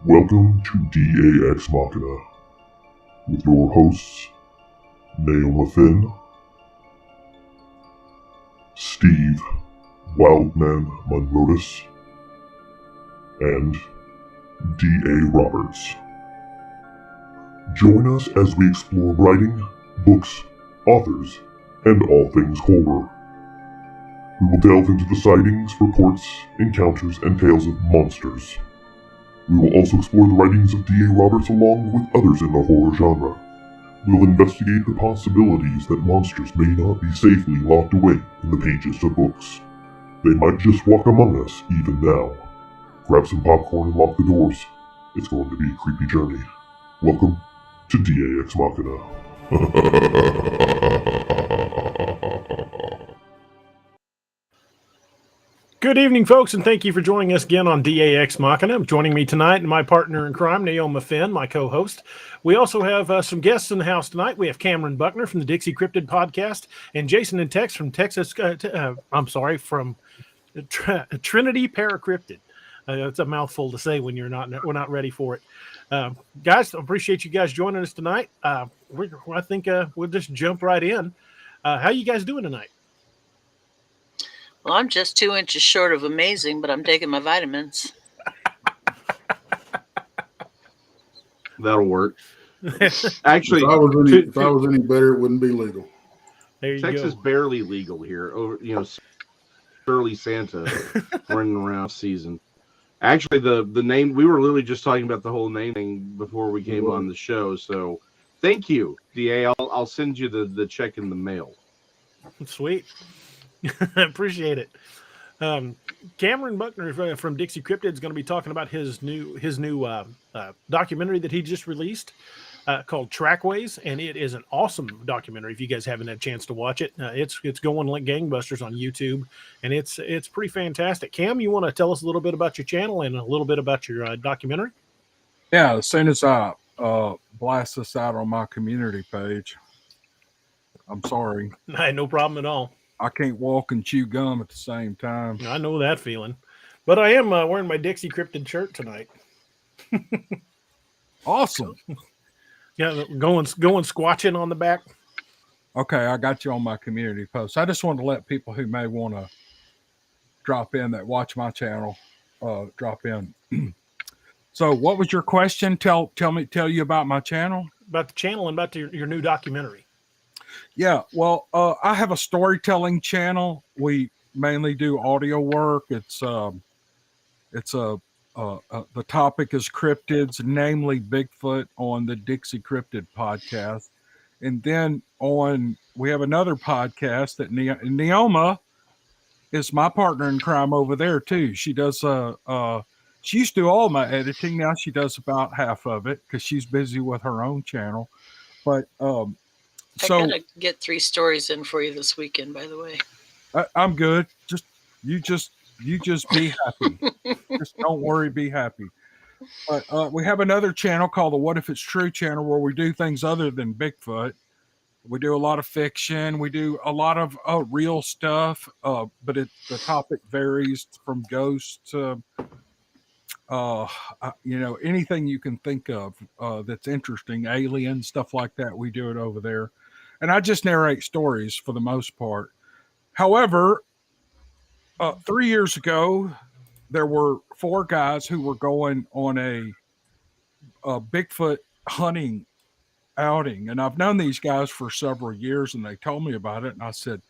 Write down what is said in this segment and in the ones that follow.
Welcome to Tex Machina, with your hosts, Naomi Finn, Steve Wildman Munrotis, and D.A. Roberts. Join us as we explore writing, books, authors, and all things horror. We will delve into the sightings, reports, encounters, and tales of monsters. We will also explore the writings of D.A. Roberts along with others in the horror genre. We will investigate the possibilities that monsters may not be safely locked away in the pages of books. They might just walk among us even now. Grab some popcorn and lock the doors. It's going to be a creepy journey. Welcome to Tex Machina. Good evening, folks, and thank you for joining us again on Tex Machina. Joining me tonight, my partner in crime, Naomi Finn, my co-host. We also have some guests in the house tonight. We have Cameron Buckner from the Dixie Cryptid Podcast, and Jason and Tex from Trinity Para-Cryptid. It's a mouthful to say when we're not ready for it. Guys, I appreciate you guys joining us tonight. I think we'll just jump right in. How you guys doing tonight? Well, I'm just 2 inches short of amazing, but I'm taking my vitamins. That'll work. Actually, if I was any better, it wouldn't be legal. There you Texas go. barely legal here. Early Santa running around season. Actually, the name, we were literally just talking about the whole name thing before we came on the show. So thank you, DA. I'll send you the check in the mail. Sweet. Appreciate it. Cameron Buckner from Dixie Cryptid is going to be talking about his new documentary that he just released called Trackways, and it is an awesome documentary. If you guys haven't had a chance to watch it, it's going like gangbusters on YouTube, and it's pretty fantastic. Cam, you want to tell us a little bit about your channel and a little bit about your documentary? Yeah, as soon as I blast this out on my community page, I'm sorry. No problem at all. I can't walk and chew gum at the same time. I know that feeling, but I am wearing my Dixie Cryptid shirt tonight. Awesome. Yeah, going squatching on the back. Okay, I got you on my community post. I just wanted to let people who may want to drop in that watch my channel drop in. So, what was your question? Tell you about my channel. About the channel and about your new documentary. Yeah, well, I have a storytelling channel. We mainly do audio work. The topic is cryptids, namely Bigfoot, on the Dixie Cryptid Podcast. And then we have another podcast that Naomi is my partner in crime over there too. She does she used to do all my editing. Now she does about half of it because she's busy with her own channel. But I gotta get 3 stories in for you this weekend, by the way. I'm good. You just be happy. Just don't worry, be happy. But we have another channel called the What If It's True channel where we do things other than Bigfoot. We do a lot of fiction. We do a lot of real stuff, but the topic varies from ghosts to anything you can think of that's interesting, aliens, stuff like that. We do it over there. And I just narrate stories for the most part. However, 3 years ago, there were 4 guys who were going on a Bigfoot hunting outing. And I've known these guys for several years, and they told me about it. And I said,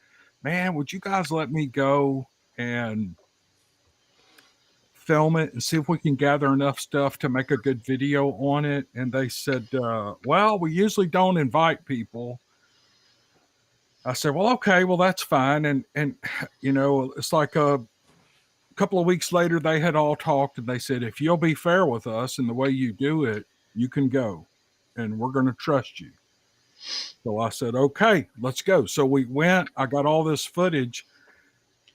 man, would you guys let me go and film it and see if we can gather enough stuff to make a good video on it? And they said, well, we usually don't invite people. I said, well, okay, well, that's fine. And it's like a couple of weeks later, they had all talked and they said, if you'll be fair with us and the way you do it, you can go and we're going to trust you. So I said, okay, let's go. So we went, I got all this footage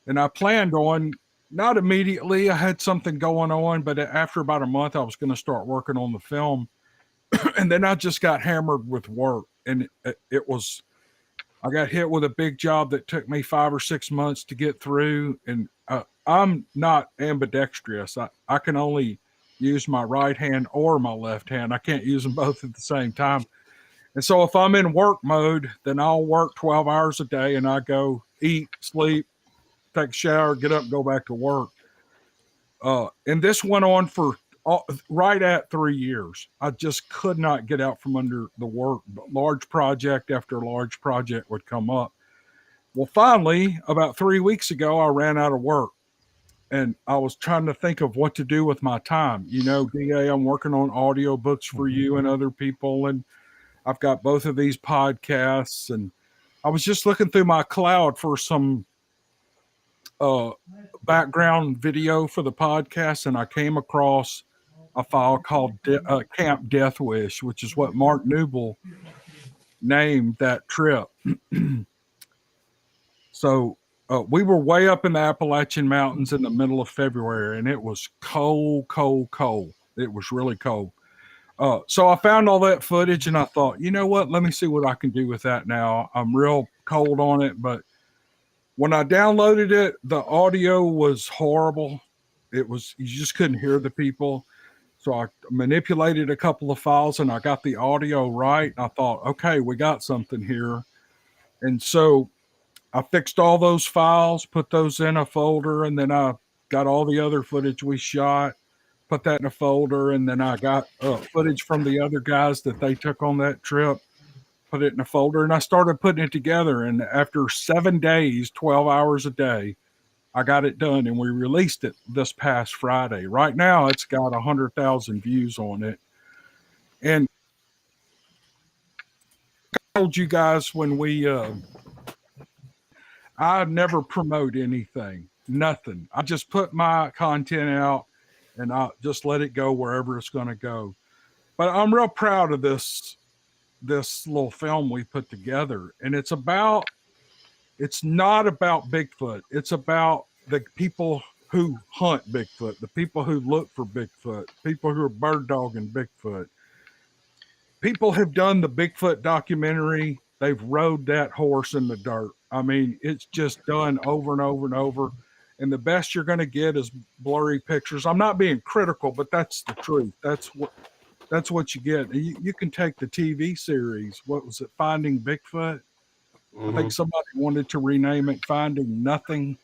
and I planned on, not immediately, I had something going on, but after about a month, I was going to start working on the film. And then I just got hammered with work, and I got hit with a big job that took me 5 or 6 months to get through. And I'm not ambidextrous. I can only use my right hand or my left hand. I can't use them both at the same time. And so if I'm in work mode, then I'll work 12 hours a day and I go eat, sleep, take a shower, get up, and go back to work. And this went on for right at 3 years. I just could not get out from under the work. Large project after large project would come up. Well, finally, about 3 weeks ago, I ran out of work. And I was trying to think of what to do with my time. You know, DA, I'm working on audio books for you and other people. And I've got both of these podcasts. And I was just looking through my cloud for some background video for the podcast. And I came across a file called Camp Death Wish, which is what Mark Newble named that trip. So we were way up in the Appalachian Mountains in the middle of February, and it was cold, cold, cold. It was really cold. So I found all that footage, and I thought, you know what? Let me see what I can do with that now. I'm real cold on it, but when I downloaded it, the audio was horrible. You just couldn't hear the people. So I manipulated a couple of files, and I got the audio right. I thought, okay, we got something here. And so I fixed all those files, put those in a folder, and then I got all the other footage we shot, put that in a folder, and then I got footage from the other guys that they took on that trip, put it in a folder, and I started putting it together. And after 7 days, 12 hours a day, I got it done, and we released it this past Friday. Right now, it's got 100,000 views on it. And I told you guys when I never promote anything, nothing. I just put my content out and I just let it go wherever it's going to go. But I'm real proud of this little film we put together. And it's not about Bigfoot. It's about the people who hunt Bigfoot, the people who look for Bigfoot, people who are bird dogging Bigfoot. People have done the Bigfoot documentary. They've rode that horse in the dirt. I mean, it's just done over and over and over. And the best you're going to get is blurry pictures. I'm not being critical, but that's the truth. That's what you get. You can take the TV series. What was it? Finding Bigfoot. Mm-hmm. I think somebody wanted to rename it Finding Nothing.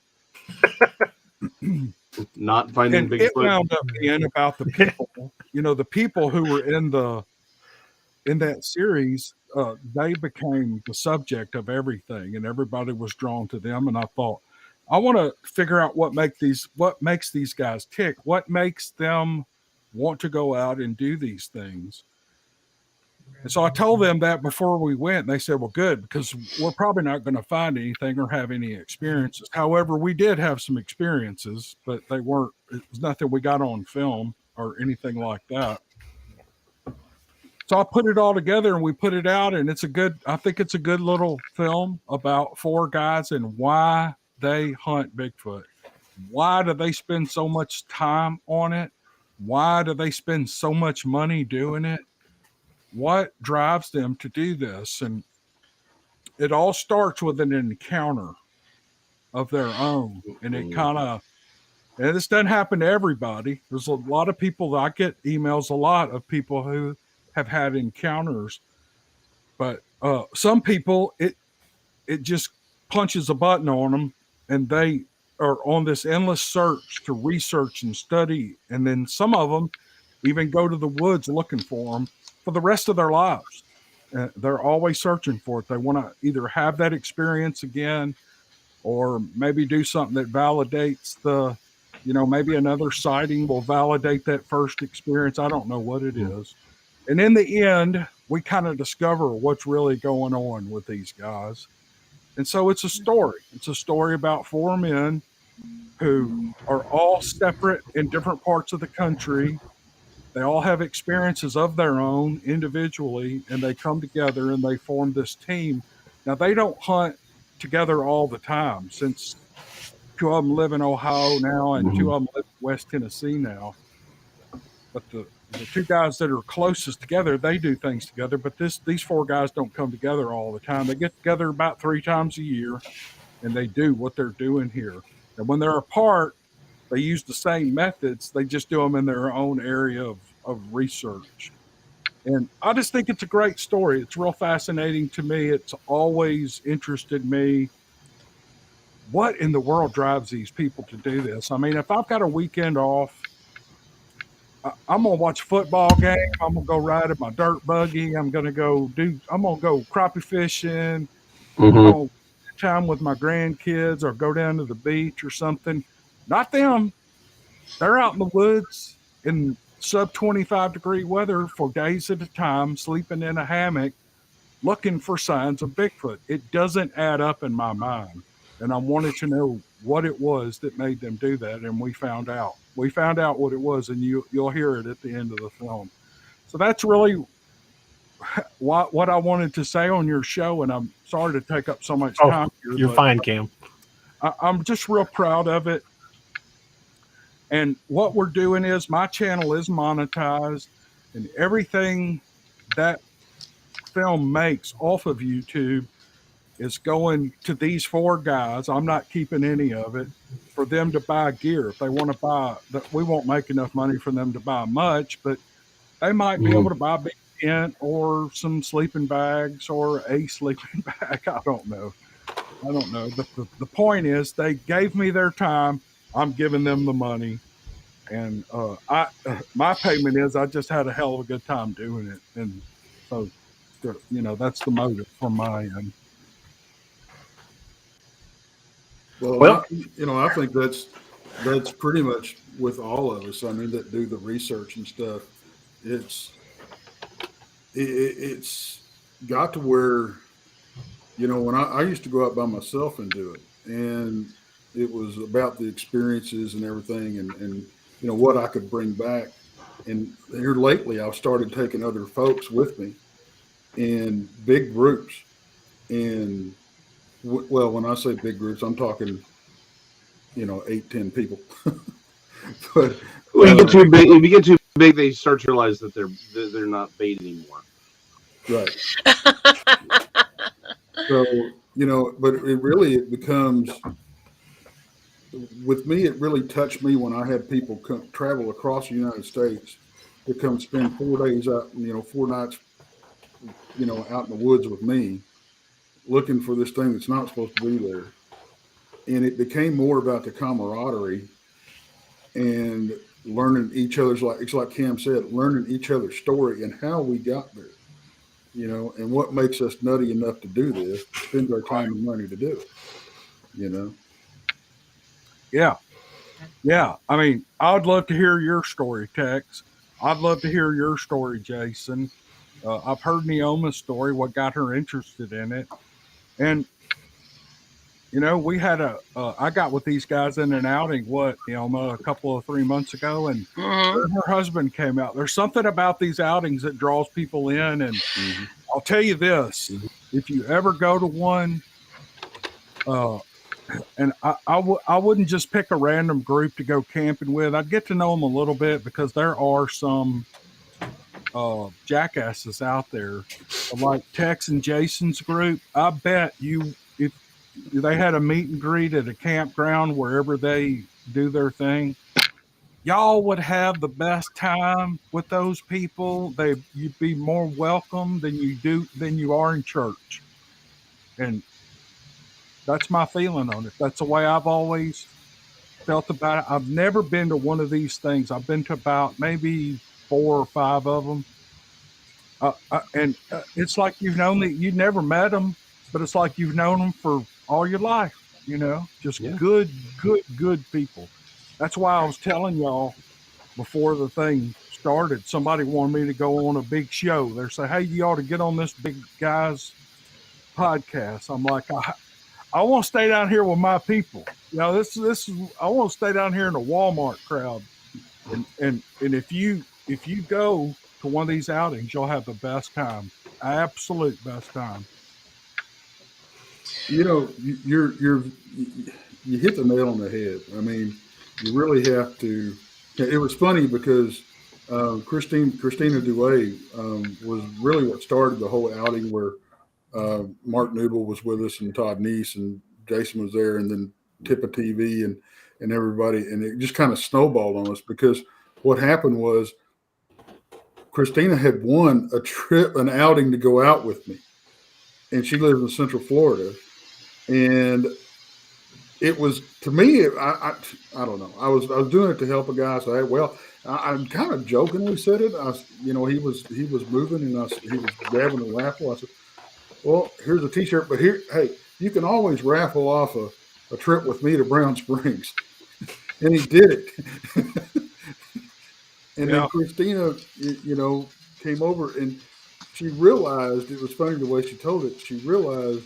Not Finding and Bigfoot. It wound up being about the people. You know, the people who were in that series. They became the subject of everything, and everybody was drawn to them. And I thought, I want to figure out what makes these guys tick, what makes them want to go out and do these things. And so I told them that before we went, and they said, well, good, because we're probably not going to find anything or have any experiences. However, we did have some experiences, but it was nothing we got on film or anything like that. So I put it all together and we put it out, and I think it's a good little film about 4 guys and why they hunt Bigfoot. Why do they spend so much time on it? Why do they spend so much money doing it? What drives them to do this? And it all starts with an encounter of their own. And and this doesn't happen to everybody. There's a lot of people that I get emails, a lot of people who have had encounters, but some people it just punches a button on them, and they are on this endless search to research and study, and then some of them even go to the woods looking for them for the rest of their lives. They're always searching for it. They want to either have that experience again, or maybe do something that validates maybe another sighting will validate that first experience. I don't know what it is. And in the end, we kind of discover what's really going on with these guys. And so it's a story. It's a story about 4 men who are all separate in different parts of the country. They all have experiences of their own individually, and they come together and they form this team. Now, they don't hunt together all the time, since 2 of them live in Ohio now and 2 of them live in West Tennessee now. But the 2 guys that are closest together, they do things together, but these 4 guys don't come together all the time. They get together about 3 times a year, and they do what they're doing here. And when they're apart, They use the same methods. They just do them in their own area of research. And I just think it's a great story. It's real fascinating to me. It's always interested me. What in the world drives these people to do this? I mean, if I've got a weekend off, I'm going to watch a football game. I'm going to go ride in my dirt buggy. I'm going to go crappie fishing. I'm going to spend time with my grandkids or go down to the beach or something. Not them. They're out in the woods in sub 25 degree weather for days at a time, sleeping in a hammock, looking for signs of Bigfoot. It doesn't add up in my mind. And I wanted to know what it was that made them do that. And we found out. We found out what it was, and you'll hear it at the end of the film. So that's really what I wanted to say on your show. And I'm sorry to take up so much time here. You're fine, Cam. I'm just real proud of it. And what we're doing is my channel is monetized, and everything that film makes off of YouTube is going to these 4 guys. I'm not keeping any of it, for them to buy gear. If they want to buy, we won't make enough money for them to buy much, but they might be able to buy a big tent or some sleeping bags or a sleeping bag. I don't know. But the point is, they gave me their time. I'm giving them the money. And my payment is I just had a hell of a good time doing it. And so, that's the motive from my end. Well, I think that's pretty much with all of us. I mean, that do the research and stuff. It's got to where, when I used to go out by myself and do it, and it was about the experiences and everything, and what I could bring back. And here lately, I've started taking other folks with me in big groups. And well, when I say big groups, I'm talking, 8-10 people. But if you get too big, they start to realize that they're not bait anymore. Right. So, but it becomes, with me, it really touched me when I had people travel across the United States to come spend 4 days out, 4 nights, out in the woods with me, looking for this thing that's not supposed to be there. And it became more about the camaraderie and learning each other's, it's like Cam said, learning each other's story and how we got there, and what makes us nutty enough to do this, spend our time and money to do it, Yeah. I mean, I'd love to hear your story, Tex. I'd love to hear your story, Jason. I've heard Neoma's story, what got her interested in it. And, we had I got with these guys in an outing, Neoma, a couple of 3 months ago, and her husband came out. There's something about these outings that draws people in. And I'll tell you this, if you ever go to one, and I wouldn't just pick a random group to go camping with. I'd get to know them a little bit, because there are some jackasses out there, like Tex and Jason's group. I bet if they had a meet and greet at a campground wherever they do their thing, y'all would have the best time with those people. You'd be more welcome than you are in church. And that's my feeling on it. That's the way I've always felt about it. I've never been to one of these things. I've been to about maybe 4 or 5 of them. And it's like you've never met them, but it's like you've known them for all your life, just good people. That's why I was telling y'all before the thing started, somebody wanted me to go on a big show. They're saying, hey, you ought to get on this big guy's podcast. I'm like, I want to stay down here with my people. This is, I want to stay down here in the Walmart crowd. And if you go to one of these outings, you'll have the best time, absolute best time. You hit the nail on the head. I mean, you really have to. It was funny because Christina Dewey was really what started the whole outing, where Mark Newble was with us and Todd Neese and Jason was there, and then Tippa TV, and and everybody, and it just kind of snowballed on us because what happened was Christina had won an outing to go out with me, and she lives in Central Florida, and it was, to me, I don't know. I was doing it to help a guy. So I kind of jokingly said it. He was moving, and he was grabbing a raffle. I said, "Well, here's a T-shirt, but hey, you can always raffle off a trip with me to Brown Springs." And he did it. And then Christina, came over, and she realized, it was funny the way she told it. She realized,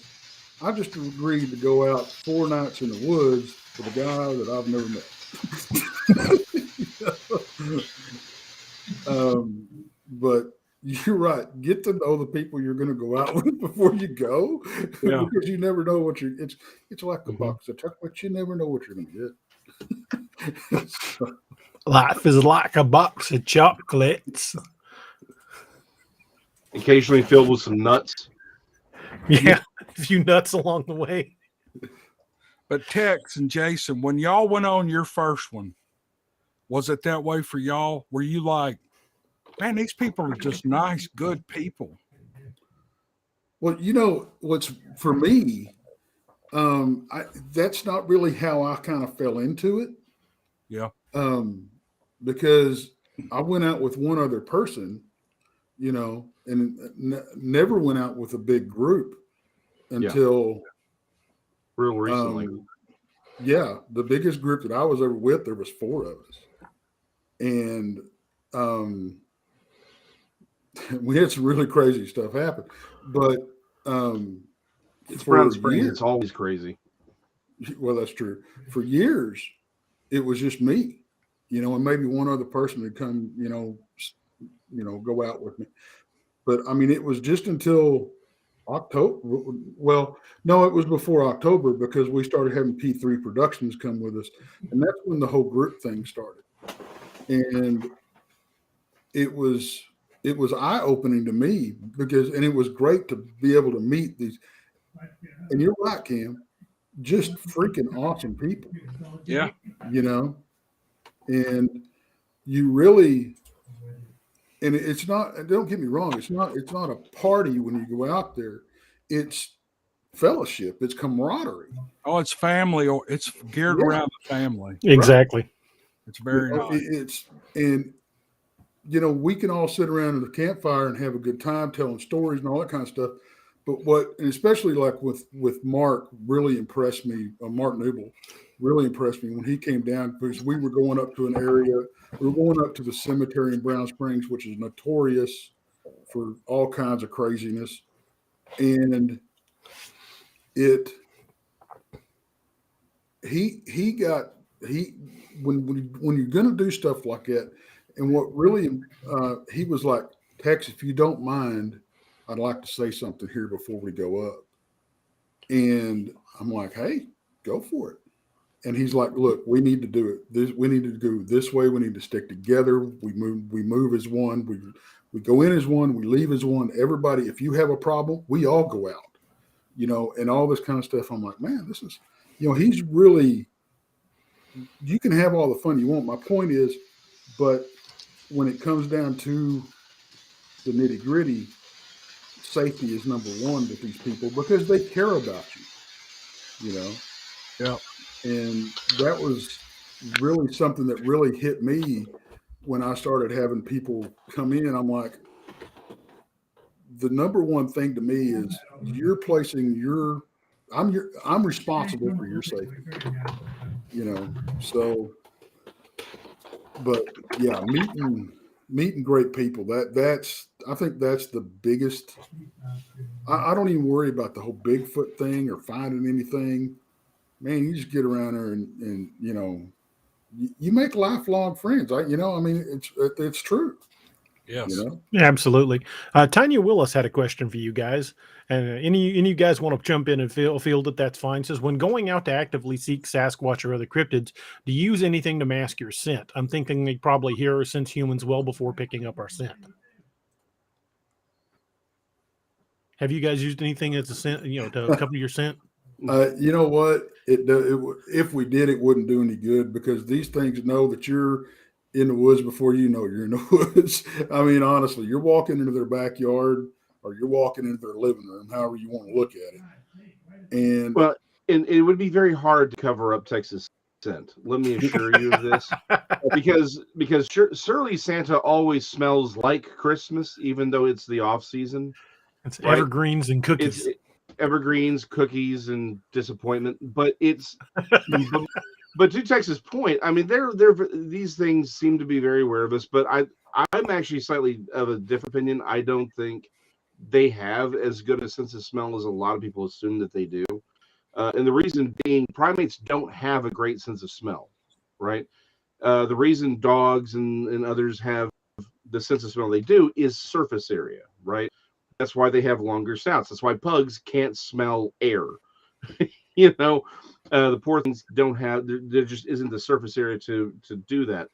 I just agreed to go out 4 nights in the woods with a guy that I've never met. But you're right. Get to know the people you're going to go out with before you go, because you never know what it's like a box of chocolates. You never know what you're going to get. Life is like a box of chocolates. Occasionally filled with some nuts. Yeah, a few nuts along the way. But Tex and Jason, when y'all went on your first one, was it that way for y'all? Were you like, man, these people are just nice, good people? Well, what's for me, that's not really how I kind of fell into it. Yeah. Because I went out with one other person, and never went out with a big group until real recently. The biggest group that I was ever with, there was 4 of us, and we had some really crazy stuff happen. But it's Brown Springs. It's always crazy. Well, that's true. For years, it was just me, and maybe one other person would come, go out with me. But I mean, it was just until October. Well, no, it was before October, because we started having P3 Productions come with us, and that's when the whole group thing started. And it was eye-opening to me, and it was great to be able to meet these. And you're right, Cam, just freaking awesome people. Yeah. And you really, and it's not, don't get me wrong, it's not a party when you go out there. It's fellowship, it's camaraderie. Oh, it's family, or it's geared around the family. Exactly. Right? It's very nice. We can all sit around at a campfire and have a good time telling stories and all that kind of stuff. But and especially like with Mark, really impressed me. Mark Newble really impressed me when he came down, because we were going up to an area. We were going up to the cemetery in Brown Springs, which is notorious for all kinds of craziness. And when you're going to do stuff like that, and what really, he was like, Tex, if you don't mind, I'd like to say something here before we go up. And I'm like, hey, go for it. And he's like, look, we need to do it. We need to go this way. We need to stick together. We move as one. We go in as one. We leave as one. Everybody, if you have a problem, we all go out, and all this kind of stuff. I'm like, man, this is, he's really, you can have all the fun you want. My point is, but when it comes down to the nitty gritty, safety is number one with these people, because they care about you, Yeah. And that was really something that really hit me when I started having people come in. I'm like, the number one thing to me is you're placing I'm responsible for your safety, so, but yeah, meeting great people, I think that's the biggest. I don't even worry about the whole Bigfoot thing or finding anything. Man, you just get around there and you make lifelong friends. It's true. Yes. Absolutely. Tanya Willis had a question for you guys. And any of you guys want to jump in and field it, that's fine. Says, when going out to actively seek Sasquatch or other cryptids, do you use anything to mask your scent? I'm thinking they probably hear or sense humans well before picking up our scent. Have you guys used anything as a scent, to cover your scent? You know what? If we did, it wouldn't do any good because these things know that you're in the woods before you know you're in the woods. I mean, honestly, you're walking into their backyard or you're walking into their living room, however you want to look at it. And Well, and it would be very hard to cover up Texas scent. Let me assure you of this, because Surly Santa always smells like Christmas, even though it's the off season. It's right? Evergreens and cookies. Evergreens, cookies, and disappointment. But but to Texas' point, I mean, these things seem to be very aware of this. But I'm actually slightly of a different opinion. I don't think they have as good a sense of smell as a lot of people assume that they do. And the reason being, primates don't have a great sense of smell, right? The reason dogs and others have the sense of smell they do is surface area, right? That's why they have longer snouts. That's why pugs can't smell air. The poor things don't have, there just isn't the surface area to do that.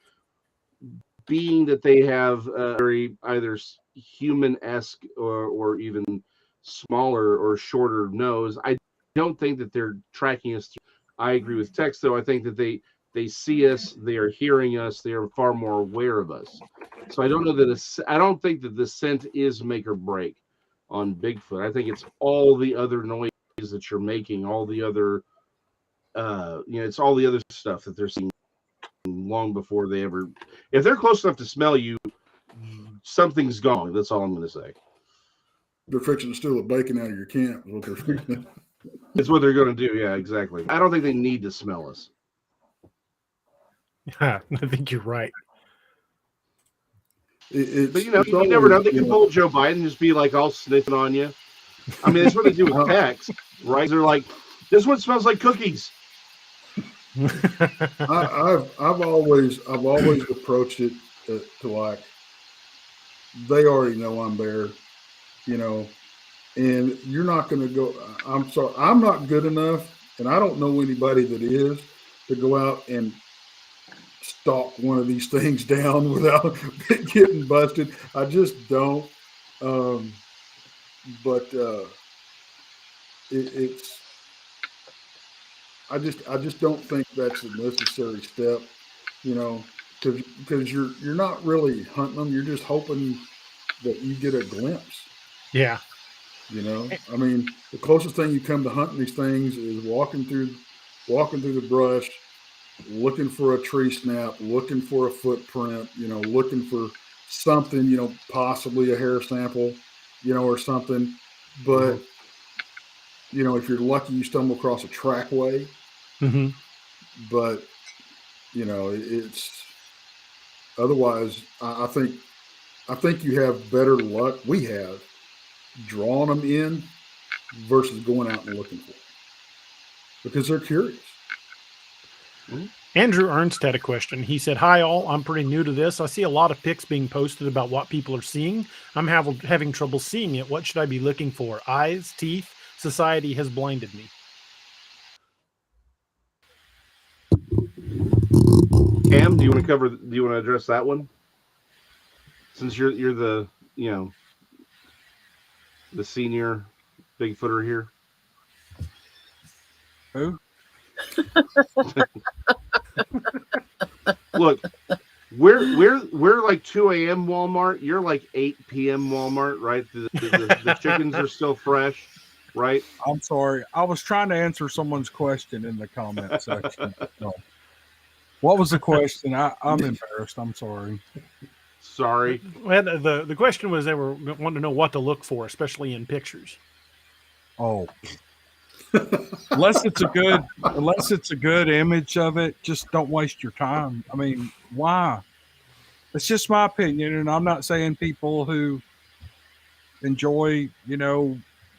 Being that they have very either human-esque or even smaller or shorter nose, I don't think that they're tracking us through. I agree with Tex, though. I think that they see us, they are hearing us, they are far more aware of us. So I don't know that I don't think that the scent is make or break on Bigfoot. I think it's all the other noise that you're making, all the other it's all the other stuff that they're seeing long before they ever, if they're close enough to smell you, something's gone. That's all I'm going to say. They're fixing to steal the bacon out of your camp is what they're fixing. It's what they're going to do. Yeah, exactly. I don't think they need to smell us. I think you're right. But you never know. They can pull Joe Biden and just be like all sniffing on you. I mean, that's what they do with Tex, right? They're like, this one smells like cookies. I've always approached it to like, they already know I'm there, and you're not going to go. I'm sorry, I'm not good enough, and I don't know anybody that is, to go out and stalk one of these things down without getting busted. I just don't. It's. I just don't think that's a necessary step, because you're not really hunting them. You're just hoping that you get a glimpse. Yeah. I mean, the closest thing you come to hunting these things is walking through the brush, looking for a tree snap, looking for a footprint, looking for something, possibly a hair sample, or something. But, if you're lucky, you stumble across a trackway. Mm-hmm. But, it's otherwise, I think you have better luck. We have drawing them in versus going out and looking for them because they're curious. Mm-hmm. Andrew Ernst had a question. He said, "Hi all, I'm pretty new to this. I see a lot of pics being posted about what people are seeing. I'm having trouble seeing it. What should I be looking for? Eyes, teeth? Society has blinded me." Cam, do you want to address that one? Since you're the the senior Bigfooter here. Who? Look, we're like 2 a.m. Walmart. You're like 8 p.m. Walmart, right? The chickens are still fresh, right? I'm sorry. I was trying to answer someone's question in the comment section. No. What was the question? I'm embarrassed. I'm sorry. Sorry. Well, the question was they were wanting to know what to look for, especially in pictures. Oh. Unless it's a good image of it, just don't waste your time. I mean, why? It's just my opinion, and I'm not saying people who enjoy,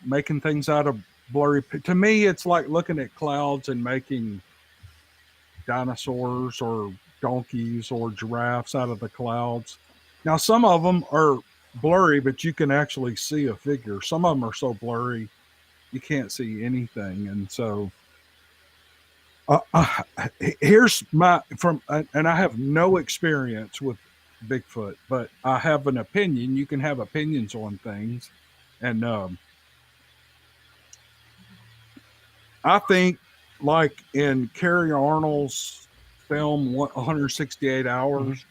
making things out of blurry. To me, it's like looking at clouds and making dinosaurs or donkeys or giraffes out of the clouds. Now, some of them are blurry, but you can actually see a figure. Some of them are so blurry you can't see anything. And so here's and I have no experience with Bigfoot, but I have an opinion. You can have opinions on things. And I think, like in Kerry Arnold's film 168 Hours,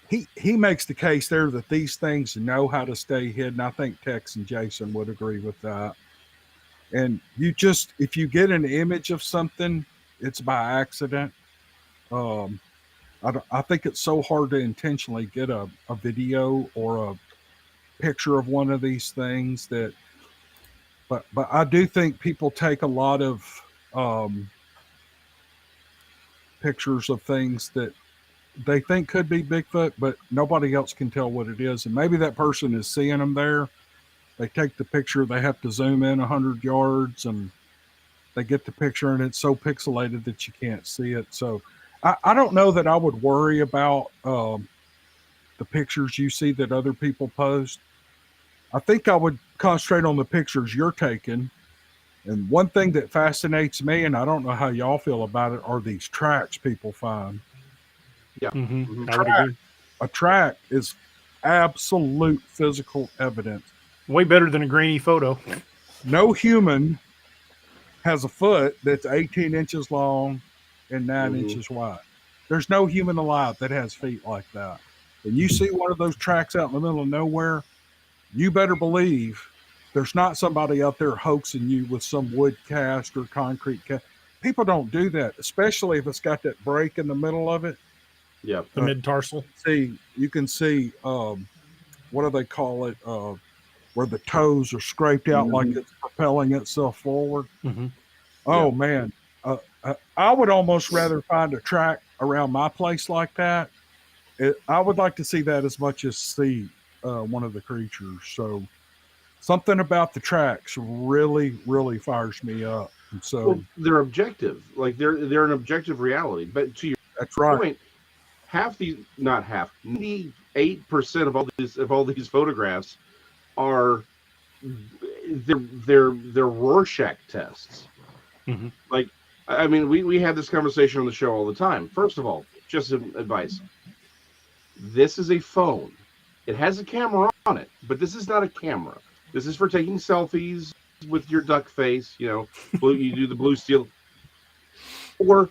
he makes the case there that these things know how to stay hidden. I think Tex and Jason would agree with that. And if you get an image of something, it's by accident. I think it's so hard to intentionally get a video or a picture of one of these things but I do think people take a lot of pictures of things that they think could be Bigfoot, but nobody else can tell what it is. And maybe that person is seeing them there. They take the picture, they have to zoom in 100 yards and they get the picture and it's so pixelated that you can't see it. So I don't know that I would worry about the pictures you see that other people post. I think I would concentrate on the pictures you're taking. And one thing that fascinates me, and I don't know how y'all feel about it, are these tracks people find. Yeah. I would agree. A track is absolute physical evidence. Way better than a grainy photo. No human has a foot that's 18 inches long and 9 inches wide. There's no human alive that has feet like that. And you see one of those tracks out in the middle of nowhere, you better believe there's not somebody out there hoaxing you with some wood cast or concrete cast. People don't do that, especially if it's got that break in the middle of it. Yeah. The mid-tarsal. You can see, what do they call it? Where the toes are scraped out like it's propelling itself forward. Oh, man. I would almost rather find a track around my place like that. I would like to see that as much as see one of the creatures. So something about the tracks really, really fires me up. And so they're objective. Like they're an objective reality. But to your point, 98% of all these photographs are they're Rorschach tests. Like, I mean, we have this conversation on the show all the time. First of all, just some advice. This is a phone. It has a camera on it, but this is not a camera. This is for taking selfies with your duck face. You do the blue steel. Or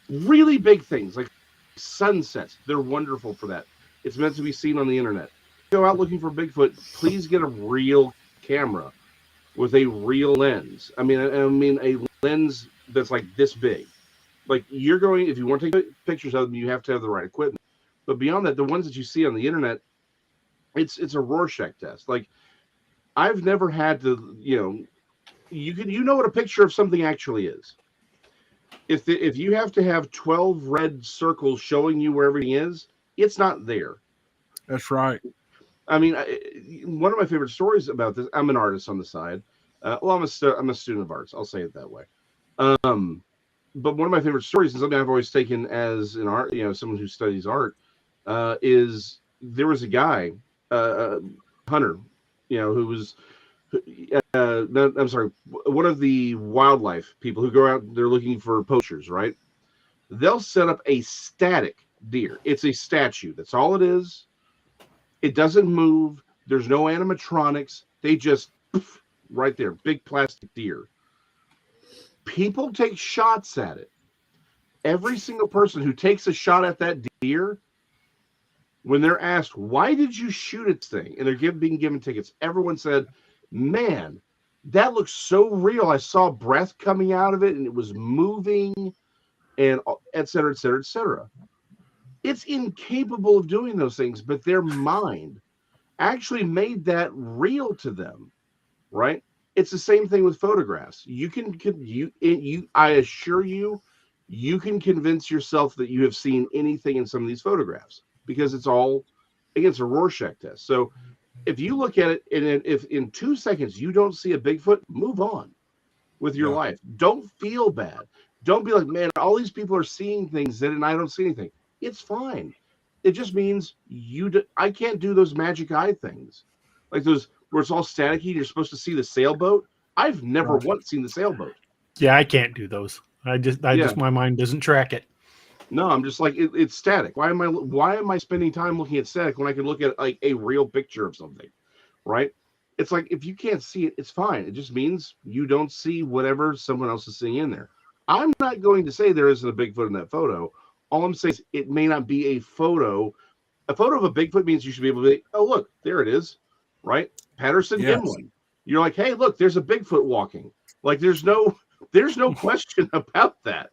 really big things like sunsets. They're wonderful for that. It's meant to be seen on the internet. Go out looking for Bigfoot. Please get a real camera with a real lens. I mean a lens that's like this big. Like if you want to take pictures of them, you have to have the right equipment. But beyond that, the ones that you see on the internet, it's a Rorschach test. Like I've never had to, you know what a picture of something actually is. If you have to have 12 red circles showing you where everything is, it's not there. That's right. I mean, one of my favorite stories about this. I'm an artist on the side. I'm a student of arts. I'll say it that way. But one of my favorite stories, and something I've always taken as an art, someone who studies art, is there was a guy, Hunter, who was, I'm sorry, one of the wildlife people who go out, they're looking for poachers, right? They'll set up a static deer. It's a statue. That's all it is. It doesn't move. There's no animatronics. They just, right there, big plastic deer. People take shots at it. Every single person who takes a shot at that deer, when they're asked, why did you shoot this thing? And they're being given tickets. Everyone said, man, that looks so real. I saw breath coming out of it and it was moving and et cetera, et cetera, et cetera. It's incapable of doing those things, but their mind actually made that real to them, right? It's the same thing with photographs. I assure you, you can convince yourself that you have seen anything in some of these photographs because it's all against a Rorschach test. So if you look at it and if in 2 seconds you don't see a Bigfoot, move on with your life. Don't feel bad. Don't be like, man, all these people are seeing things and I don't see anything. It's fine. It just means I can't do those magic eye things, like those where it's all staticky. You're supposed to see the sailboat. I've never once seen the sailboat. Yeah, I can't do those. I just my mind doesn't track it. No, I'm just like it's static. Why am I spending time looking at static when I can look at like a real picture of something, right? It's like, if you can't see it, it's fine. It just means you don't see whatever someone else is seeing in there. I'm not going to say there isn't a Bigfoot in that photo. All I'm saying is it may not be a photo. A photo of a Bigfoot means you should be able to be, oh, look, there it is, right? Patterson Gimlin. You're like, hey, look, there's a Bigfoot walking. Like, there's no question about that,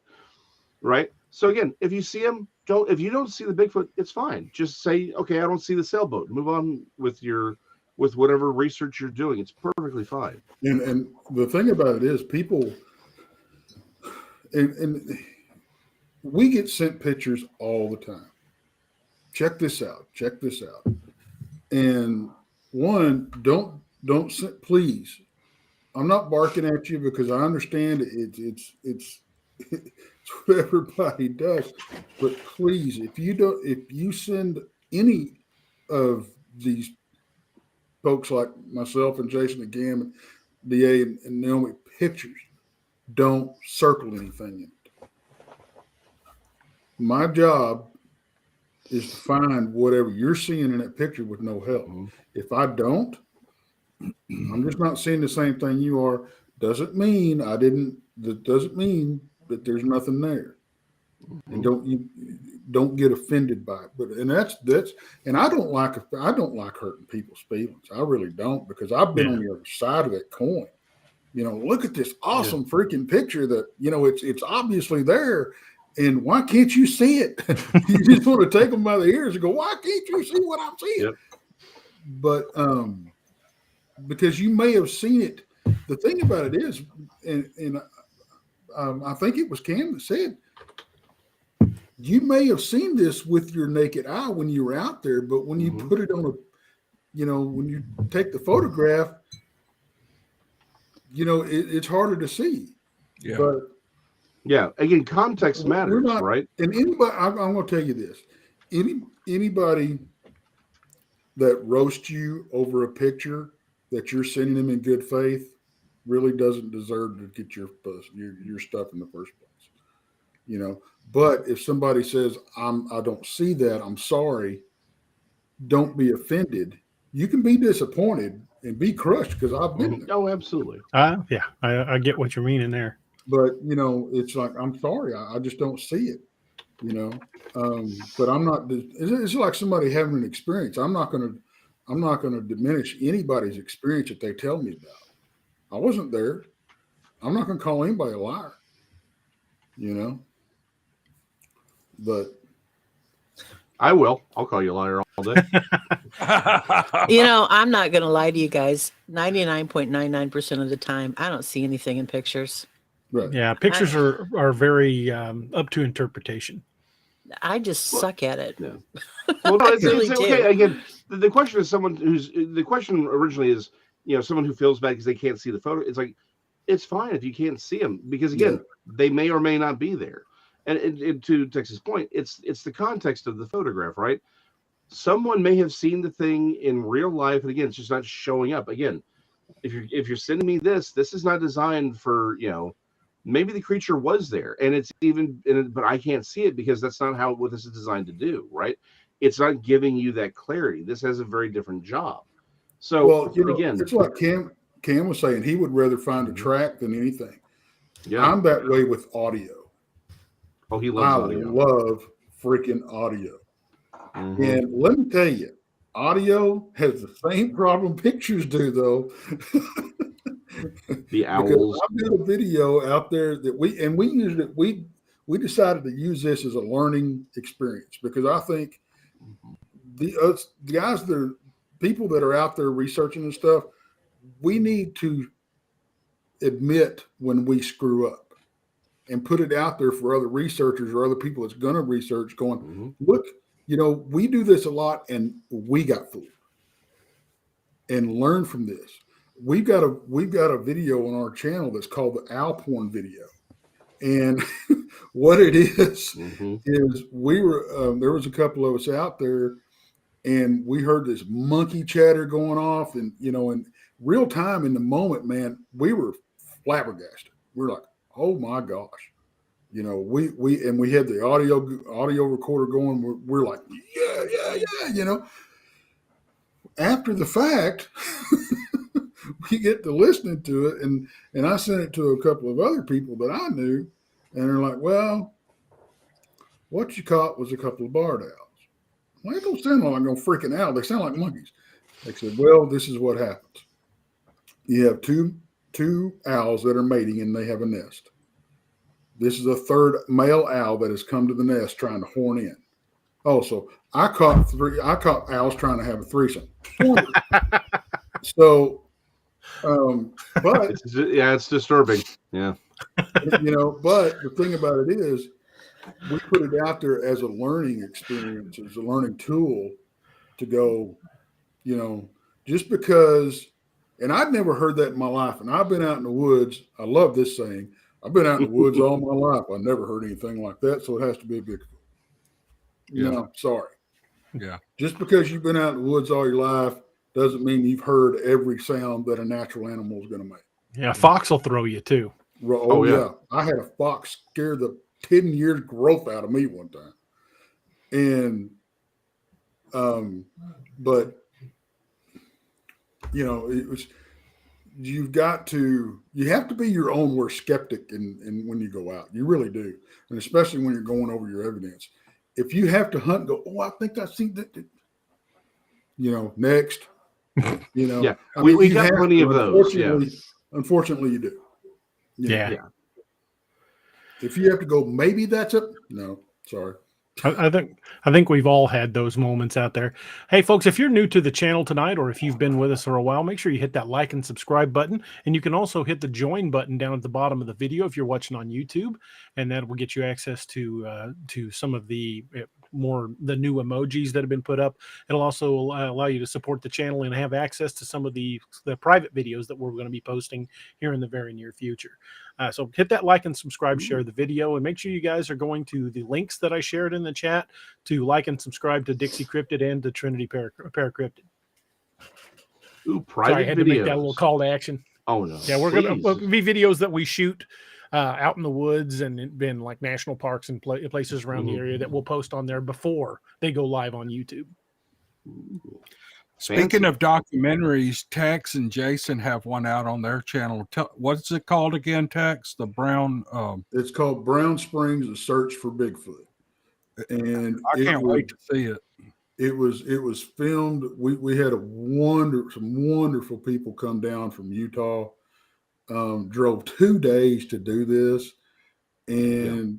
right? So again, if you see him, if you don't see the Bigfoot, it's fine. Just say, okay, I don't see the sailboat. Move on with whatever research you're doing. It's perfectly fine. And the thing about it is, people, and we get sent pictures all the time. Check this out. And one, don't please. I'm not barking at you because I understand it's what everybody does. But please, if you send any of these folks like myself and Jason and Gam, DA and Naomi pictures, don't circle anything in it. My job is to find whatever you're seeing in that picture with no help. If I don't, I'm just not seeing the same thing you are. Doesn't mean that doesn't mean that there's nothing there. And don't get offended by it. But that's and I don't like hurting people's feelings. I really don't, because I've been on the other side of that coin. Look at this awesome freaking picture that, it's obviously there. And why can't you see it? You just want to take them by the ears and go, why can't you see what I'm seeing? Yep. But because you may have seen it. The thing about it is, and I think it was Cam that said, you may have seen this with your naked eye when you were out there, but when you put it on when you take the photograph, it's harder to see. Yeah. But yeah, again, context matters, right? And anybody, I'm going to tell you this: anybody that roasts you over a picture that you're sending them in good faith really doesn't deserve to get your stuff in the first place. But if somebody says, I don't see that, I'm sorry, don't be offended. You can be disappointed and be crushed, because I've been there. Oh, absolutely. Yeah, I get what you mean in there. But it's like, I'm sorry, I just don't see it. But I'm not. It's like somebody having an experience. I'm not going to diminish anybody's experience that they tell me about. I wasn't there. I'm not going to call anybody a liar. But I will. I'll call you a liar all day. I'm not going to lie to you guys. 99.99% of the time, I don't see anything in pictures. Right. Yeah, pictures are very up to interpretation. I just suck at it. Yeah. Well, no, it's really okay. do. Again, the question is the question originally is, someone who feels bad because they can't see the photo. It's like, it's fine if you can't see them, because again, they may or may not be there. And to Tex's point, it's the context of the photograph, right? Someone may have seen the thing in real life, and again, it's just not showing up. Again, if you're sending me this is not designed for, maybe the creature was there, and it's but I can't see it because that's not what this is designed to do, right? It's not giving you that clarity. This has a very different job. So again, it's like Cam was saying, he would rather find a track than anything. Yeah, I'm that way with audio. Oh, he loves audio. I love freaking audio. And let me tell you, audio has the same problem pictures do, though. The owls. I did a video out there that we used it. We decided to use this as a learning experience, because I think the guys people that are out there researching and stuff, we need to admit when we screw up and put it out there for other researchers or other people that's going to research, going, look, we do this a lot and we got fooled, and learn from this. We've got a video on our channel that's called the owl porn video. And what it is we were, there was a couple of us out there, and we heard this monkey chatter going off, and, in real time, in the moment, man, we were flabbergasted. We're like, oh my gosh. We had the audio recorder going. We're like, yeah. After the fact, we get to listening to it, and I sent it to a couple of other people that I knew, and they're like, well, what you caught was a couple of barred owls. Well, they don't sound like no freaking owl. They sound like monkeys. They said, well, this is what happens. You have two owls that are mating, and they have a nest. This is a third male owl that has come to the nest trying to horn in. Oh, so I caught owls trying to have a threesome. So, but it's disturbing. Yeah. But the thing about it is, we put it out there as a learning experience, as a learning tool to go, just because, and I'd never heard that in my life. And I've been out in the woods. I love this saying. I've been out in the woods all my life. I never heard anything like that. So it has to be a Bigfoot. Sorry. Yeah. Just because you've been out in the woods all your life doesn't mean you've heard every sound that a natural animal is going to make. Yeah. Fox will throw you too. Oh yeah. I had a fox scare the 10 years growth out of me one time. And, but it was, you have to be your own worst skeptic in when you go out. You really do. And especially when you're going over your evidence. If you have to hunt and go, I think I seen that, next, Yeah. We got plenty of those. Yeah. Unfortunately, you do. Yeah. If you have to go, maybe that's it. No, sorry. I think we've all had those moments out there. Hey, folks, if you're new to the channel tonight, or if you've been with us for a while, make sure you hit that like and subscribe button. And you can also hit the join button down at the bottom of the video if you're watching on YouTube. And that will get you access to some of the the new emojis that have been put up. It'll also allow you to support the channel and have access to some of the private videos that we're going to be posting here in the very near future. So hit that like and subscribe, share the video, and make sure you guys are going to the links that I shared in the chat to like and subscribe to Dixie Cryptid and to Trinity Para-Cryptid. Ooh, private Sorry, I had videos. to make that a little call to action. Oh no. Yeah, we're going to be videos that we shoot out in the woods and in like national parks and places around the area that we'll post on there before they go live on YouTube. Speaking of documentaries, Tex and Jason have one out on their channel. What's it called again, Tex? The Brown. It's called Brown Springs: A Search for Bigfoot. And I can't wait to see it. It was filmed. We had some wonderful people come down from Utah. Drove 2 days to do this, and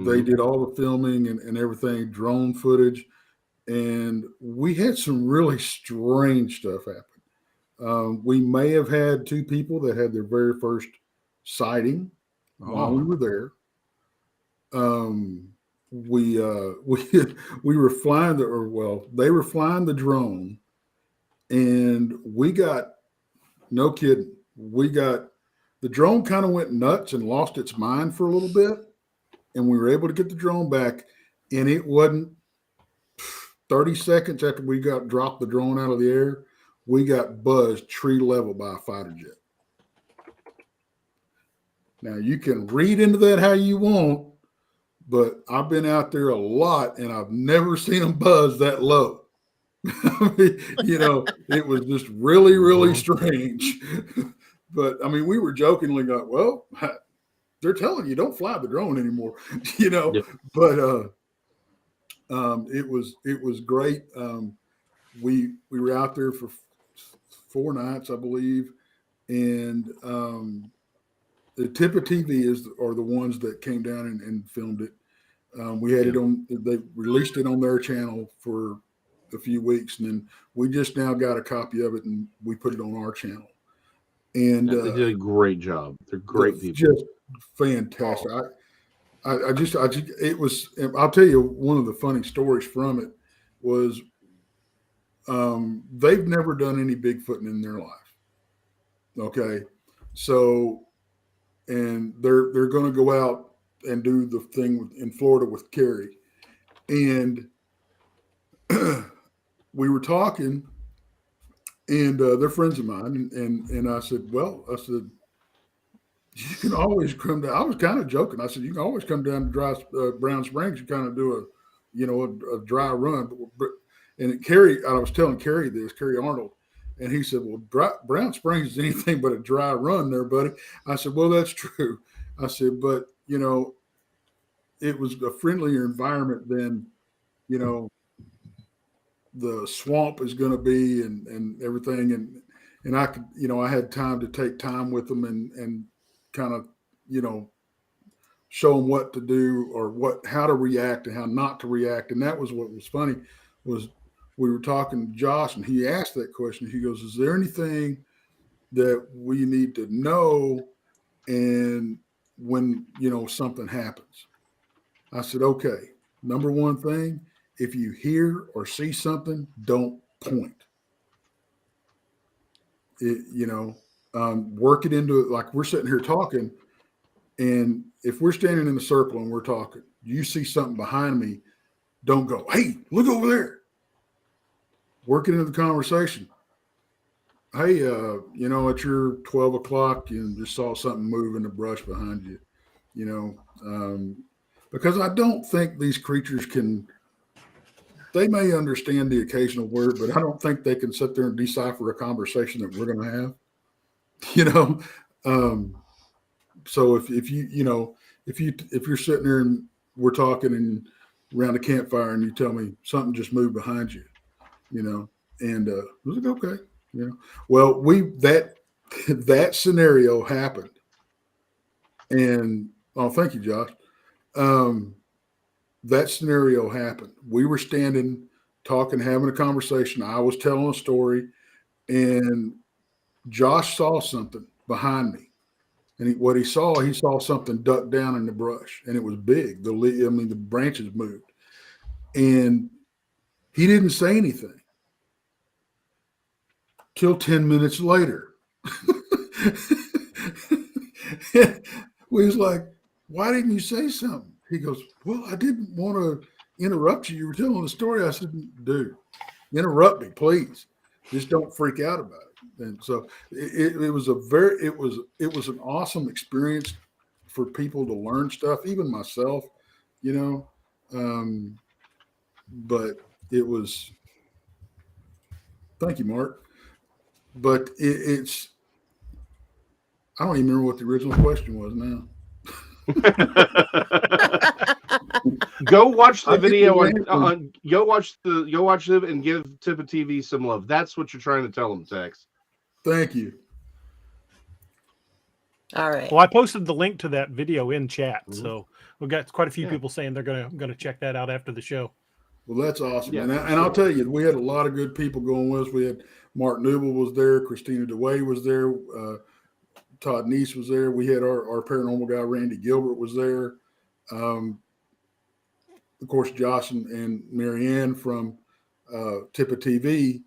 they did all the filming and everything, drone footage. And we had some really strange stuff happen. We may have had 2 people that had their very first sighting while we were there. We were flying they were flying the drone, and we got, no kidding, the drone kind of went nuts and lost its mind for a little bit, and we were able to get the drone back, and it wasn't 30 seconds after we dropped the drone out of the air, we got buzzed tree level by a fighter jet. Now you can read into that how you want, but I've been out there a lot and I've never seen them buzz that low. It was just really, really strange. But I mean, we were jokingly like, well, they're telling you don't fly the drone anymore, but it was great. We were out there for 4 nights, I believe, and the Tip of TV are the ones that came down and filmed it. We had it on. They released it on their channel for a few weeks, and then we just now got a copy of it and we put it on our channel. And they did a great job. They're great people. Just fantastic. It was, I'll tell you, one of the funny stories from it was they've never done any Bigfooting in their life. Okay. So, and they're going to go out and do the thing in Florida with Carrie. And we were talking, and they're friends of mine. And I said, you can always come down. I was kind of joking. I said, you can always come down to Brown Springs and kind of do a dry run. And Carrie, I was telling Carrie Arnold, And he said, well, Brown Springs is anything but a dry run there, buddy. I said, well, that's true. I said, but, you know, it was a friendlier environment than, you know, the swamp is going to be and everything. And I could, you know, I had time to take time with them and kind of, you know, show them what to do or how to react and how not to react. And that was what was funny was we were talking to Josh and he asked that question. He goes, is there anything that we need to know and when, you know, something happens? I said, okay, number one thing, if you hear or see something, don't point. You know, work it into it. Like we're sitting here talking, and if we're standing in a circle and we're talking, you see something behind me, don't go, hey, look over there. Work it into the conversation. Hey, you know, at your 12 o'clock, you just saw something move in the brush behind you, you know, because I don't think these creatures they may understand the occasional word, but I don't think they can sit there and decipher a conversation that we're going to have, you know? So if you, you know, if you're sitting there and we're talking and around a campfire and you tell me something just moved behind you, you know, and I was like, okay, you know, well, that scenario happened. And thank you, Josh. That scenario happened. We were standing, talking, having a conversation. I was telling a story, and Josh saw something behind me. And what he saw something duck down in the brush, and it was big. The branches moved, and he didn't say anything till 10 minutes later. We was like, why didn't you say something? He goes, well, I didn't want to interrupt you. You were telling the story. I said, dude, interrupt me, please. Just don't freak out about it. And so it was an awesome experience for people to learn stuff, even myself, you know. But it was, thank you, Mark. But it's, I don't even remember what the original question was now. Go watch the video on go watch it and give Tippa TV some love. That's what you're trying to tell them, Tex. Thank you. All right. Well, I posted the link to that video in chat, so we've got quite a few people saying they're gonna check that out after the show. Well, that's awesome. Yeah, and I'll tell you, we had a lot of good people going with us. We had Mark Newell was there, Christina DeWay was there, Todd Neese was there. We had our paranormal guy, Randy Gilbert, was there. Of course, Josh and Marianne from Tippa TV.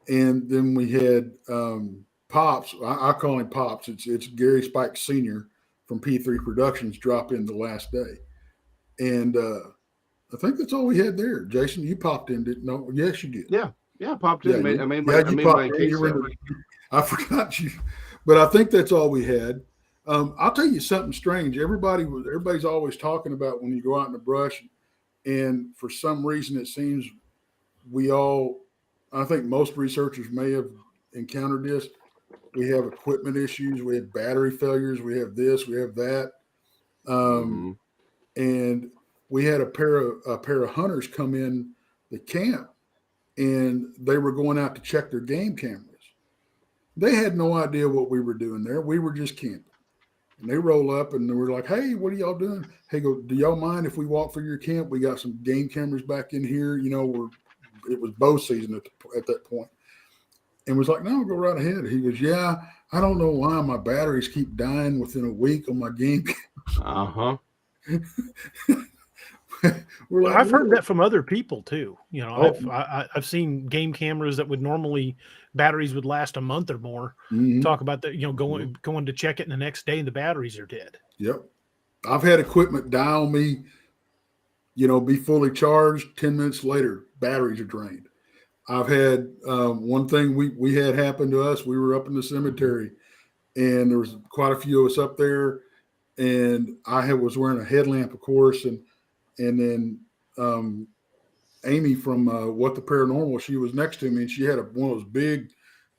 And then we had Pops. I call him Pops. It's Gary Spike Sr. from P3 Productions drop in the last day. And I think that's all we had there. Jason, you popped in, didn't you? Yes, you did. Yeah, popped in. Yeah, I made my case. I forgot you. But I think that's all we had. I'll tell you something strange. Everybody's always talking about when you go out in the brush, and for some reason it seems I think most researchers may have encountered this. We have equipment issues. We have battery failures. We have this. We have that. And we had a pair of hunters come in the camp, and they were going out to check their game cameras. They had no idea what we were doing there. We were just camping. And they roll up and we're like, hey, what are y'all doing? Hey, do y'all mind if we walk through your camp? We got some game cameras back in here. You know, it was bow season at that point. And was like, no, go right ahead. He goes, yeah, I don't know why my batteries keep dying within a week on my game cameras. Like, I've heard that from other people too. You know, I've seen game cameras that would normally batteries would last a month or more. Talk about that, you know, going to check it, and the next day the batteries are dead. Yep, I've had equipment die on me. You know, be fully charged. 10 minutes later, batteries are drained. I've had one thing we had happen to us. We were up in the cemetery, and there was quite a few of us up there, and I was wearing a headlamp, of course, and then Amy from What the Paranormal, she was next to me, and she had one of those big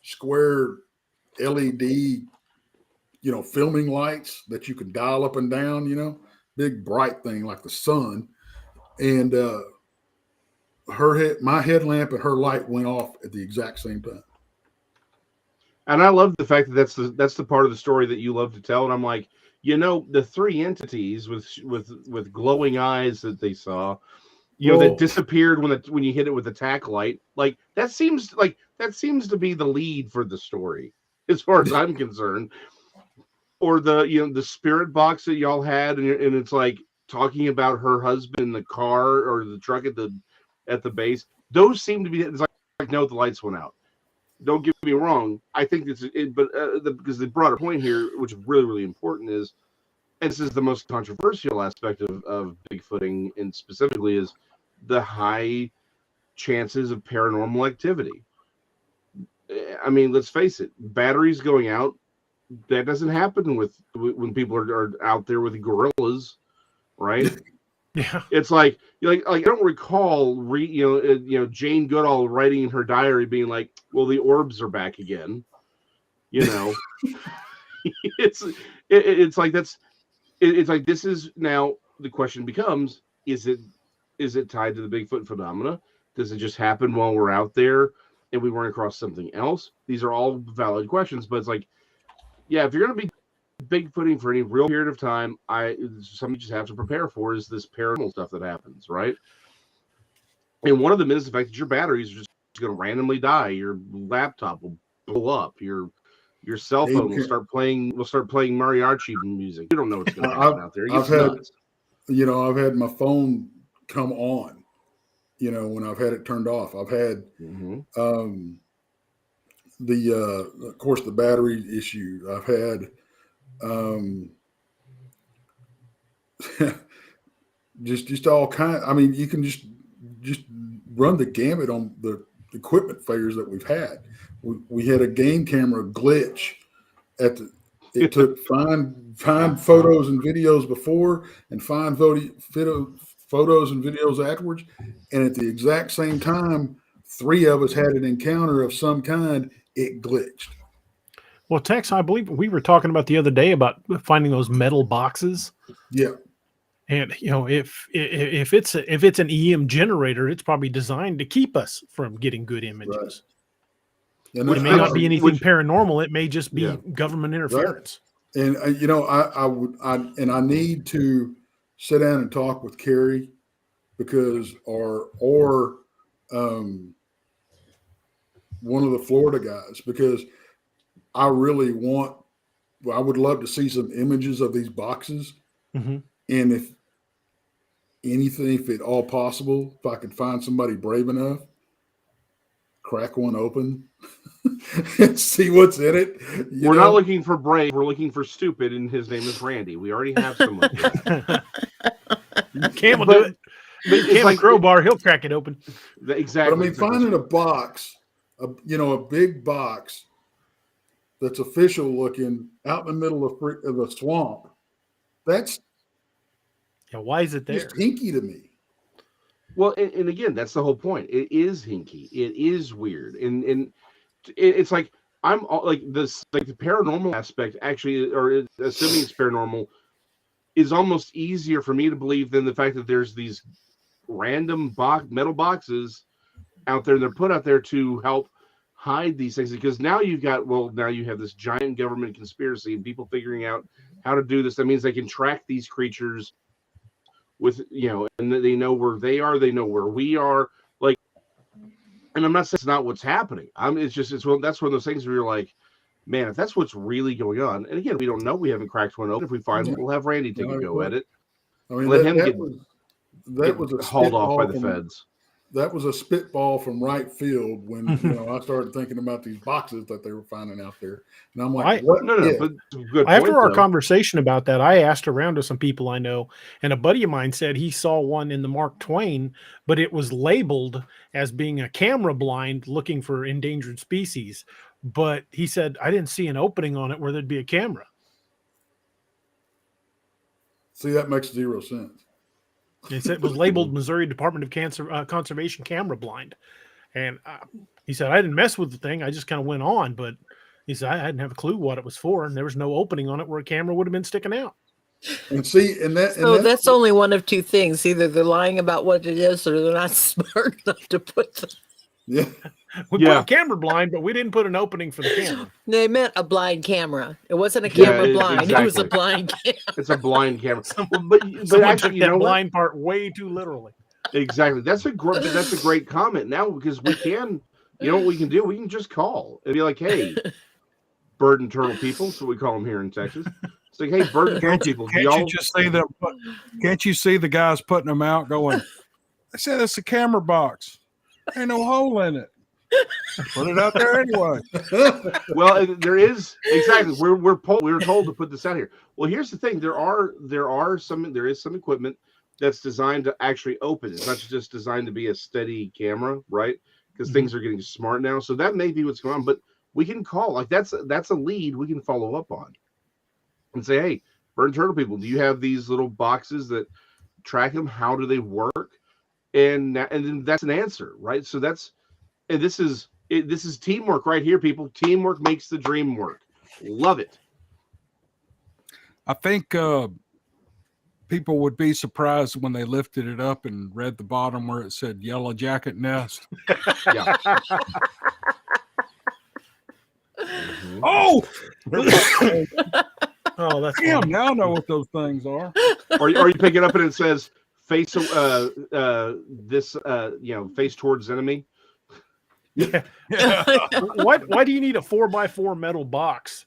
square LED, filming lights that you could dial up and down, big bright thing like the sun. And my headlamp and her light went off at the exact same time. And I love the fact that that's the part of the story that you love to tell. And I'm like, the three entities with glowing eyes that they saw, that disappeared when you hit it with the tack light, like that seems to be the lead for the story, as far as I'm concerned. Or the spirit box that y'all had, and it's like talking about her husband in the car or the truck at the base. Those seem to be, it's like no, the lights went out. Don't get me wrong. I think because the broader point here, which is really, really important, is, and this is the most controversial aspect of Bigfooting, and specifically, is the high chances of paranormal activity. I mean, let's face it, batteries going out, that doesn't happen when people are out there with gorillas, right? Yeah, it's like I don't recall Jane Goodall writing in her diary being like, well, the orbs are back again. It's like this is now the question becomes, is it tied to the Bigfoot phenomena? Does it just happen while we're out there and we run across something else? These are all valid questions, but it's like, yeah, if you're going to be Bigfooting for any real period of time, something you just have to prepare for is this paranormal stuff that happens, right? And one of them is the fact that your batteries are just going to randomly die. Your laptop will blow up. Your cell phone will start playing mariachi music. You don't know what's going to happen out there. I've had my phone come on, when I've had it turned off. I've had of course, the battery issue. I've had just all kind. I mean, you can just run the gamut on the equipment failures that we've had. We had a game camera glitch it took fine photos and videos before and fine photos and videos afterwards. And at the exact same time, three of us had an encounter of some kind. It glitched. Well, Tex, I believe we were talking about the other day about finding those metal boxes. Yeah. And if it's an EM generator, it's probably designed to keep us from getting good images. Right. And it may not be anything paranormal. It may just be government interference. Right. And I need to sit down and talk with Carrie because or one of the Florida guys, because I would love to see some images of these boxes. Mm-hmm. And if at all possible, if I could find somebody brave enough, crack one open and see what's in it. We're not looking for brave. We're looking for stupid, and his name is Randy. We already have someone. Cam will do it. Cam like crowbar, he'll crack it open. Exactly. But I mean, finding a box, a big box that's official looking out in the middle of a swamp, that's why is it there? It's hinky to me. Well, and again, that's the whole point. It is hinky. It is weird, and it's like I'm like this, like the paranormal aspect actually, or assuming it's paranormal, is almost easier for me to believe than the fact that there's these random metal boxes out there. They're put out there to help hide these things, because now you have this giant government conspiracy and people figuring out how to do this. That means they can track these creatures with, and they know where they are, they know where we are. Like, and I'm not saying it's not what's happening. That's one of those things where you're like, man, if that's what's really going on. And again, we don't know. We haven't cracked one open. If we find it, we'll have Randy take a go at it. I mean, let him get hauled off by the feds. That was a spitball from right field when I started thinking about these boxes that they were finding out there, and I'm like, After our conversation about that, I asked around to some people I know, and a buddy of mine said he saw one in the Mark Twain, but it was labeled as being a camera blind looking for endangered species. But he said, I didn't see an opening on it where there'd be a camera. See, that makes zero sense. It was labeled Missouri Department of Conservation camera blind. And, He said, I didn't mess with the thing. I just kind of went on, but he said, I didn't have a clue what it was for. And there was no opening on it where a camera would have been sticking out. And see, and that's only one of two things. Either they're lying about what it is or they're not smart enough to put the... Yeah. We put a camera blind, but we didn't put an opening for the camera. They meant a blind camera. It wasn't a camera blind. Exactly. It was a blind camera. It's a blind camera. Someone actually, took that blind part way too literally. Exactly. That's a great comment now, because we can, what we can do? We can just call and be like, hey, bird and turtle people. So we call them here in Texas. It's like, hey, bird and turtle people. Can't you see the guys putting them out going, I said it's a camera box. Ain't no hole in it. Put it out there anyway. Well, there is exactly. We were told to put this out here. Well, here's the thing. There is some equipment that's designed to actually open. It's not just designed to be a steady camera, right? Because things are getting smart now. So that may be what's going on. But we can call, like, that's a lead we can follow up on and say, hey, bird and turtle people, do you have these little boxes that track them? How do they work? And then that's an answer, right? So this is teamwork right here, people. Teamwork makes the dream work. Love it. I think people would be surprised when they lifted it up and read the bottom where it said Yellow Jacket Nest. Yeah. Oh, oh, that's damn! funny. Now I know what those things are. Or you pick it up and it says face face towards enemy. Yeah. Why do you need a 4x4 metal box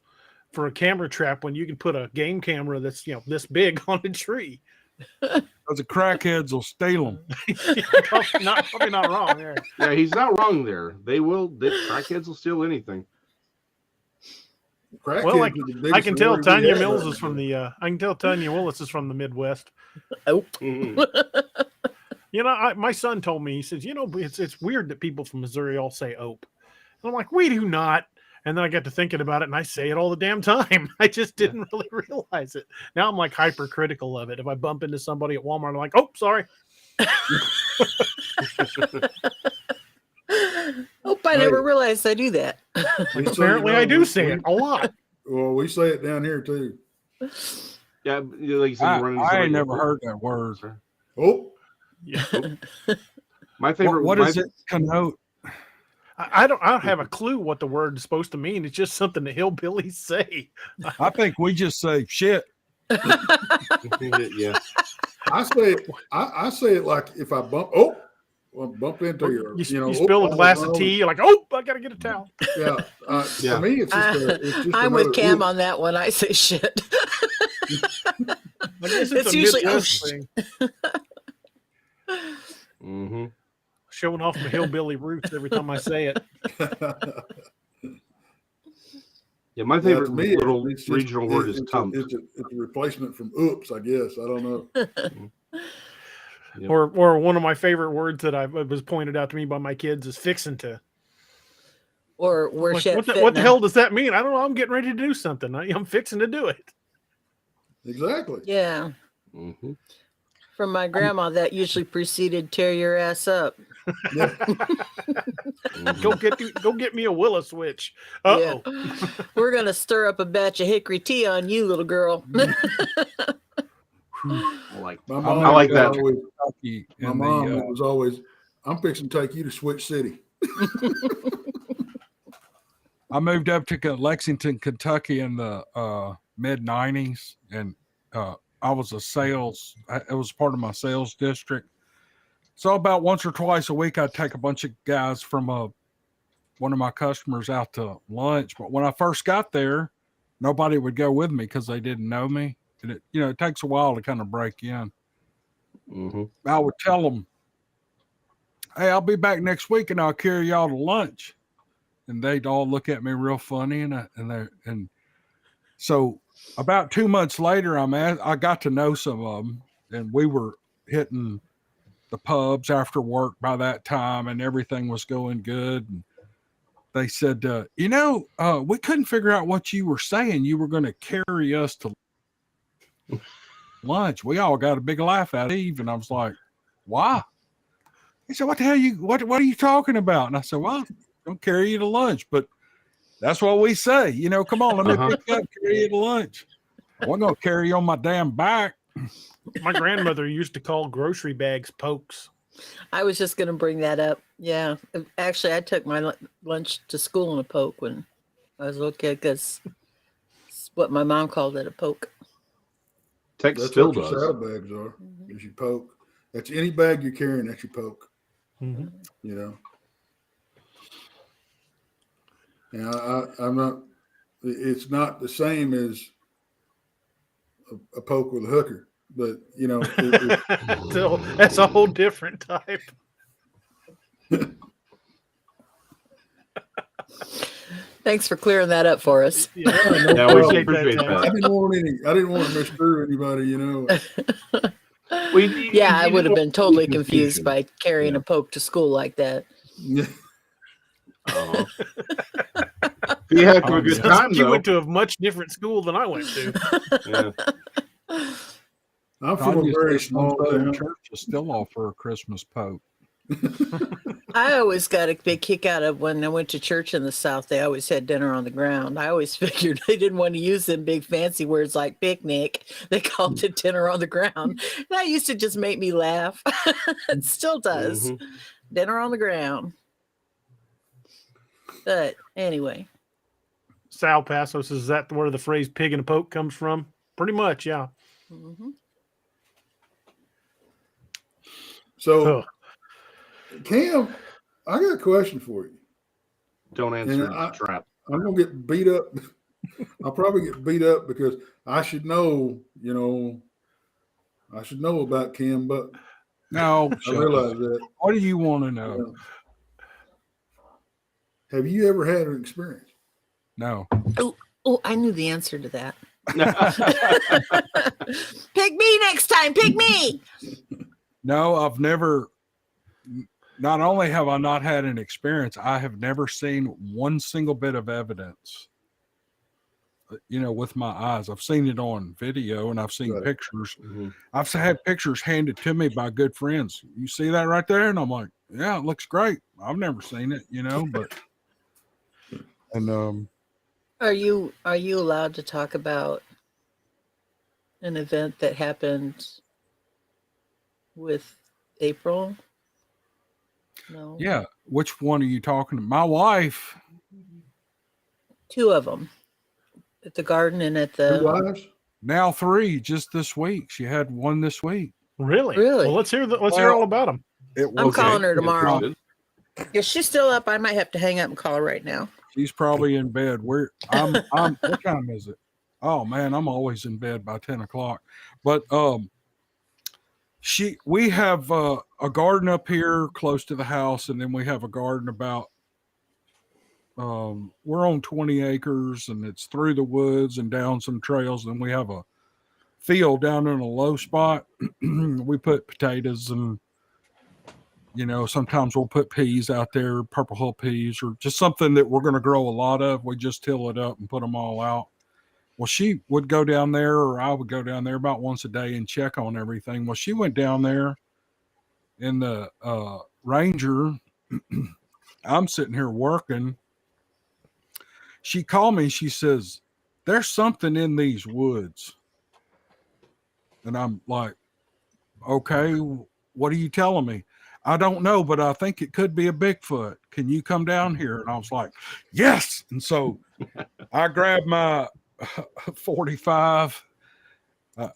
for a camera trap when you can put a game camera that's this big on a tree? Because the crackheads will steal them. Probably not wrong there. Yeah, he's not wrong there. Crackheads will steal anything. Well, I can tell Tanya Mills is from the. I can tell Tanya Willis is from the Midwest. Oh. My son told me, he says, it's weird that people from Missouri all say "ope," and I'm like, we do not. And then I got to thinking about it, and I say it all the damn time. I just didn't really realize it. Now I'm like hypercritical of it. If I bump into somebody at Walmart, I'm like, oh, sorry. I never realized I do that. Apparently, I do say it a lot. Well, we say it down here too. Yeah, like you said, I ain't never heard that word. Oh, yeah. My favorite. What does it connote? I don't have a clue what the word is supposed to mean. It's just something the hillbillies say. I think we just say shit. Yeah. I say it like if I bump into your, you spill a glass of tea, you're like, oh, I gotta get a towel. Yeah. For me, it's just I'm with Cam on that one. I say shit. It's usually thing. Mm-hmm. Showing off my hillbilly roots every time I say it. Yeah, my favorite little regional word is tump. It's a replacement from oops, I guess. I don't know. Yep. Or one of my favorite words that was pointed out to me by my kids is fixing to. Or we're shit. What the hell does that mean? I don't know. I'm getting ready to do something. I'm fixing to do it. Exactly. Yeah. Mm-hmm. From my grandma, that usually preceded tear your ass up. Yeah. Go get me a Willa switch. Uh-oh. Yeah. We're gonna stir up a batch of hickory tea on you, little girl. I like that. My mom was always, I'm fixing to take you to Switch City. I moved up to Lexington, Kentucky in the mid 90s, and I was it was part of my sales district. So about once or twice a week, I'd take a bunch of guys from one of my customers out to lunch. But when I first got there, nobody would go with me because they didn't know me. And it takes a while to kind of break in. Mm-hmm. I would tell them, hey, I'll be back next week and I'll carry y'all to lunch. And they'd all look at me real funny. And so about 2 months later, I got to know some of them, and we were hitting the pubs after work by that time, and everything was going good. And they said, we couldn't figure out what you were saying. You were going to carry us to lunch. We all got a big laugh at Eve, and I was like, why? He said, what the hell what are you talking about? And I said, well, Don't carry you to lunch. But that's what we say. You know, come on, let me pick you up, carry you to lunch. I wasn't going to carry you on my damn back. My grandmother used to call grocery bags pokes. I was just going to bring that up. Yeah. Actually, I took my lunch to school in a poke when I was a little kid because it's what my mom called it, a poke. Tex That's still what your does. saddlebags are. Is your poke. That's any bag you're carrying. That's your poke. Mm-hmm. You know. And I'm not. It's not the same as a poke with a hooker, but you know, So that's a whole different type. Thanks for clearing that up for us. Yeah, Yeah, we appreciate appreciate that. that. I didn't want to miscrew anybody. You know. Yeah, I would have been totally confused confusion. by carrying Yeah. a poke to school like that. Yeah. You have a good Sounds time like you though. went to a much different school than I went to. Yeah. I'm from a very small Southern town. church is still offer a Christmas poke. I always got a big kick out of when I went to church in the South. They always had dinner on the ground. I always figured they didn't want to use them big fancy words like picnic. They called it dinner on the ground. And that used to just make me laugh. It still does. Mhm. Dinner on the ground. But anyway, Sal Passos, is that where the phrase pig in a poke comes from? Pretty much, yeah. mhm. So, Oh, Cam, I got a question for you. Don't answer And the trap. I'm gonna get beat up. I'll probably get beat up because I should know. You know, I should know about Cam, but No, I realize that. what do you want to know? Have you ever had an experience? No. Oh, I knew the answer to that. Pick me next time. Pick me. No, I've never. Not only have I not had an experience, I have never seen one single bit of evidence. You know, with my eyes, I've seen it on video and I've seen Right. pictures. Mhm. I've had pictures handed to me by good friends. You see that right there? And I'm like, yeah, it looks great. I've never seen it, you know, but and Are you allowed to talk about an event that happened with April? No. yeah, which one are you talking to? My wife, Two of them. At the garden and at Two the wives? now 3 just this week. She had one this week. really? Really? Well, let's hear all about them. It I'm was calling her tomorrow. Interested. Is she still up? I might have to hang up and call her right now. She's probably in bed. I'm what time is it? Oh man, I'm always in bed by 10 o'clock. But we have a garden up here close to the house, and then we have a garden about we're on 20 acres, and it's through the woods and down some trails, and we have a field down in a low spot. We put potatoes and sometimes we'll put peas out there, purple hull peas, or just something that we're going to grow a lot of. We just till it up and put them all out. Well, she would go down there, or I would go down there about once a day and check on everything. Well, she went down there in the Ranger. I'm sitting here working. She called me. She says, "There's something in these woods." And I'm like, "Okay, what are you telling me?" "I don't know, but I think it could be a Bigfoot. Can you come down here?" And I was like, "Yes." And so I grabbed my 45. A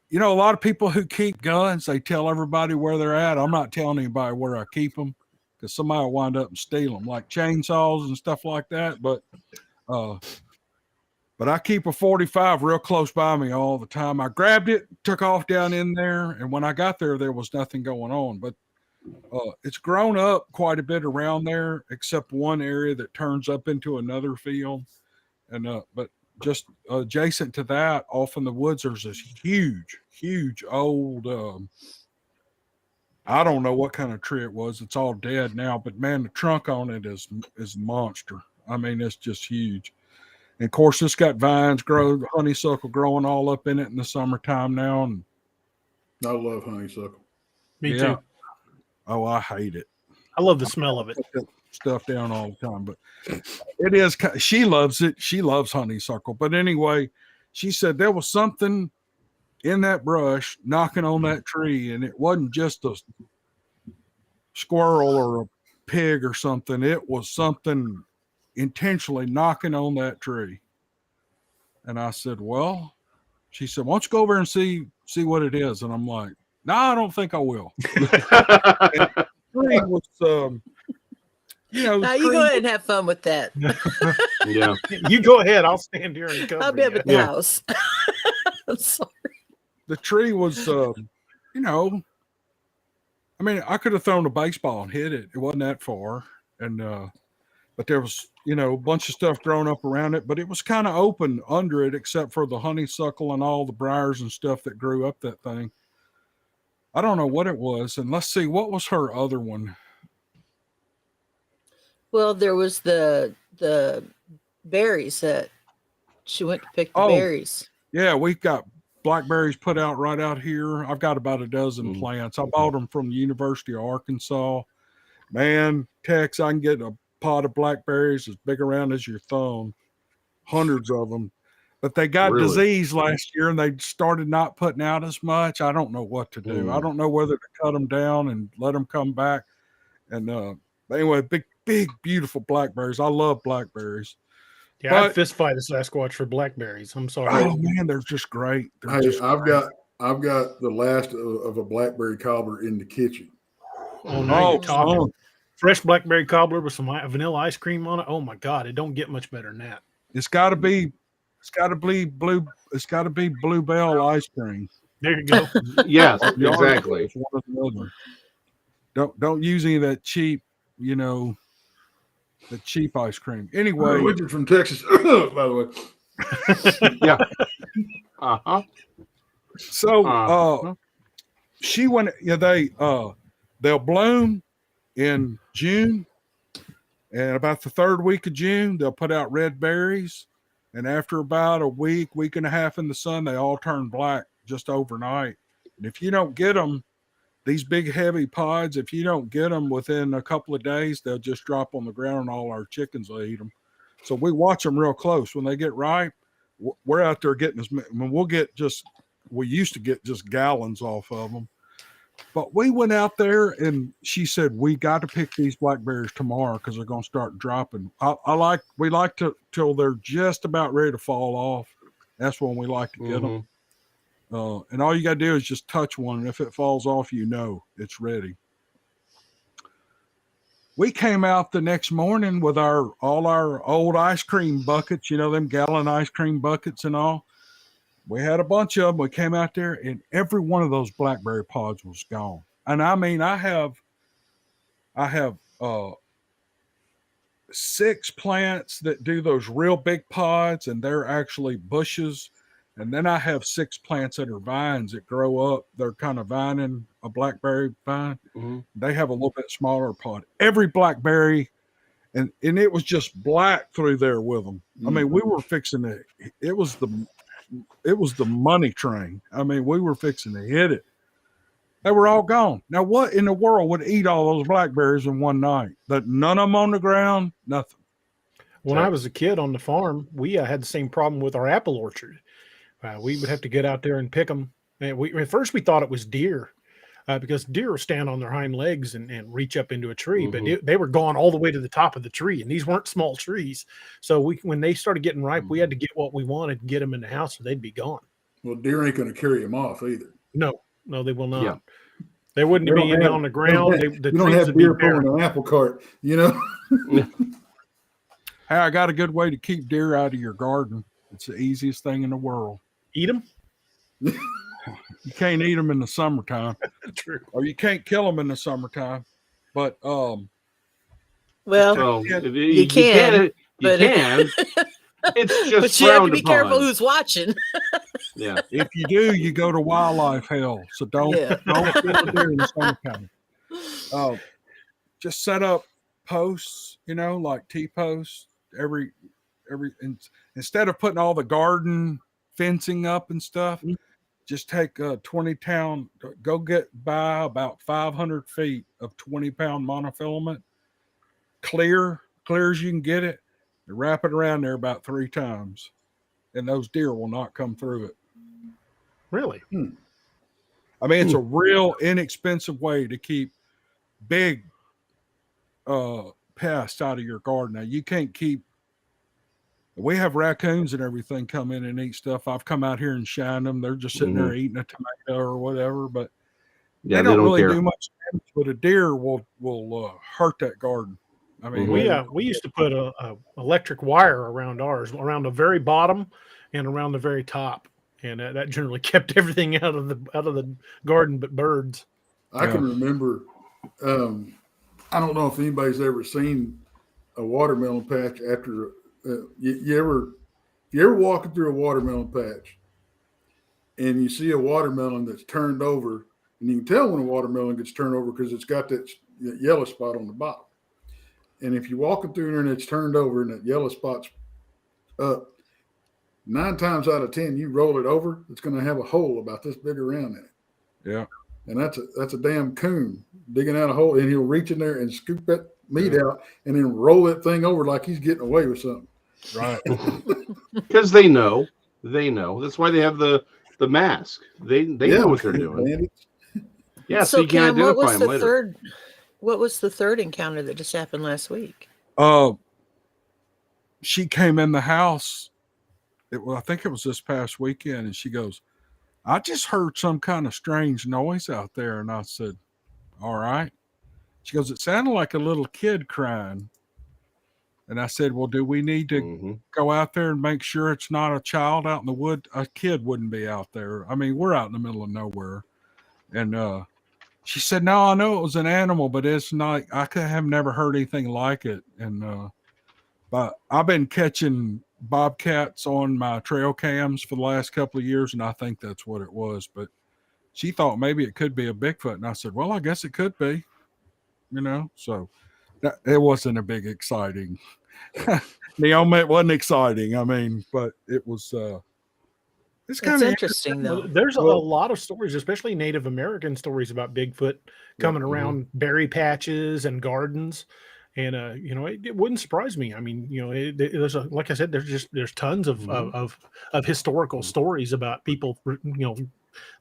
lot of people who keep guns, they tell everybody where they're at. I'm not telling anybody where I keep them because somebody will wind up and steal them, like chainsaws and stuff like that. But I keep a 45 real close by me all the time. I grabbed it, took off down in there, and when I got there, there was nothing going on. But it's grown up quite a bit around there, except one area that turns up into another field. And but just adjacent to that, off in the woods, there's this huge old. I don't know what kind of tree it was. It's all dead now, but man, the trunk on it is a monster. I mean, it's just huge. And of course, it's got vines, honeysuckle growing all up in it in the summertime now. And I love honeysuckle. Me yeah. too. Oh, I hate it. I love the smell of it. Put that stuff down all the time, but it is. She loves it. She loves honeysuckle. But anyway, she said there was something in that brush knocking on that tree, and it wasn't just a squirrel or a pig or something. It was something intentionally knocking on that tree. And I said, well, she said, why don't you go over and see what it is? And I'm like, no, I don't think I will. The tree was, Now you go ahead and have fun with that. Yeah. You go ahead. I'll stand here and cover I'll be up you. at the house. I'm sorry. the tree was, I mean, I could have thrown a baseball and hit it. It wasn't that far. And, but there was, a bunch of stuff growing up around it, but it was kind of open under it, except for the honeysuckle and all the briars and stuff that grew up that thing. I don't know what it was. And let's see, what was her other one? Well, there was the berries that she went to pick the berries. Yeah, we've got blackberries put out right out here. I've got about a dozen plants. I bought them from the University of Arkansas. Man, Tex, I can get a pot of blackberries as big around as your thumb. Hundreds of them. But they got disease last year and they started not putting out as much. I don't know what to do. I don't know whether to cut them down and let them come back. And anyway, big, beautiful blackberries. I love blackberries. Yeah, I'd fist fight a Sasquatch for blackberries. I'm sorry. Oh man, they're just great. I've got the last of a blackberry cobbler in the kitchen. Oh no, you're talking. Fresh blackberry cobbler with some vanilla ice cream on it. Oh my God, it don't get much better than that. It's got to be Bluebell ice cream. There you go. Yes, exactly. One or the other. Don't use any of that cheap, the cheap ice cream. Anyway, Richard from Texas, by the way. Yeah. Uh-huh. So she went. They'll bloom in June, and about the third week of June, they'll put out red berries. And after about a week and a half in the sun, they all turn black just overnight. And if you don't get them, these big heavy pods, if you don't get them within a couple of days, they'll just drop on the ground and all our chickens will eat them. So we watch them real close. When they get ripe, we're out there getting this. I mean, we used to get just gallons off of them. But we went out there and she said, we got to pick these blackberries tomorrow because they're going to start dropping. We like to till they're just about ready to fall off. That's when we like to get them. And all you got to do is just touch one. And if it falls off, it's ready. We came out the next morning with all our old ice cream buckets, them gallon ice cream buckets and all. We had a bunch of them. We came out there and every one of those blackberry pods was gone. And I mean, I have 6 plants that do those real big pods and they're actually bushes. And then I have 6 plants that are vines that grow up. They're kind of vining a blackberry vine. Mm-hmm. They have a little bit smaller pod. Every blackberry, and it was just black through there with them. Mm-hmm. I mean, we were fixing it. It was the money train. I mean, we were fixing to hit it. They were all gone. Now, what in the world would eat all those blackberries in one night? But none of them on the ground, nothing. When I was a kid on the farm, we had the same problem with our apple orchard. We would have to get out there and pick them. And at first we thought it was deer because deer stand on their hind legs and reach up into a tree, but they were gone all the way to the top of the tree. And these weren't small trees. So when they started getting ripe, we had to get what we wanted and get them in the house or they'd be gone. Well, deer ain't going to carry them off either. No, they will not. Yeah. There wouldn't be any on the ground. You don't have deer pulling an apple cart, Hey, I got a good way to keep deer out of your garden. It's the easiest thing in the world. Eat them? You can't eat them in the summertime. True. Or you can't kill them in the summertime. But you can. It's just but you have to be careful who's watching. Yeah. If you do, you go to wildlife hell. So don't kill a deer in the summertime. Just set up posts, like T-posts instead of putting all the garden fencing up and stuff, just take a 20-pound, go get by about 500 feet of 20-pound monofilament, clear as you can get it, and wrap it around there about 3 times, and those deer will not come through it. Really? I mean, it's a real inexpensive way to keep big pests out of your garden. Now, you can't keep. We have raccoons and everything come in and eat stuff. I've come out here and shined them. They're just sitting there eating a tomato or whatever, but they don't really do much damage. But a deer will hurt that garden. I mean, we used to put a electric wire around ours, around the very bottom and around the very top, and that generally kept everything out of the garden but birds. I can remember. I don't know if anybody's ever seen a watermelon patch after. You ever walking through a watermelon patch and you see a watermelon that's turned over, and you can tell when a watermelon gets turned over because it's got that yellow spot on the bottom. And if you're walking through there and it's turned over and that yellow spot's up, 9 times out of 10, you roll it over, it's going to have a hole about this big around it. Yeah. And that's a damn coon digging out a hole, and he'll reach in there and scoop that meat out and then roll that thing over like he's getting away with something. Right. Because they know. That's why they have the mask. They know what they're doing. Yeah, so you can identify them later. What was the third encounter that just happened last week? She came in the house. I think it was this past weekend, and she goes, I just heard some kind of strange noise out there. And I said, all right. She goes, it sounded like a little kid crying. And I said, well, do we need to go out there and make sure it's not a child out in the wood? A kid wouldn't be out there. I mean, we're out in the middle of nowhere. And she said, no, I know it was an animal, but it's not. I have never heard anything like it. And but I've been catching bobcats on my trail cams for the last couple of years, and I think that's what it was. But she thought maybe it could be a Bigfoot. And I said, well, I guess it could be, so it wasn't a big exciting. Naomi, it wasn't exciting. I mean, but it was, it's kind of interesting though. There's a lot of stories, especially Native American stories about Bigfoot coming around berry patches and gardens. And, it wouldn't surprise me. I mean, there's like I said, there's tons of historical stories about people,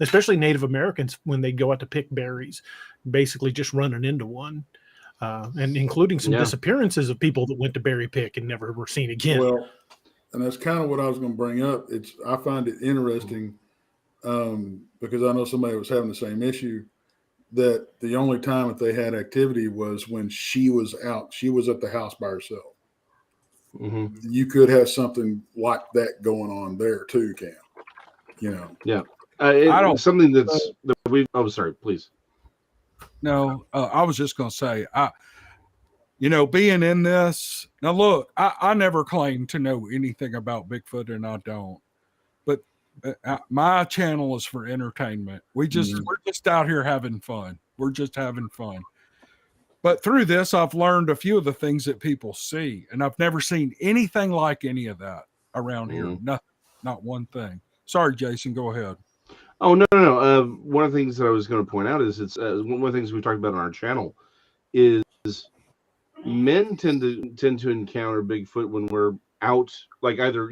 especially Native Americans, when they go out to pick berries, basically just running into one, and including some disappearances of people that went to berry pick and never were seen again. Well, and that's kind of what I was going to bring up. I find it interesting because I know somebody was having the same issue, that the only time that they had activity was when she was out. She was at the house by herself. You could have something like that going on there too, Cam. Yeah. I don't. Something that we've. Oh, sorry. Please. No, I was just going to say, being in this. Now, look, I never claimed to know anything about Bigfoot, and I don't. But my channel is for entertainment. We're just out here having fun. We're just having fun. But through this, I've learned a few of the things that people see, and I've never seen anything like any of that around here. Nothing, not one thing. Sorry, Jason. Go ahead. Oh, no. One of the things that I was going to point out is it's one of the things we talked about on our channel is men tend to encounter Bigfoot when we're out, like either,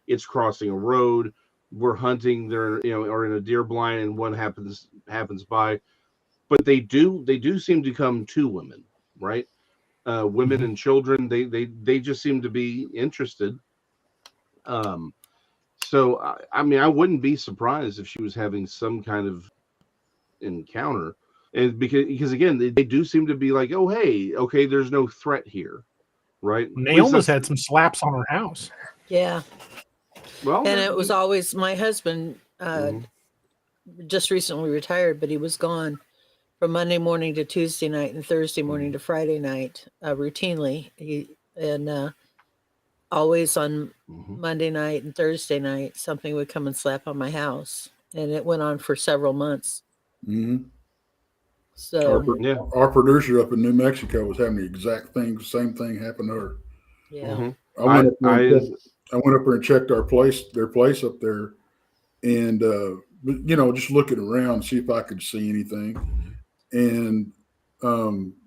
it's crossing a road, we're hunting, they're, or in a deer blind and one happens by, but they do seem to come to women, right? Women and children, they just seem to be interested. So, I mean, I wouldn't be surprised if she was having some kind of encounter. And because again, they do seem to be like, oh, hey, okay, there's no threat here, right? Naomi's had some slaps on her house. Yeah. Well, and it was always my husband, just recently retired, but he was gone from Monday morning to Tuesday night and Thursday morning to Friday night, routinely. Always on Monday night and Thursday night, something would come and slap on my house, and it went on for several months. So our producer up in New Mexico was having the exact same thing happen to her. Yeah. I went up there and checked their place up there, and just looking around, see if I could see anything. And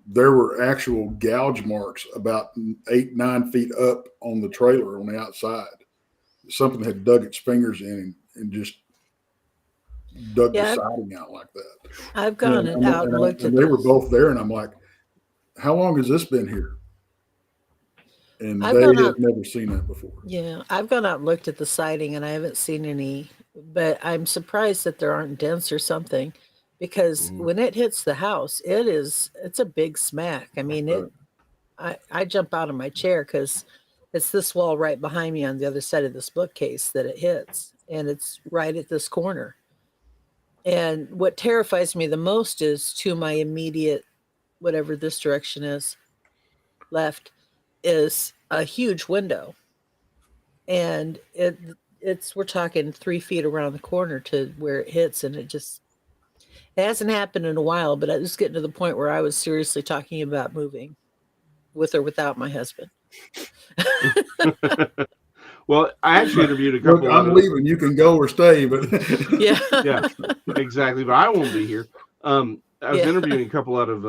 there were actual gouge marks about 8-9 feet up on the trailer on the outside. Something had dug its fingers in and just dug the siding out like that. I've gone out and looked at they were both there, and I'm like, how long has this been here? And they had never seen that before. Yeah, I've gone out and looked at the siding, and I haven't seen any, but I'm surprised that there aren't dents or something, because when it hits the house, it's a big smack. I mean, I jump out of my chair because it's this wall right behind me on the other side of this bookcase that it hits, and it's right at this corner. And what terrifies me the most is to my immediate, whatever this direction is, left, is a huge window. And we're talking 3 feet around the corner to where it hits. And it hasn't happened in a while, but I was getting to the point where I was seriously talking about moving with or without my husband. Well, I actually interviewed a couple. I'm leaving. You can go or stay, but yeah, exactly. But I won't be here. I was interviewing a couple out of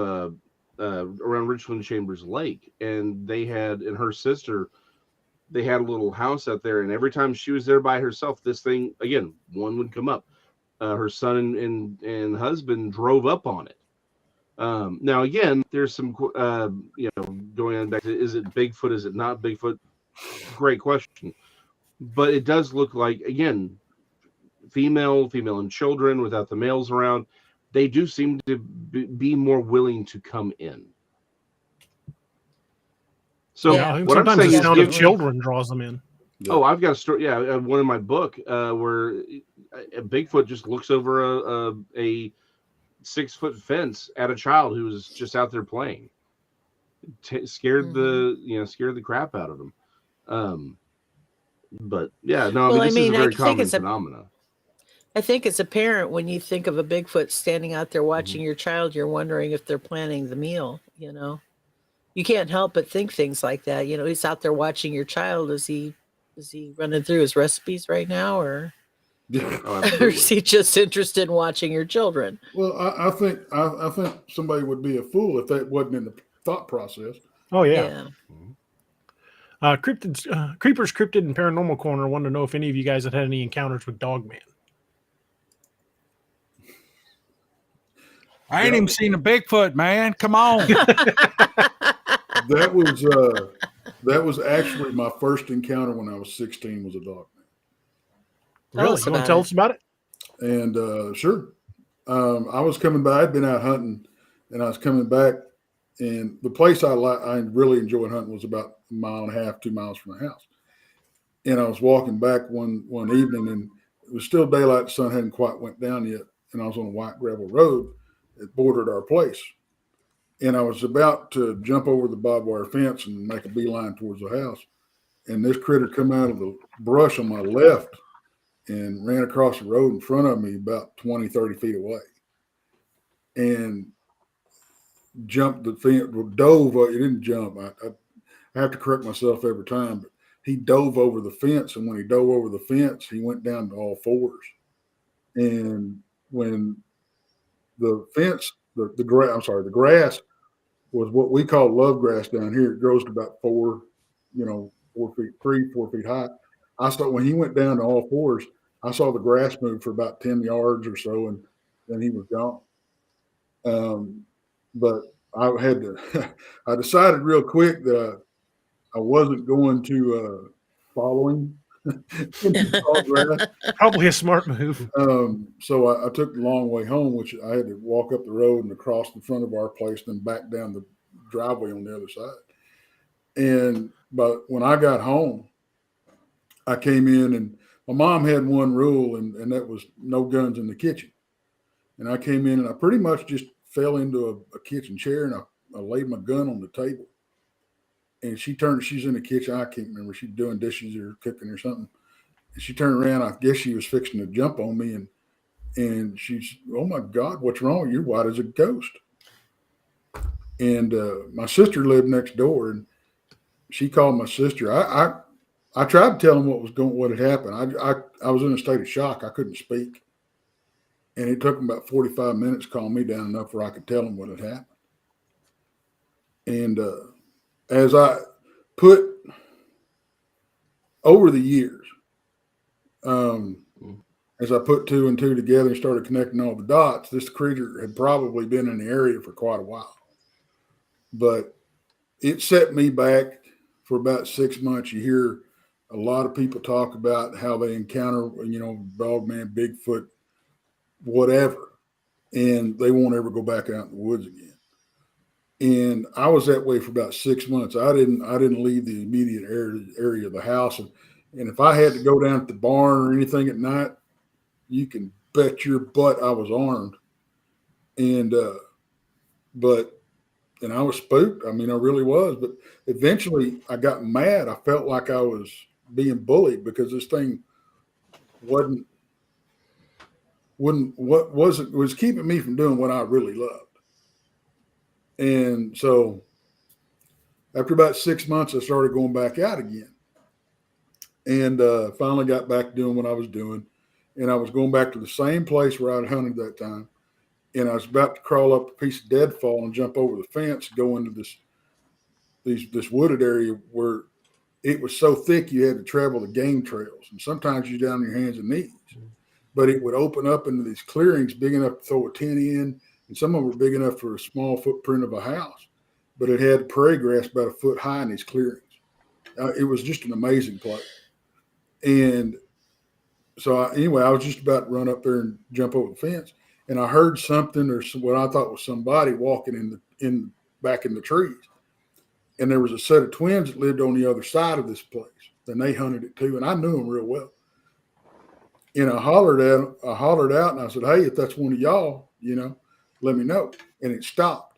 around Richland Chambers Lake, and they had, and her sister, they had a little house out there, and every time she was there by herself, this thing again, one would come up. Her son and husband drove up on it. Now again, there's some going on back to, is it Bigfoot? Is it not Bigfoot? Great question. But it does look like, again, female and children without the males around, they do seem to be more willing to come in. So what I'm saying the is, sound of children draws them in. Oh, I've got a story. Yeah, one in my book where a Bigfoot just looks over a 6-foot fence at a child who was just out there playing. Scared the crap out of him. But yeah, no, this is a very common phenomenon. I think as a parent, when you think of a Bigfoot standing out there watching your child, you're wondering if they're planning the meal. You can't help but think things like that. He's out there watching your child. Is he running through his recipes right now, or or is he just interested in watching your children? Well, I think somebody would be a fool if that wasn't in the thought process. Oh yeah. Creepers, Cryptid, and Paranormal Corner wanted to know if any of you guys had any encounters with Dogman. I ain't even seen a Bigfoot, man. Come on. That was actually my first encounter when I was 16. Was a Dogman. Really? You want to tell us about it? And sure. I was coming back. I'd been out hunting, and I was coming back. And the place I really enjoyed hunting was about 1.5 miles, 2 miles from the house. And I was walking back one evening, and it was still daylight. The sun hadn't quite went down yet. And I was on a white gravel road that bordered our place. And I was about to jump over the barbed wire fence and make a beeline towards the house. And this critter come out of the brush on my left and ran across the road in front of me about 20, 30 feet away. And jumped the fence, dove. It didn't jump. I have to correct myself every time, but he dove over the fence. And when he dove over the fence, he went down to all fours. And when the fence, the grass was what we call love grass down here. It grows to about 4 feet high. I saw when he went down to all fours, I saw the grass move for about 10 yards or so, and then he was gone. But I decided real quick that I wasn't going to follow him. Probably a smart move. So I took the long way home, which I had to walk up the road and across the front of our place, then back down the driveway on the other side. But when I got home, I came in, and my mom had one rule, and that was no guns in the kitchen. And I came in, and I pretty much just fell into a kitchen chair, and I laid my gun on the table. And she's in the kitchen. I can't remember. She's doing dishes or cooking or something. And she turned around. I guess she was fixing to jump on me. And she's, oh my God, what's wrong? You're white as a ghost. And my sister lived next door, and she called my sister. I tried to tell him what had happened. I was in a state of shock. I couldn't speak. And it took them about 45 minutes to calm me down enough where I could tell them what had happened. And as I put over the years, as I put two and two together and started connecting all the dots, this creature had probably been in the area for quite a while. But it set me back for about 6 months. You hear a lot of people talk about how they encounter, dogman, Bigfoot, whatever, and they won't ever go back out in the woods again. And I was that way for about 6 months. I didn't leave the immediate area of the house. And if I had to go down to the barn or anything at night, you can bet your butt I was armed. And I was spooked. I mean, I really was. But eventually I got mad. I felt like I was being bullied because this thing was keeping me from doing what I really loved. And so after about 6 months, I started going back out again, and finally got back doing what I was doing. And I was going back to the same place where I'd hunted that time. And I was about to crawl up a piece of deadfall and jump over the fence, go into this wooded area where it was so thick you had to travel the game trails. And sometimes you're down on your hands and knees. But it would open up into these clearings big enough to throw a tent in. And some of them were big enough for a small footprint of a house. But it had prairie grass about a foot high in these clearings. It was just an amazing place. And so I was just about to run up there and jump over the fence. And I heard something, or what I thought was somebody walking back in the trees. And there was a set of twins that lived on the other side of this place. And they hunted it too. And I knew them real well. And I hollered out and I said, "Hey, if that's one of y'all, let me know." And it stopped.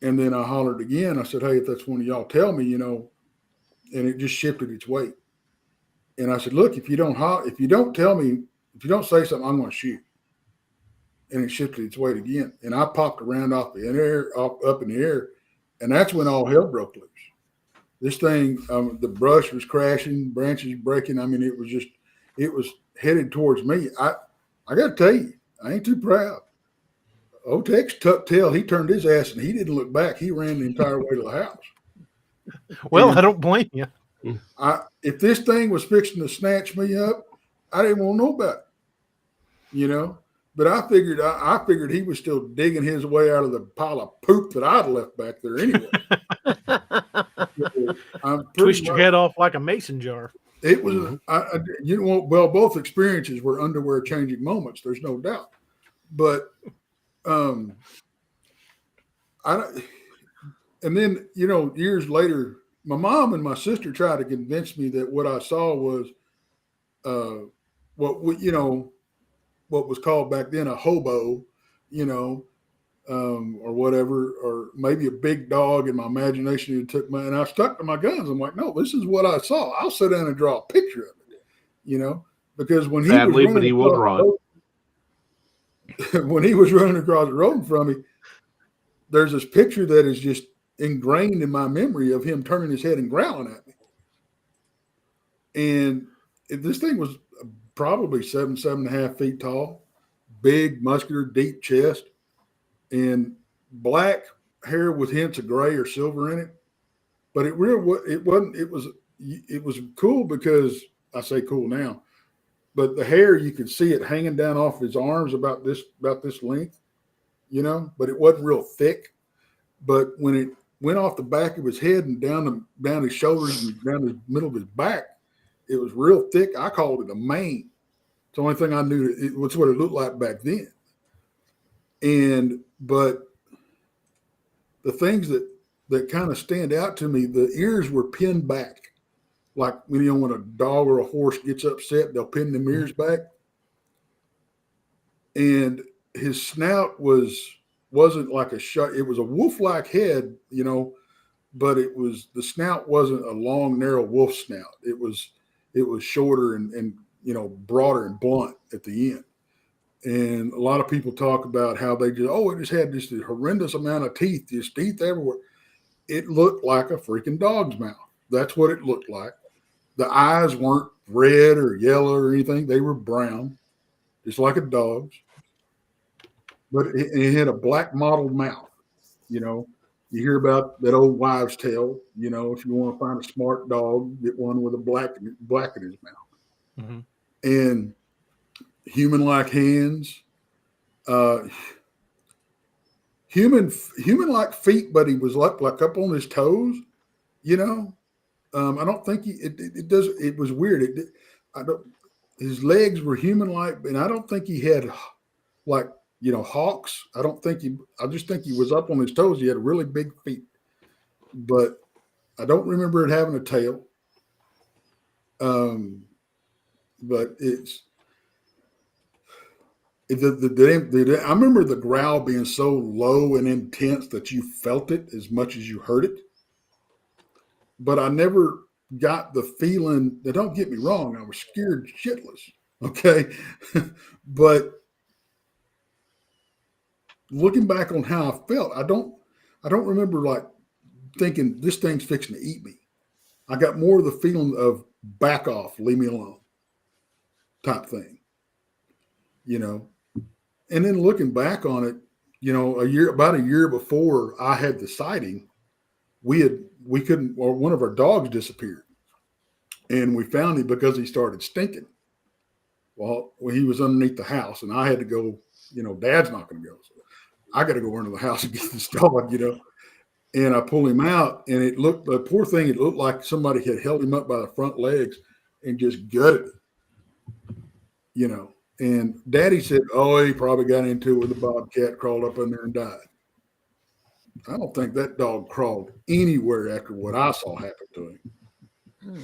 And then I hollered again. I said, "Hey, if that's one of y'all, tell me, And it just shifted its weight. And I said, "Look, if you don't tell me, if you don't say something, I'm going to shoot." And it shifted its weight again. And I popped around up in the air. And that's when all hell broke loose. This thing, the brush was crashing, branches breaking. I mean, it was headed towards me. I got to tell you, I ain't too proud. Old Tex tucked tail. He turned his ass and he didn't look back. He ran the entire way to the house. Well, I don't blame you. If this thing was fixing to snatch me up, I didn't want to know about it, But I figured he was still digging his way out of the pile of poop that I'd left back there anyway. Twist your head off like a mason jar. It was, both experiences were underwear changing moments. There's no doubt. But, and then, years later, my mom and my sister tried to convince me that what I saw was, what was called back then a hobo, or whatever, or maybe a big dog in my imagination who took and I stuck to my guns. I'm like, no, this is what I saw. I'll sit down and draw a picture of it, because when he was running across the road from me, there's this picture that is just ingrained in my memory of him turning his head and growling at me. And this thing was probably 7.5 feet tall, big, muscular, deep chest, and black hair with hints of gray or silver in it. But it was cool because I say cool now, but the hair, you could see it hanging down off his arms about this length, but it wasn't real thick. But when it went off the back of his head and down his shoulders and down the middle of his back, it was real thick. I called it a mane. It's the only thing I knew. It was what it looked like back then. But the things that kind of stand out to me, the ears were pinned back. Like when a dog or a horse gets upset, they'll pin them ears back. And his snout wasn't like it was a wolf-like head, but the snout wasn't a long, narrow wolf snout. It was shorter and broader and blunt at the end. And a lot of people talk about how it just had this horrendous amount of teeth, just teeth everywhere. It looked like a freaking dog's mouth. That's what it looked like. The eyes weren't red or yellow or anything. They were brown, just like a dog's. but it had a black mottled mouth. You know, you hear about that old wives' tale. You know, if you want to find a smart dog, get one with a black in his mouth. Mm-hmm. And human-like hands, human-like feet, but he was like up on his toes. You know, I don't think it does. It was weird. His legs were human-like, and I don't think he had like, you know, hawks. I just think he was up on his toes. He had really big feet, but I don't remember it having a tail. But I remember the growl being so low and intense that you felt it as much as you heard it. But I never got the feeling that, don't get me wrong, I was scared shitless. Okay. But looking back on how I felt, I don't remember like thinking this thing's fixing to eat me. I got more of the feeling of back off, leave me alone type thing, you know. And then looking back on it, you know, about a year before I had the sighting, one of our dogs disappeared, and we found him because he started stinking. Well, he was underneath the house, and I had to go, you know, Dad's not going to go. So I got to go into the house and get this dog, you know. And I pulled him out, and the poor thing, it looked like somebody had held him up by the front legs and just gutted it, you know. And Daddy said, oh, he probably got into it with a bobcat, crawled up in there and died. I don't think that dog crawled anywhere after what I saw happen to him.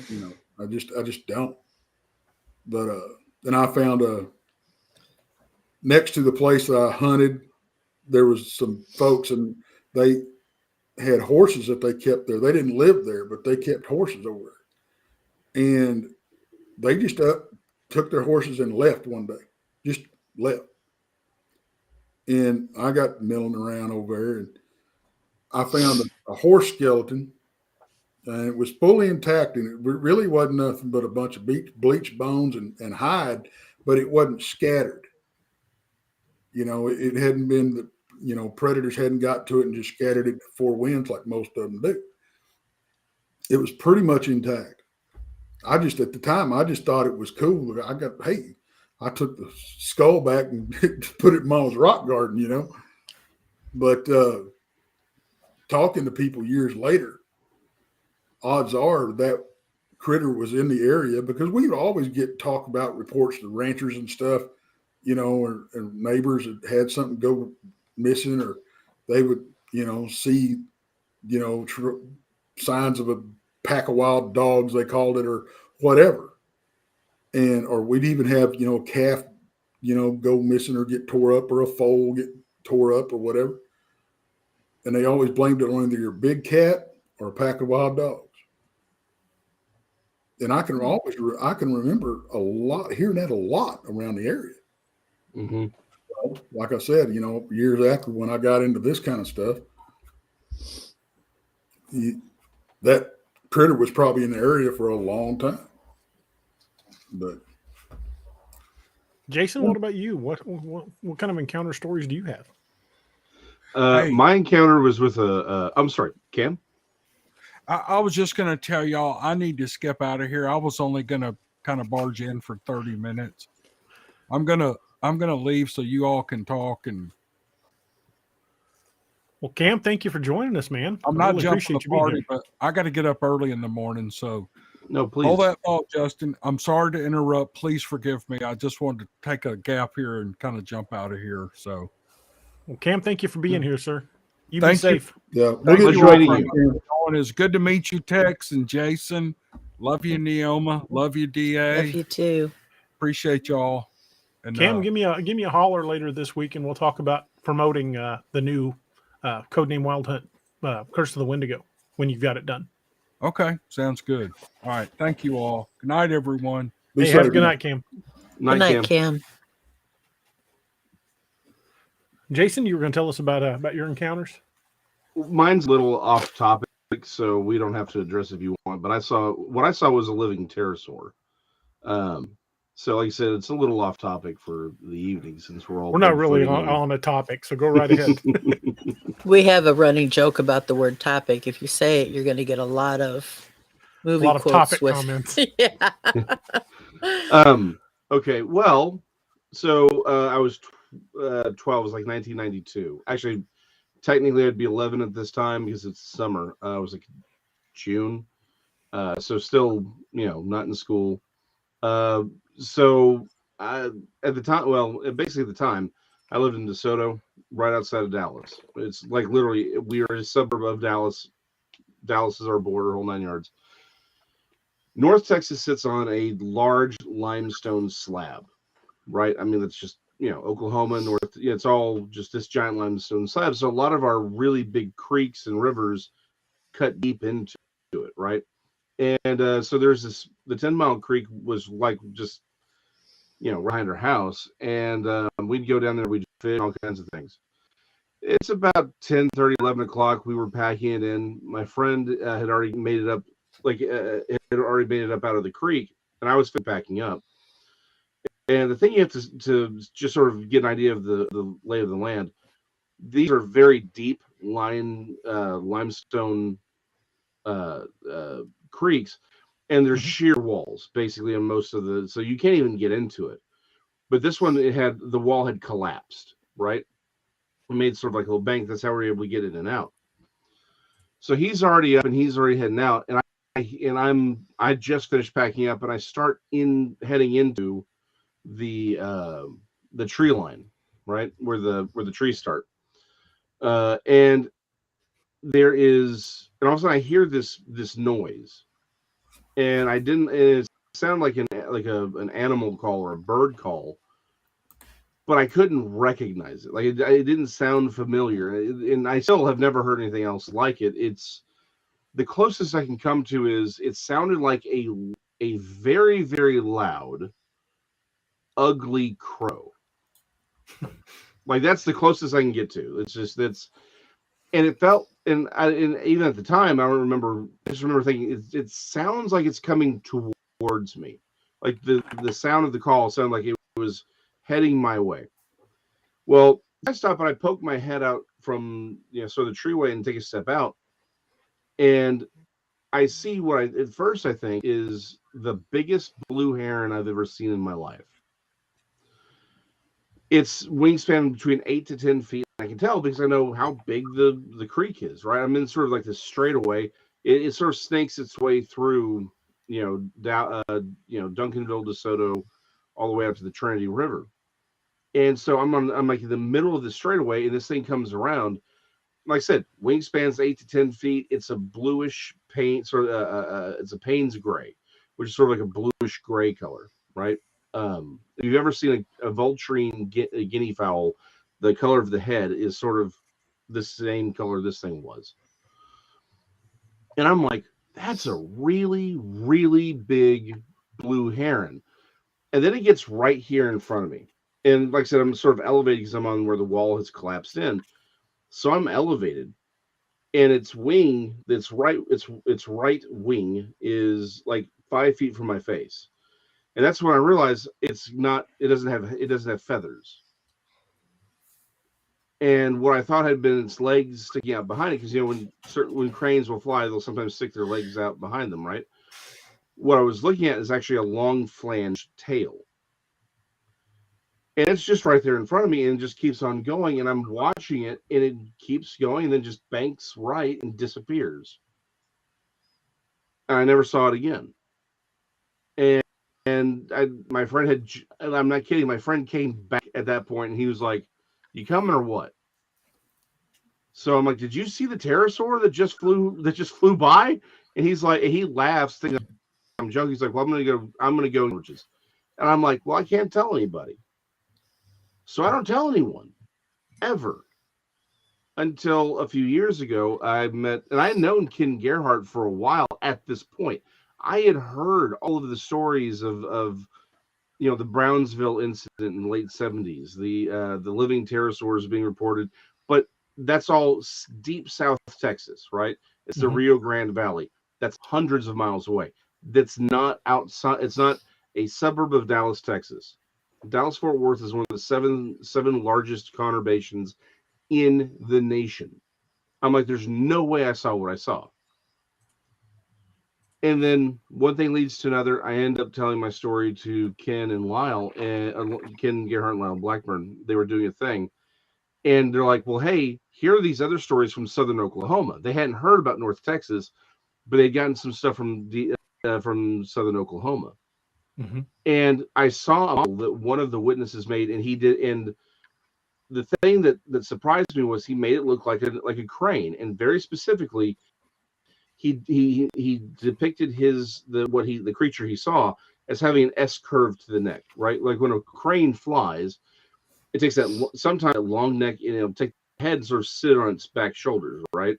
You know, I just don't. But then I found next to the place that I hunted, there was some folks, and they had horses that they kept there. They didn't live there, but they kept horses over there. And they just took their horses and left one day, just left. And I got milling around over there, and I found a horse skeleton, and it was fully intact, and it really wasn't nothing but a bunch of bleached bones and hide, but it wasn't scattered. You know, it hadn't been you know, predators hadn't got to it and just scattered it to four winds like most of them do. It was pretty much intact. At the time, I just thought it was cool. I took the skull back and put it in Mom's rock garden, you know. But talking to people years later, odds are that critter was in the area, because we would always get talk about reports to ranchers and stuff, you know, or neighbors that had something go missing, or they would, you know, see, you know, signs of a pack of wild dogs, they called it, or whatever. Or we'd even have, you know, a calf, you know, go missing or get tore up, or a foal get tore up or whatever. And they always blamed it on either your big cat or a pack of wild dogs. And I can remember hearing that a lot around the area. Mm-hmm. Like I said, you know, years after, when I got into this kind of stuff, that critter was probably in the area for a long time. But Jason, what about you? What kind of encounter stories do you have? My encounter was with I'm sorry, Cam. I was just going to tell y'all I need to skip out of here. I was only going to kind of barge in for 30 minutes. I'm gonna leave so you all can talk. And well, Cam, thank you for joining us, man. I'm not jumping the party, but I got to get up early in the morning. So no, please. All that thought, Justin. I'm sorry to interrupt. Please forgive me. I just wanted to take a gap here and kind of jump out of here. So, well, Cam, thank you for being here, sir. You be safe. Yeah, it's good to meet you, Tex and Jason. Love you, Neoma. Love you, DA. Love you too. Appreciate y'all. And Cam, give me a holler later this week, and we'll talk about promoting the new Codename Wild Hunt, Curse of the Wendigo, when you've got it done. Okay, sounds good. All right, thank you all. Good night, everyone. Hey, have a good night, Cam. Good night, Cam. Jason, you were going to tell us about your encounters? Mine's a little off topic, so we don't have to address if you want. But what I saw was a living pterosaur. So, like I said, it's a little off topic for the evening since we're not really Bigfooting and- on a topic, so go right ahead. We have a running joke about the word topic. If you say it, you're going to get a lot of movie A lot of quotes topic with comments. Yeah. Okay, well, so I was 12. It was like 1992. Actually, technically, I'd be 11 at this time because it's summer. It was like June, so still, not in school. So at the time, basically at the time, I lived in DeSoto, right outside of Dallas. It's like literally, we are a suburb of Dallas. Dallas is our border, whole 9 yards. North Texas sits on a large limestone slab, right? I mean, that's just, Oklahoma, North, it's all just this giant limestone slab. So a lot of our really big creeks and rivers cut deep into it, right? And so there's the 10-mile creek was like just, behind our house. And we'd go down there, we'd fish, all kinds of things. It's about 10:30, 11 o'clock. We were packing it in. My friend had already made it up, out of the creek, and I was packing up. And the thing you have to just sort of get an idea of the lay of the land, these are very deep limestone creeks, and there's sheer walls basically on most of so you can't even get into it. But this one, the wall had collapsed, right? It made sort of like a little bank. That's how we were able to get in and out. So he's already up and he's already heading out, and I just finished packing up, and I start heading into the tree line, right where the trees start, and there is, and all of a sudden I hear this noise, and it sounded like an animal call or a bird call, but I couldn't recognize it. Like it didn't sound familiar, and I still have never heard anything else like it. It's the closest I can come to is it sounded like a very, very loud, ugly crow. Like that's the closest I can get to. It's just and it felt, and even at the time, I just remember thinking it sounds like it's coming towards me. Like the sound of the call sounded like it was heading my way. Well, I stop and I poke my head out from sort of the treeway and take a step out, and I see what at first I think is the biggest blue heron I've ever seen in my life. Its wingspan between 8 to 10 feet. I can tell because I know how big the creek is, right? I'm in sort of like this straightaway. It sort of snakes its way through, Duncanville, DeSoto, all the way up to the Trinity River. And so I'm like in the middle of the straightaway, and this thing comes around. Like I said, wingspan's 8 to 10 feet. It's a bluish paint, sort of it's a Payne's gray, which is sort of like a bluish gray color, right? If you've ever seen a vulturine guinea fowl, the color of the head is sort of the same color this thing was. And I'm like, that's a really, really big blue heron. And then it gets right here in front of me. And like I said, I'm sort of elevated because I'm on where the wall has collapsed in. So I'm elevated. And its wing, its right wing is like 5 feet from my face. And that's when I realized it doesn't have feathers. And what I thought had been its legs sticking out behind it, because when cranes will fly, they'll sometimes stick their legs out behind them, right? What I was looking at is actually a long flanged tail. And it's just right there in front of me, and it just keeps on going, and I'm watching it, and it keeps going, and then just banks right and disappears. And I never saw it again. And my friend I'm not kidding, my friend came back at that point, and he was like, "You coming or what?" So I'm like, "Did you see the pterosaur that just flew by?" And he's like, he laughs, thinking I'm joking. He's like, "Well, I'm gonna go." And I'm like, "Well, I can't tell anybody." So I don't tell anyone ever until a few years ago. I had known Ken Gerhardt for a while at this point. I had heard all of the stories of the Brownsville incident in the late 70s, the living pterosaurs being reported, but that's all deep South Texas, right? It's the Rio Grande Valley. That's hundreds of miles away. That's not outside. It's not a suburb of Dallas, Texas. Dallas-Fort Worth is one of the seven largest conurbations in the nation. I'm like, there's no way I saw what I saw. And then one thing leads to another. I end up telling my story to Ken and Lyle, and Ken Gerhardt and Lyle Blackburn. They were doing a thing, and they're like, well, hey, here are these other stories from Southern Oklahoma. They hadn't heard about North Texas, but they'd gotten some stuff from Southern Oklahoma. Mm-hmm. And I saw that one of the witnesses made, and he did. And the thing that surprised me was he made it look like a crane, and very specifically, he depicted the creature he saw as having an S curve to the neck, right? Like when a crane flies, it takes that sometimes that long neck, and it'll take the head and sort of sit on its back shoulders, right?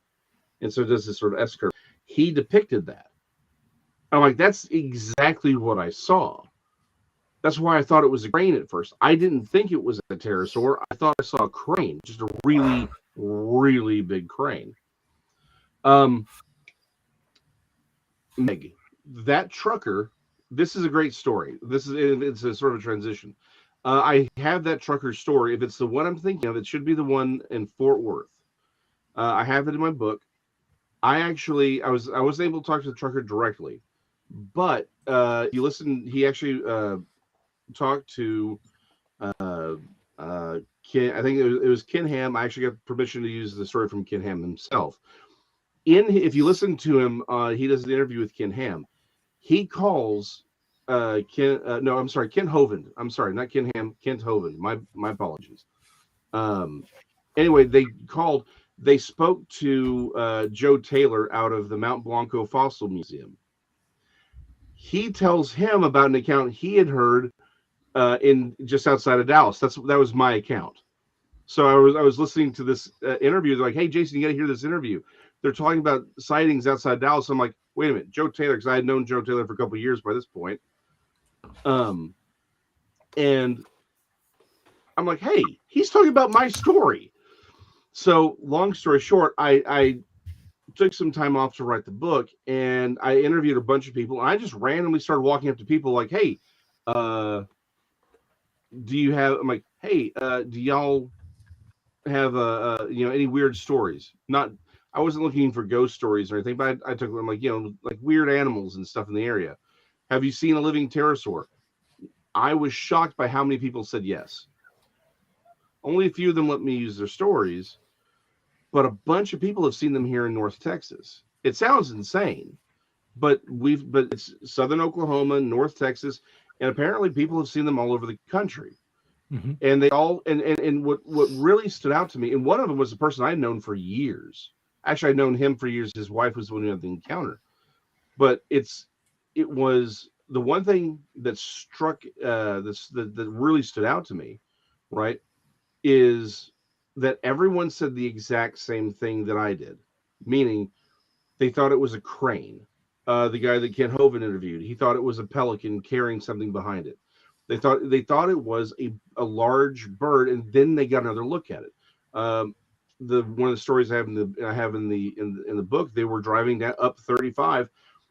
And so it does this sort of S curve. He depicted that. I'm like, that's exactly what I saw. That's why I thought it was a crane at first. I didn't think it was a pterosaur. I thought I saw a crane, just a really, really big crane. Meg, that trucker, this is a great story. It's a sort of a transition. I have that trucker story. If it's the one I'm thinking of, it should be the one in Fort Worth. I have it in my book. I wasn't able to talk to the trucker directly, but you listen. He actually talked to Ken. I think it was Ken Ham. I actually got permission to use the story from Ken Ham himself. If you listen to him, he does an interview with Ken Ham. He calls Ken Hovind. I'm sorry, not Ken Ham, Kent Hovind. My apologies. Anyway, they spoke to Joe Taylor out of the Mount Blanco Fossil Museum. He tells him about an account he had heard in just outside of Dallas. That was my account. So I was listening to this interview. They're like, "Hey, Jason, you got to hear this interview." They're talking about sightings outside Dallas. I'm like, wait a minute, Joe Taylor, because I had known Joe Taylor for a couple of years by this point. And I'm like, hey, he's talking about my story. So long story short, I took some time off to write the book, and I interviewed a bunch of people, and I just randomly started walking up to people like, hey, do you have, I'm like, hey, do y'all have any weird stories? I wasn't looking for ghost stories or anything, but I took them like weird animals and stuff in the area. Have you seen a living pterosaur? I was shocked by how many people said yes. Only a few of them let me use their stories, but a bunch of people have seen them here in North Texas. It sounds insane, but it's Southern Oklahoma, North Texas, and apparently people have seen them all over the country. Mm-hmm. And they all and what really stood out to me, and one of them was a person I'd known for years. Actually, I'd known him for years. His wife was the one who had the encounter. But it was the one thing that struck that really stood out to me, right, is that everyone said the exact same thing that I did, meaning they thought it was a crane. The guy that Ken Hovind interviewed, he thought it was a pelican carrying something behind it. They thought it was a large bird, and then they got another look at it. One of the stories I have in the book, they were driving down up 35,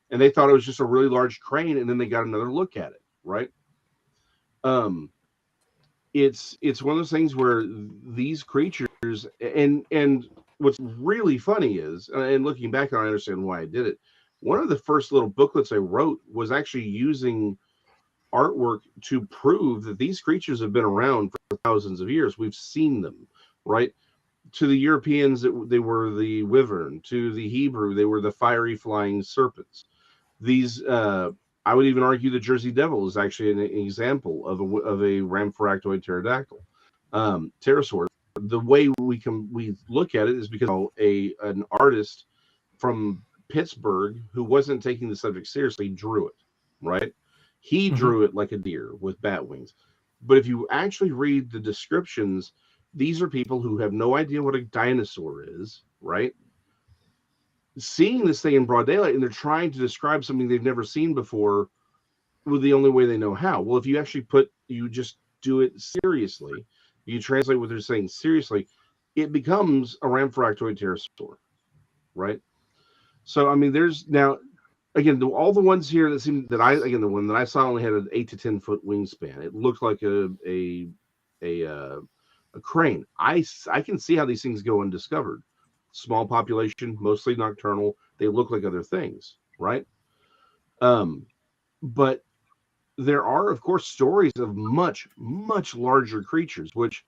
and they thought it was just a really large crane, and then they got another look at it. Right? It's one of those things where these creatures, and what's really funny is, and looking back, I understand why I did it. One of the first little booklets I wrote was actually using artwork to prove that these creatures have been around for thousands of years. We've seen them, right? To the Europeans, they were the wyvern. To the Hebrew, they were the fiery flying serpents. These, I would even argue, the Jersey Devil is actually an example of a rhamphorhactoid pterodactyl, pterosaur. The way we look at it is because an artist from Pittsburgh who wasn't taking the subject seriously drew it, right? He drew it like a deer with bat wings. But if you actually read the descriptions, these are people who have no idea what a dinosaur is, right? Seeing this thing in broad daylight, and they're trying to describe something they've never seen before with the only way they know how. Well, if you actually you just do it seriously, you translate what they're saying seriously, it becomes a rhamphorhactoid pterosaur, right? So, I mean, there's now, again, all the ones here that seem that the one that I saw only had an 8 to 10 foot wingspan. It looked like a crane. I can see how these things go undiscovered. Small population, mostly nocturnal. They look like other things, right? But there are, of course, stories of much, much larger creatures, which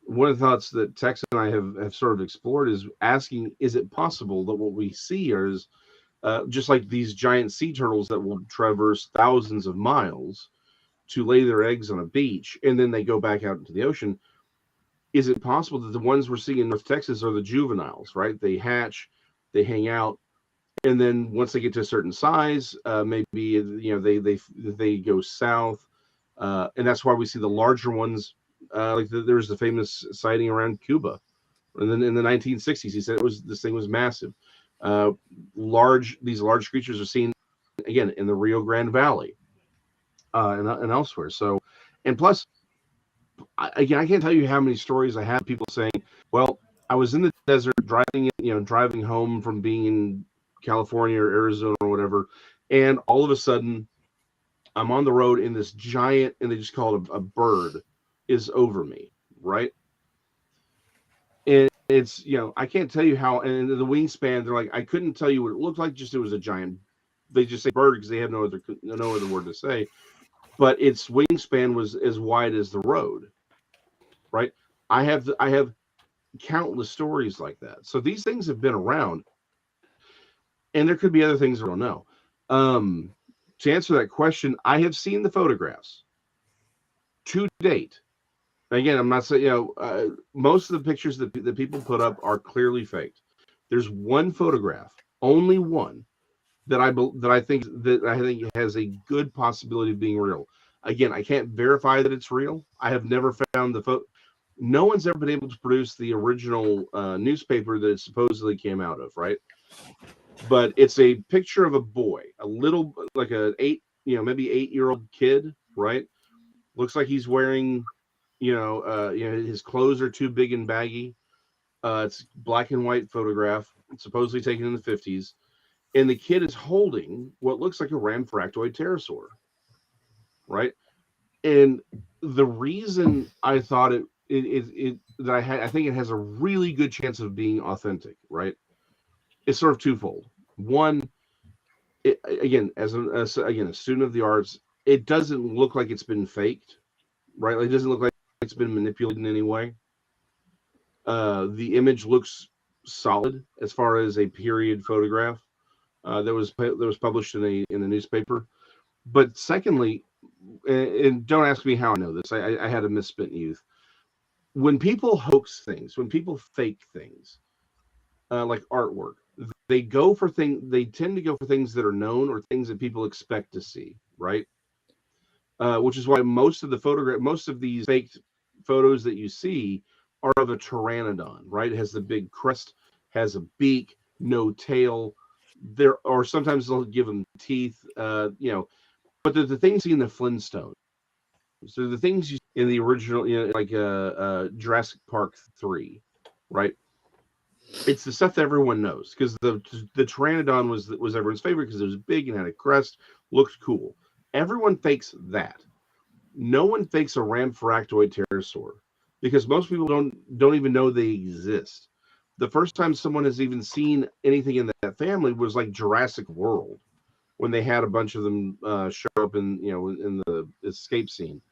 one of the thoughts that Tex and I have sort of explored is asking, is it possible that what we see is just like these giant sea turtles that will traverse thousands of miles to lay their eggs on a beach, and then they go back out into the ocean? Is it possible that the ones we're seeing in North Texas are the juveniles, right? They hatch, they hang out, and then once they get to a certain size, maybe they go south, and that's why we see the larger ones. There's the famous sighting around Cuba, and then in the 1960s, he said this thing was massive. These large creatures are seen again in the Rio Grande Valley, and elsewhere. So, and plus, I can't tell you how many stories I have people saying, well, I was in the desert driving home from being in California or Arizona or whatever, and all of a sudden I'm on the road and this giant, and they just call it a bird, is over me, right? And it's, I can't tell you how, and the wingspan, they're like, I couldn't tell you what it looked like, just it was a giant, they just say bird because they have no other word to say. But its wingspan was as wide as the road, right? I have countless stories like that. So these things have been around, and there could be other things I don't know. To answer that question, I have seen the photographs to date. Again, I'm not saying, most of the pictures that people put up are clearly faked. There's one photograph, only one, that I think has a good possibility of being real. Again, I can't verify that it's real. I have never found the photo. No one's ever been able to produce the original newspaper that it supposedly came out of, right? But it's a picture of a boy, a little, like maybe 8-year-old kid, right? Looks like he's wearing, his clothes are too big and baggy. It's black and white photograph, supposedly taken in the 50s. And the kid is holding what looks like a ramphoractoid pterosaur, right? And the reason I thought I think it has a really good chance of being authentic, right? It's sort of twofold. One, again, as a student of the arts, it doesn't look like it's been faked, right? Like, it doesn't look like it's been manipulated in any way. The image looks solid as far as a period photograph. That was published in a newspaper. But secondly, and don't ask me how I know this, I had a misspent youth. When people hoax things, when people fake things, like artwork, they tend to go for things that are known or things that people expect to see, right? Which is why most of these faked photos that you see are of a pteranodon, right? It has the big crest, has a beak, no tail. Or sometimes they'll give them teeth, but they're the things you see in the Flintstones. So the things you see in the original, like Jurassic Park 3, right? It's the stuff that everyone knows, because the pteranodon was everyone's favorite because it was big and had a crest, looked cool. Everyone fakes that. No one fakes a ramphoractoid pterosaur, because most people don't even know they exist. The first time someone has even seen anything in that family was like Jurassic World, when they had a bunch of them show up in the escape scene.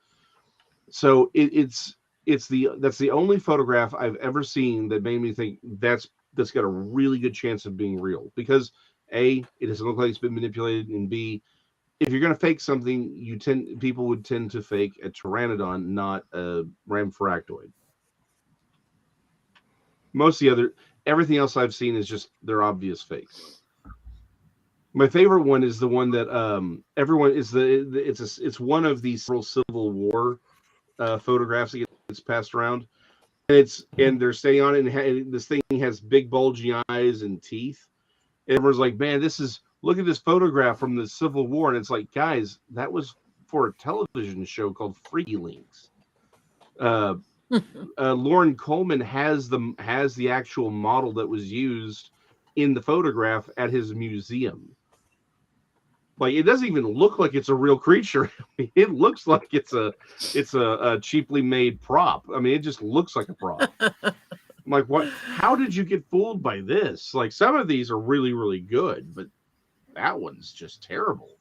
So that's the only photograph I've ever seen that made me think that's got a really good chance of being real, because A, it doesn't look like it's been manipulated, and B, if you're going to fake something, people would tend to fake a pteranodon, not a ramphoractoid. Everything else I've seen is just they're obvious fakes. My favorite one is the one that it's one of these several Civil War photographs that gets passed around, and they're staying on it, and this thing has big bulgy eyes and teeth. And everyone's like, man, look at this photograph from the Civil War, and it's like, guys, that was for a television show called Freaky Links. Lauren Coleman has the actual model that was used in the photograph at his museum. Like, it doesn't even look like it's a real creature. It looks like it's a cheaply made prop. I mean, it just looks like a prop. I'm like, what? How did you get fooled by this? Like, some of these are really, really good, but that one's just terrible.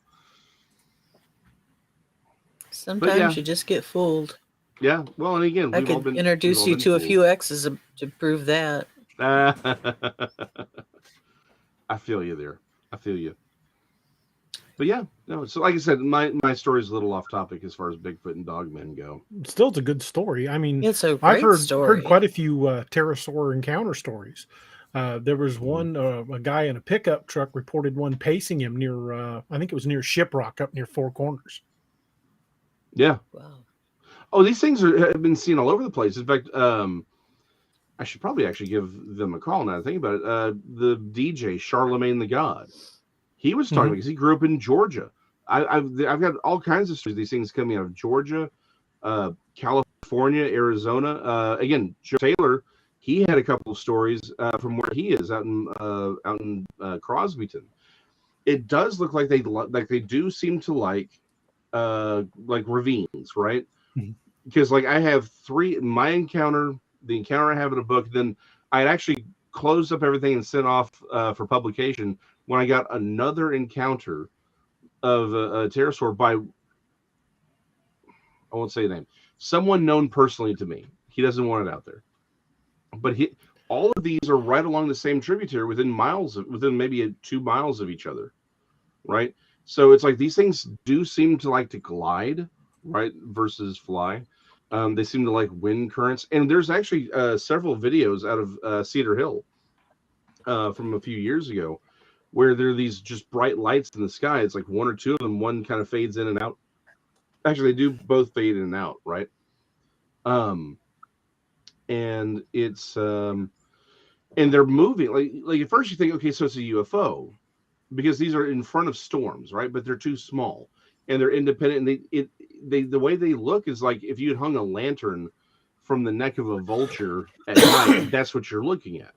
Sometimes you just get fooled. Yeah. Well, and again, I could introduce you to a few exes to prove that. I feel you there. I feel you. But yeah, no. So like I said, my story is a little off topic as far as Bigfoot and Dogmen go. Still, it's a good story. I mean, it's a great story. Heard quite a few pterosaur encounter stories. There was one, a guy in a pickup truck reported one pacing him near, I think it was near Shiprock up near Four Corners. Yeah. Wow. Oh, these things have been seen all over the place. In fact, I should probably actually give them a call now that I think about it. The DJ, Charlemagne the God, he was talking because he grew up in Georgia. I've got all kinds of stories. These things coming out of Georgia, California, Arizona. Again, Joe Taylor, he had a couple of stories from where he is out in Crosbyton. It does look like they do seem to like ravines, right? Because like I have three. My encounter, the encounter I have in a book, then I had actually closed up everything and sent off for publication when I got another encounter of a pterosaur by, I won't say the name, someone known personally to me. He doesn't want it out there, but all of these are right along the same tributary within maybe 2 miles of each other, right? So it's like these things do seem to like to glide, right, versus fly. They seem to like wind currents, and there's actually several videos out of Cedar Hill from a few years ago where there are these just bright lights in the sky. It's like one or two of them. One kind of fades in and out. Actually, they do both fade in and out, right? And it's and they're moving. Like at first you think, okay, so it's a UFO because these are in front of storms, right? But they're too small and they're independent. And the way they look is like if you had hung a lantern from the neck of a vulture at night, that's what you're looking at.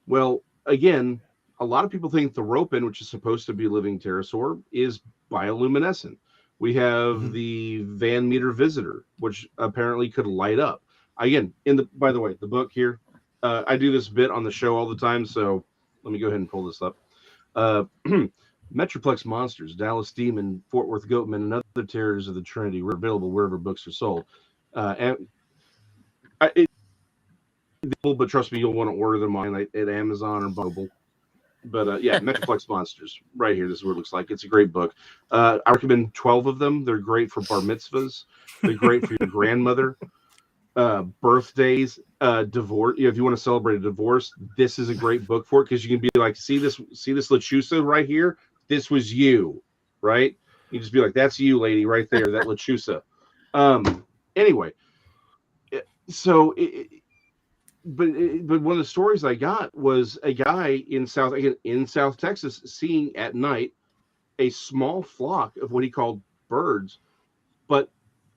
Well, again, a lot of people think the rope-in, which is supposed to be a living pterosaur, is bioluminescent. We have the Van Meter Visitor, which apparently could light up. Again, by the way, the book here, I do this bit on the show all the time, so let me go ahead and pull this up. Metroplex Monsters, Dallas Demon, Fort Worth Goatman, and other terrors of the Trinity were available wherever books are sold. But trust me, you'll want to order them on at Amazon or Bumble. But yeah, Metroplex Monsters, right here. This is what it looks like. It's a great book. I recommend 12 of them. They're great for bar mitzvahs. They're great for your grandmother, birthdays, divorce. If you want to celebrate a divorce, this is a great book for it because you can be like, see this Lechusa right here. This was you, right? You just be like, that's you, lady, right there, that Lechusa. Anyway, so. But one of the stories I got was a guy in South Texas seeing at night a small flock of what he called birds, but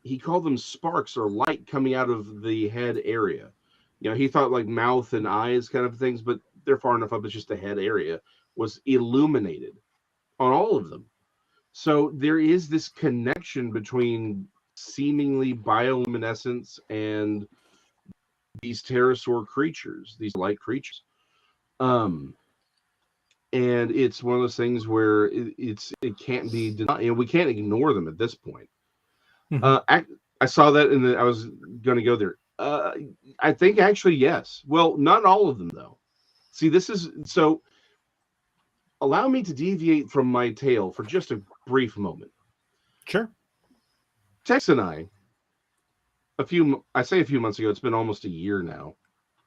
he called them sparks or light coming out of the head area. You know, he thought like mouth and eyes kind of things, but they're far enough up. It's just the head area was illuminated on all of them. So there is this connection between seemingly bioluminescence and these pterosaur creatures, these light creatures. And it's one of those things where it can't be denied, and we can't ignore them at this point. I saw that I was going to go there. I think actually, yes. Well, not all of them though. See, so allow me to deviate from my tale for just a brief moment. Sure. Tex and I say a few months ago, it's been almost a year now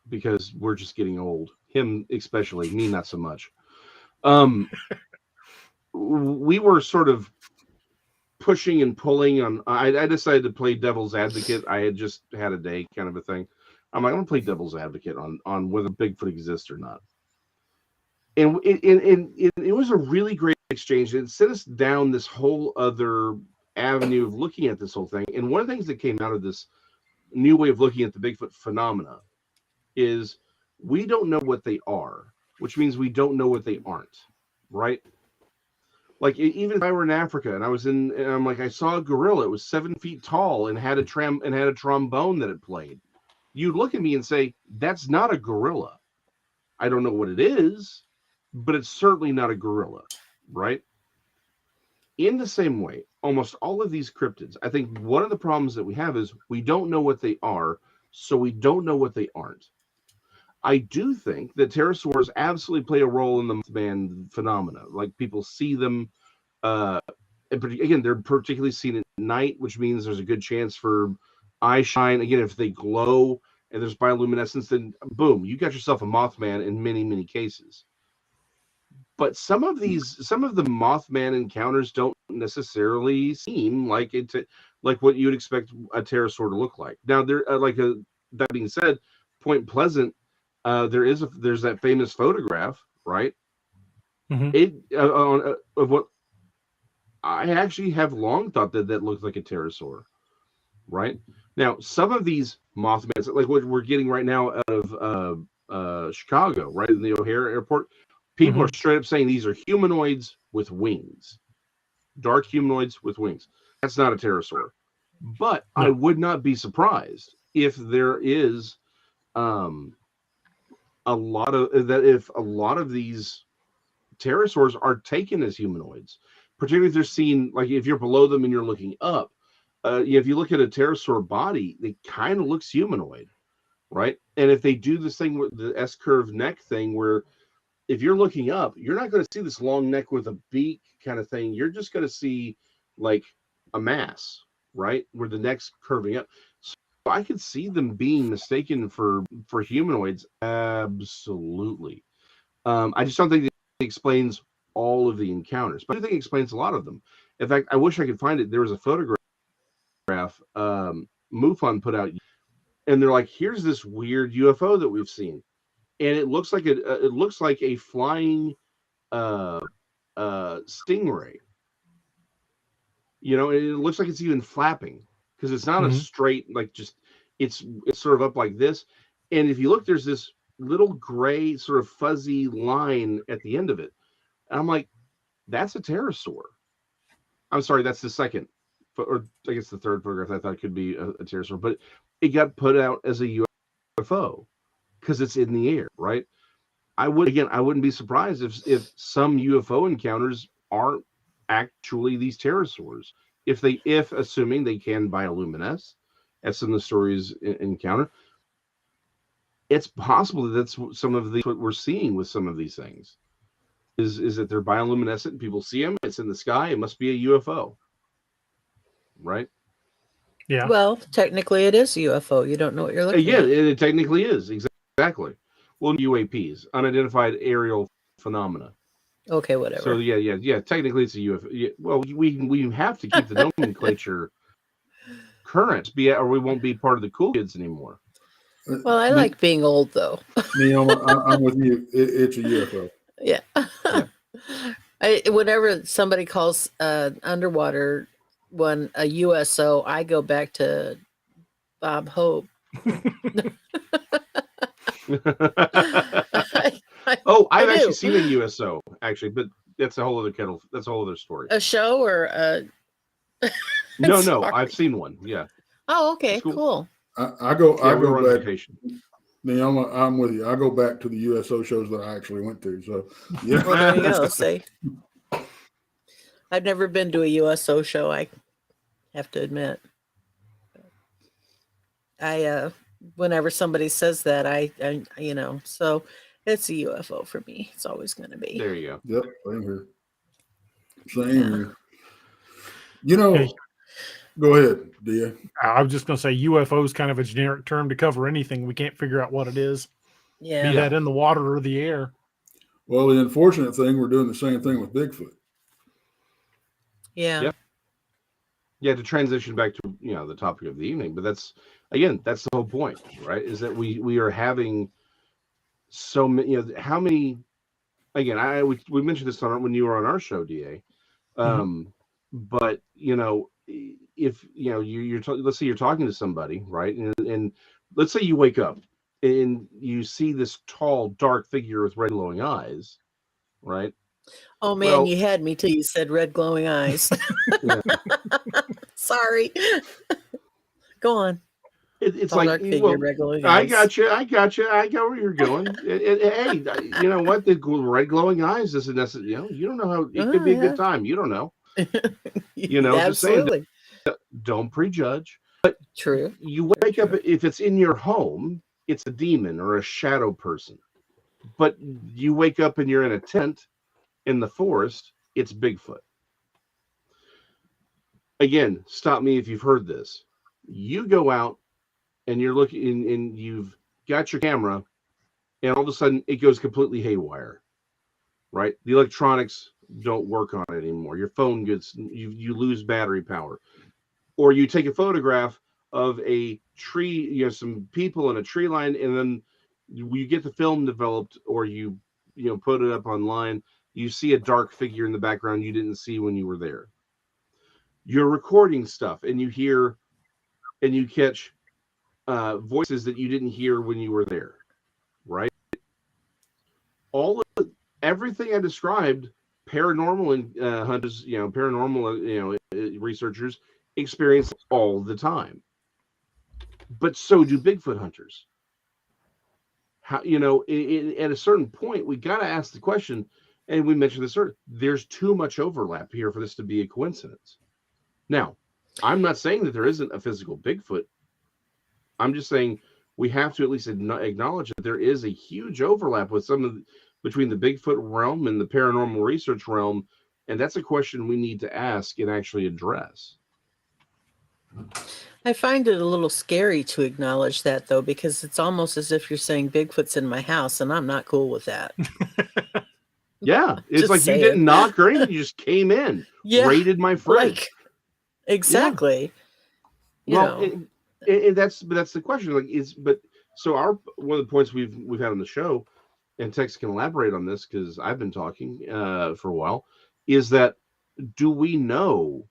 because we're just getting old. Him especially, me not so much. We were sort of pushing and pulling on. I decided to play devil's advocate. I had just had a day kind of a thing. I'm like, I'm gonna play devil's advocate on whether Bigfoot exists or not. And it was a really great exchange. It sent us down this whole other avenue of looking at this whole thing. And one of the things that came out of this new way of looking at the Bigfoot phenomena is we don't know what they are, which means we don't know what they aren't, right? Like even if I were in Africa and I'm like, I saw a gorilla, it was 7 feet tall and had a trombone that it played. You'd look at me and say, that's not a gorilla. I don't know what it is, but it's certainly not a gorilla, right? In the same way, almost all of these cryptids, I think one of the problems that we have is we don't know what they are, so we don't know what they aren't. I do think that pterosaurs absolutely play a role in the Mothman phenomena. Like people see them, and again, they're particularly seen at night, which means there's a good chance for eye shine. Again, if they glow and there's bioluminescence, then boom, you got yourself a Mothman in many, many cases. But some of the Mothman encounters don't necessarily seem like like what you would expect a pterosaur to look like. Now, that being said, Point Pleasant, there's that famous photograph, right? Mm-hmm. Of what I actually have long thought that looks like a pterosaur, right? Now, some of these Mothman, like what we're getting right now out of Chicago, right in the O'Hare Airport. People are straight up saying these are humanoids with wings, dark humanoids with wings. That's not a pterosaur, but no. I would not be surprised if there is a lot of these pterosaurs are taken as humanoids, particularly if they're seen, like if you're below them and you're looking up. If you look at a pterosaur body, it kind of looks humanoid, right? And if they do this thing with the S-curve neck thing where if you're looking up, you're not going to see this long neck with a beak kind of thing. You're just going to see like a mass, right? Where the neck's curving up. So I could see them being mistaken for humanoids. Absolutely. I just don't think it explains all of the encounters, but I think it explains a lot of them. In fact, I wish I could find it. There was a photograph MUFON put out, and they're like, here's this weird UFO that we've seen. And it looks like a flying stingray. You know, it looks like it's even flapping because it's not a straight, like just it's sort of up like this. And if you look, there's this little gray sort of fuzzy line at the end of it. And I'm like, that's a pterosaur. I'm sorry, that's the second, or I guess the third photograph I thought could be a pterosaur, but it got put out as a UFO. Because it's in the air, right? I wouldn't be surprised if some UFO encounters aren't actually these pterosaurs. If assuming they can bioluminesce, as some of the stories encounter, it's possible that that's some of what we're seeing with some of these things. Is that they're bioluminescent? People see them. It's in the sky. It must be a UFO, right? Yeah. Well, technically, it is a UFO. You don't know what you're looking at. Yeah, it technically is. Exactly. Well, UAPs, unidentified aerial phenomena. Okay, whatever. So yeah. Technically, it's a UFO. Yeah, well, we have to keep the nomenclature current, or we won't be part of the cool kids anymore. Well, I like being old, though. Neil, I'm with you. It's a UFO. Yeah. Whenever somebody calls underwater one a USO, I go back to Bob Hope. I've actually seen a USO, actually, but that's a whole other kettle. That's a whole other story. A show or a... No, I've seen one. Yeah. Oh, okay, cool. I go back. Vacation. Neil, I'm with you. I go back to the USO shows that I actually went to. So yeah. Well, there you go. See, I've never been to a USO show. I have to admit. Whenever somebody says that, I so it's a UFO for me. It's always going to be. There you go. Yep, same here. Same here. Hey. Go ahead, Dia. I was just going to say UFO is kind of a generic term to cover anything. We can't figure out what it is. Yeah. Be that in the water or the air. Well, the unfortunate thing, we're doing the same thing with Bigfoot. Yeah. Yep. Yeah, to transition back to the topic of the evening, but that's the whole point, right? Is that we are having so many, how many? Again, we mentioned this when you were on our show, DA. But if let's say you're talking to somebody, right, and let's say you wake up and you see this tall, dark figure with red glowing eyes, right? Oh man, Well- you had me till you said red glowing eyes. Yeah. Sorry. Go on. It's Tall, like, dark figure, well, red glowing I eyes. got you. I got where you're going. Hey, you know what? The red glowing eyes isn't necessarily, you don't know how it could be a good time. You don't know. Just saying, Absolutely. don't prejudge. True. You wake up, if it's in your home, it's a demon or a shadow person. But you wake up and you're in a tent in the forest, it's Bigfoot. Again, stop me if you've heard this. You go out and you're looking and you've got your camera, and all of a sudden it goes completely haywire, right? The electronics don't work on it anymore. Your phone you lose battery power. Or you take a photograph of a tree, some people in a tree line, and then you get the film developed, or you put it up online, you see a dark figure in the background you didn't see when you were there. You're recording stuff, and you hear and you catch voices that you didn't hear when you were there, right? Everything I described, paranormal and hunters, paranormal, researchers experience all the time. But so do Bigfoot hunters. How, at a certain point, we got to ask the question, and we mentioned this earlier, there's too much overlap here for this to be a coincidence. Now, I'm not saying that there isn't a physical Bigfoot. I'm just saying we have to at least acknowledge that there is a huge overlap with between the Bigfoot realm and the paranormal research realm, and that's a question we need to ask and actually address. I find it a little scary to acknowledge that, though, because it's almost as if you're saying Bigfoot's in my house, and I'm not cool with that. Yeah, it's Just like saying. You didn't knock or anything; you just came in, raided my fridge. Exactly. Yeah. And that's the question. One of the points we've had on the show, and Tex can elaborate on this because I've been talking for a while, is that do we know?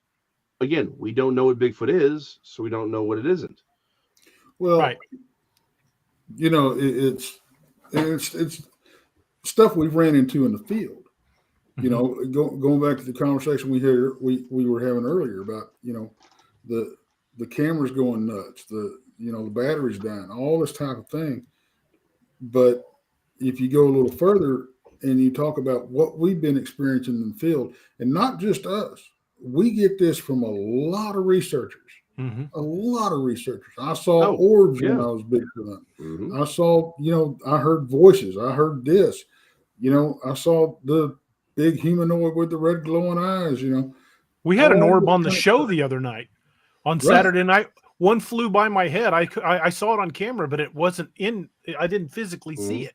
Again, we don't know what Bigfoot is, so we don't know what it isn't. Well, Right. It's stuff we've ran into in the field. Going back to the conversation we were having earlier about the cameras going nuts, the batteries dying, all this type of thing. But if you go a little further and you talk about what we've been experiencing in the field, and not just us, we get this from a lot of researchers. Mm-hmm. A lot of researchers. I saw orbs when I was Bigfoot hunting. Mm-hmm. I saw, I heard voices. I heard this. I saw the big humanoid with the red glowing eyes. We had an orb on the show the other night. On Saturday night, one flew by my head. I saw it on camera, but it wasn't in. I didn't physically see it,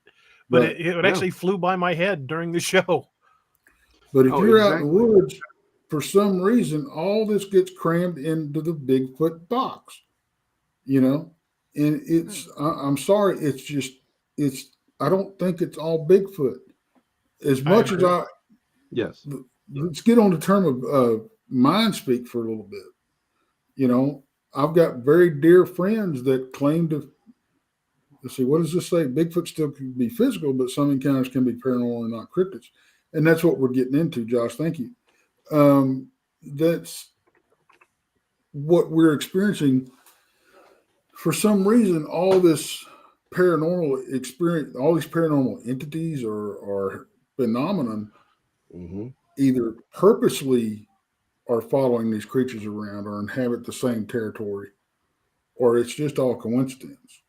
but it actually flew by my head during the show. But if you're out in the woods, for some reason, all this gets crammed into the Bigfoot box, and it's, I'm sorry, I don't think it's all Bigfoot. As much as let's get on the term of mind speak for a little bit. I've got very dear friends that claim to, let's see, what does this say? Bigfoot still can be physical, but some encounters can be paranormal and not cryptids. And that's what we're getting into, Josh. Thank you. That's what we're experiencing. For some reason, all this paranormal experience, all these paranormal entities or phenomenon, either purposely are following these creatures around or inhabit the same territory, or it's just all coincidence.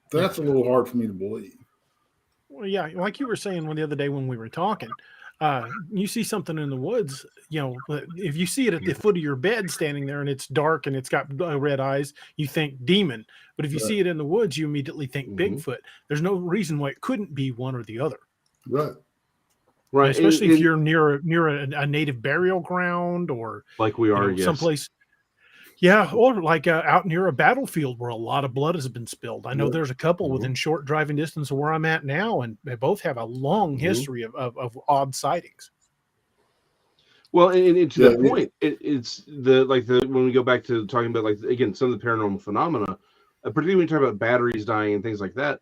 That's a little hard for me to believe. Well, yeah, like you were saying the other day when we were talking, you see something in the woods, if you see it at the foot of your bed standing there and it's dark and it's got red eyes, you think demon. But if you see it in the woods, you immediately think Bigfoot. There's no reason why it couldn't be one or the other. Right. Right. Especially if you're near a native burial ground or like we are, someplace. Yeah, or like out near a battlefield where a lot of blood has been spilled. I know there's a couple within short driving distance of where I'm at now, and they both have a long history of odd sightings. Well, and to that point, it's when we go back to talking about again some of the paranormal phenomena, particularly when you talk about batteries dying and things like that.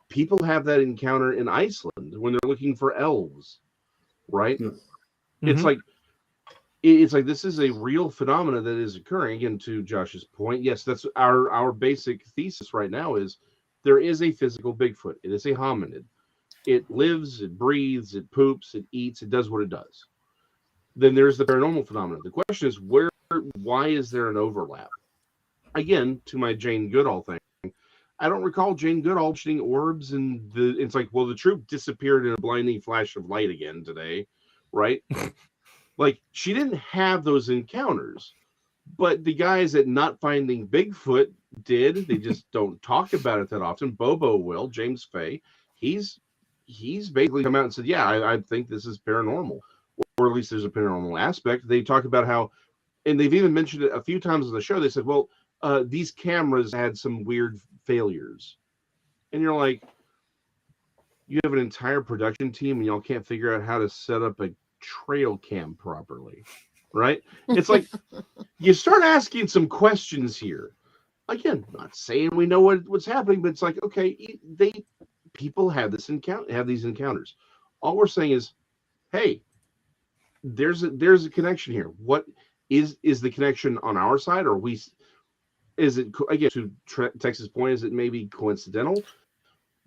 People have that encounter in Iceland when they're looking for elves, right? Yeah. It's like this is a real phenomena that is occurring. Again, to Josh's point, yes, that's our basic thesis right now is there is a physical Bigfoot. It is a hominid. It lives, it breathes, it poops, it eats, it does what it does. Then there's the paranormal phenomena. The question is why is there an overlap? Again, to my Jane Goodall thing, I don't recall Jane Goodall shooting orbs, and it's like, well, the troop disappeared in a blinding flash of light again today, right? Like, she didn't have those encounters, but the guys at Not Finding Bigfoot did. They just don't talk about it that often. Bobo will, James Fay, he's basically come out and said, yeah, I think this is paranormal, or at least there's a paranormal aspect. They talk about how, and they've even mentioned it a few times on the show, they said, well, these cameras had some weird failures. And you're like, you have an entire production team and y'all can't figure out how to set up a trail cam properly, right? It's like you start asking some questions here. Again, not saying we know what's happening, but it's like, okay, people have these encounters. All we're saying is, hey, there's a connection here. What is the connection on our side, or is it, again, to Tex's point, is it maybe coincidental?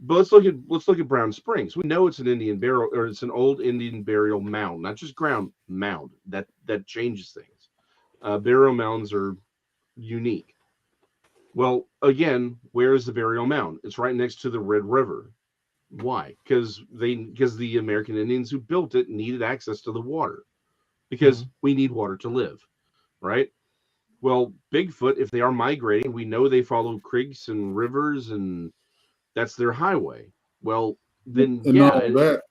But let's look at Brown Springs. We know it's an Indian burial, or it's an old Indian burial mound, not just ground mound. That changes things. Burial mounds are unique. Well, again, where is the burial mound? It's right next to the Red River. Why? Because the American Indians who built it needed access to the water, because we need water to live, right? Well, Bigfoot, if they are migrating, we know they follow creeks and rivers, and that's their highway. Well, then, and yeah. not only that,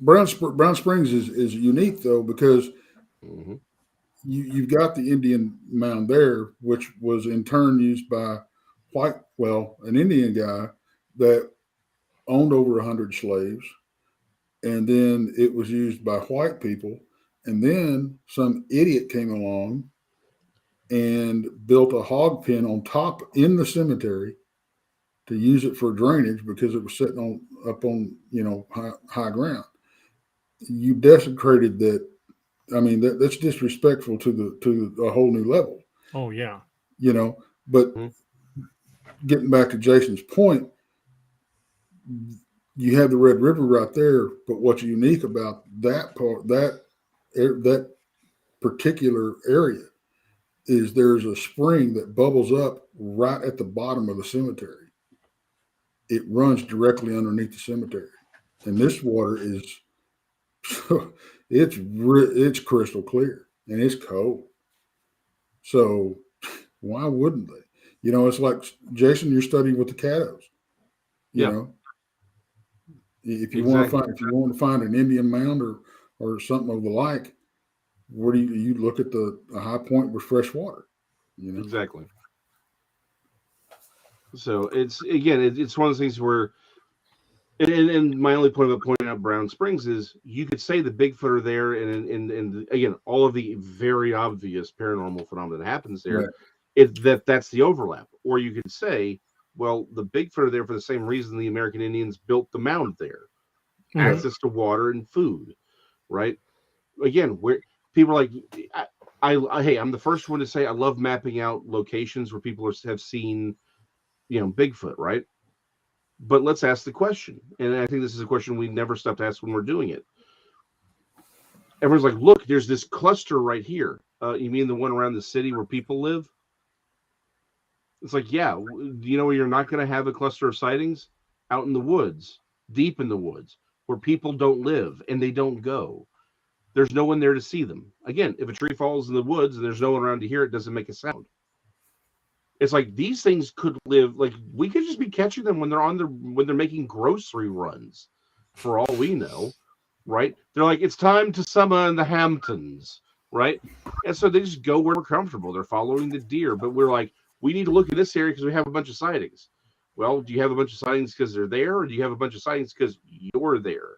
Brown Springs is unique, though, because you've got the Indian mound there, which was in turn used by an Indian guy that owned over 100 slaves. And then it was used by white people. And then some idiot came along and built a hog pen on top in the cemetery to use it for drainage, because it was sitting up on high ground. You desecrated that. I mean, that's disrespectful to a whole new level. Oh yeah. But getting back to Jason's point, you have the Red River right there. But what's unique about that part, that particular area, is there's a spring that bubbles up right at the bottom of the cemetery. It runs directly underneath the cemetery, and this water is it's crystal clear, and it's cold. So why wouldn't they? It's like, Jason, you're studying with the Caddos. If you want to find an Indian mound or something of the like, where do you look at a high point with fresh water? Exactly. So it's one of those things where, and my only point about pointing out Brown Springs is, you could say the Bigfoot are there, and again, all of the very obvious paranormal phenomena that happens there, right, that's the overlap. Or you could say, well, the Bigfoot are there for the same reason the American Indians built the mound there, access to water and food, right? Again, where people are like, hey, I'm the first one to say I love mapping out locations where people have seen, Bigfoot, right? But let's ask the question, and I think this is a question we never stop to ask when we're doing it. Everyone's like, look, there's this cluster right here. You mean the one around the city where people live? It's like, yeah. Do you know where you're not going to have a cluster of sightings? Out in the woods, deep in the woods, where people don't live and they don't go. There's no one there to see them. Again, if a tree falls in the woods and there's no one around to hear it, doesn't make a sound. It's like, these things could live, like, we could just be catching them when they're making grocery runs, for all we know, right? They're like, it's time to summon the Hamptons, right? And so they just go where we're comfortable. They're following the deer, but we're like, we need to look at this area because we have a bunch of sightings. Well, do you have a bunch of sightings because they're there, or do you have a bunch of sightings because you're there?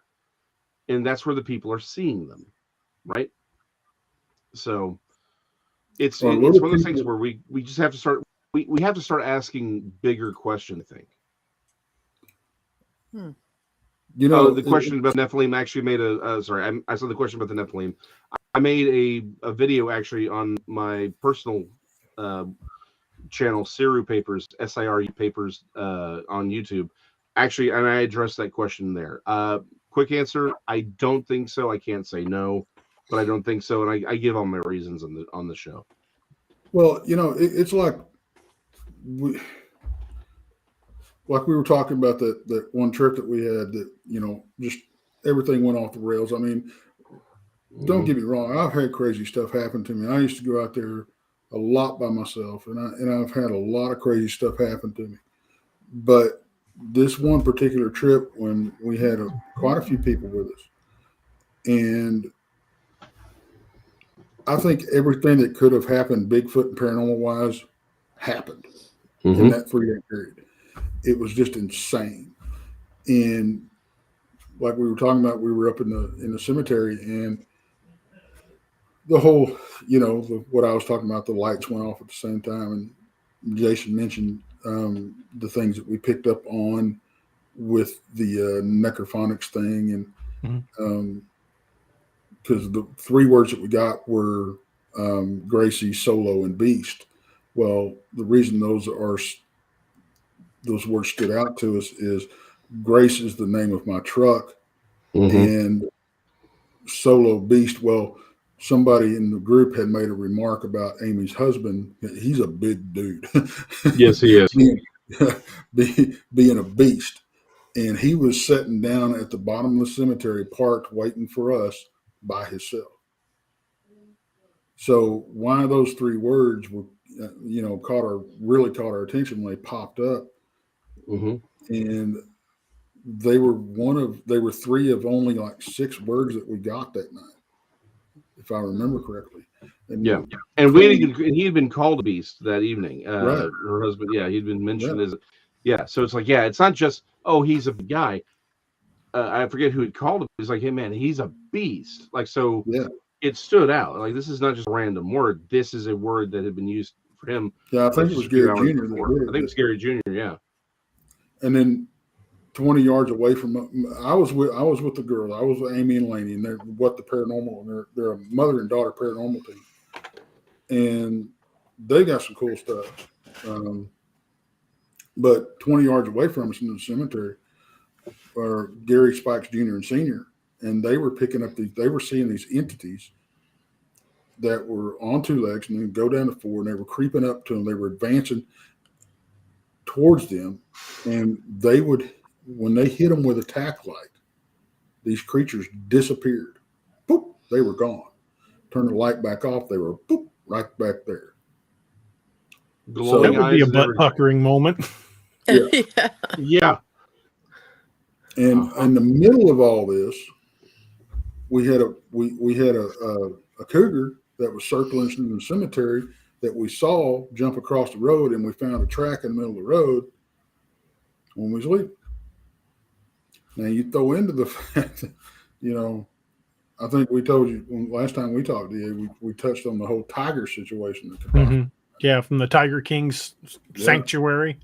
And that's where the people are seeing them, right? So it's one of those things where we just have to start. We have to start asking bigger questions, I think. You know, the question about Nephilim actually made sorry, I saw the question about the Nephilim. I made a video actually on my personal channel, Siru Papers, SIRU Papers, on YouTube. Actually, and I addressed that question there. Quick answer: I don't think so. I can't say no, but I don't think so, and I give all my reasons on the show. Well, you know, it's like we were talking about that one trip that we had that, you know, just everything went off the rails. I mean, don't get me wrong. I've had crazy stuff happen to me. I used to go out there a lot by myself, and I've had a lot of crazy stuff happen to me. But this one particular trip, when we had quite a few people with us, and I think everything that could have happened Bigfoot and paranormal wise happened in that 3-day period. It was just insane. And like we were talking about, we were up in the cemetery, and the whole, you know, what I was talking about, the lights went off at the same time. And Jason mentioned the things that we picked up on with the necrophonics thing. And because the 3 words that we got were Gracie, Solo, and Beast. Well, the reason those words stood out to us is Grace is the name of my truck, and Solo Beast. Well, somebody in the group had made a remark about Amy's husband. He's a big dude. Yes, he is. being a beast. And he was sitting down at the bottom of the cemetery, parked, waiting for us by himself. So why those 3 words were, you know, really caught our attention when they popped up. And they were 3 of only like 6 words that we got that night, if I remember correctly. And and he had been called a beast that evening. Right. Her husband, he'd been mentioned as, so it's like, it's not just, oh, he's a guy. I forget who had called him. He's like, hey man, he's a beast. Like, so it stood out. Like, this is not just a random word. This is a word that had been used for him. Yeah, I think it was Gary Jr. I think it was Gary Jr. Yeah. And then 20 yards away from, I was with the girls. I was with Amy and Laney, and they're they're a mother and daughter paranormal team, and they got some cool stuff. But 20 yards away from us in the cemetery are Gary Spikes Jr. and Sr., and they were picking up they were seeing these entities that were on 2 legs and then go down to 4, and they were creeping up to them. They were advancing towards them, and they would, when they hit them with a tack light, these creatures disappeared. Boop, they were gone. Turn the light back off, they were boop, right back there. So that would be a butt puckering moment. Yeah. And in the middle of all this, we had a cougar that was circling through the cemetery that we saw jump across the road, and we found a track in the middle of the road when we was leaving. Now you throw into the fact that, you know, I think we told you last time we talked to you, we touched on the whole tiger situation. Yeah, from the Tiger King's sanctuary.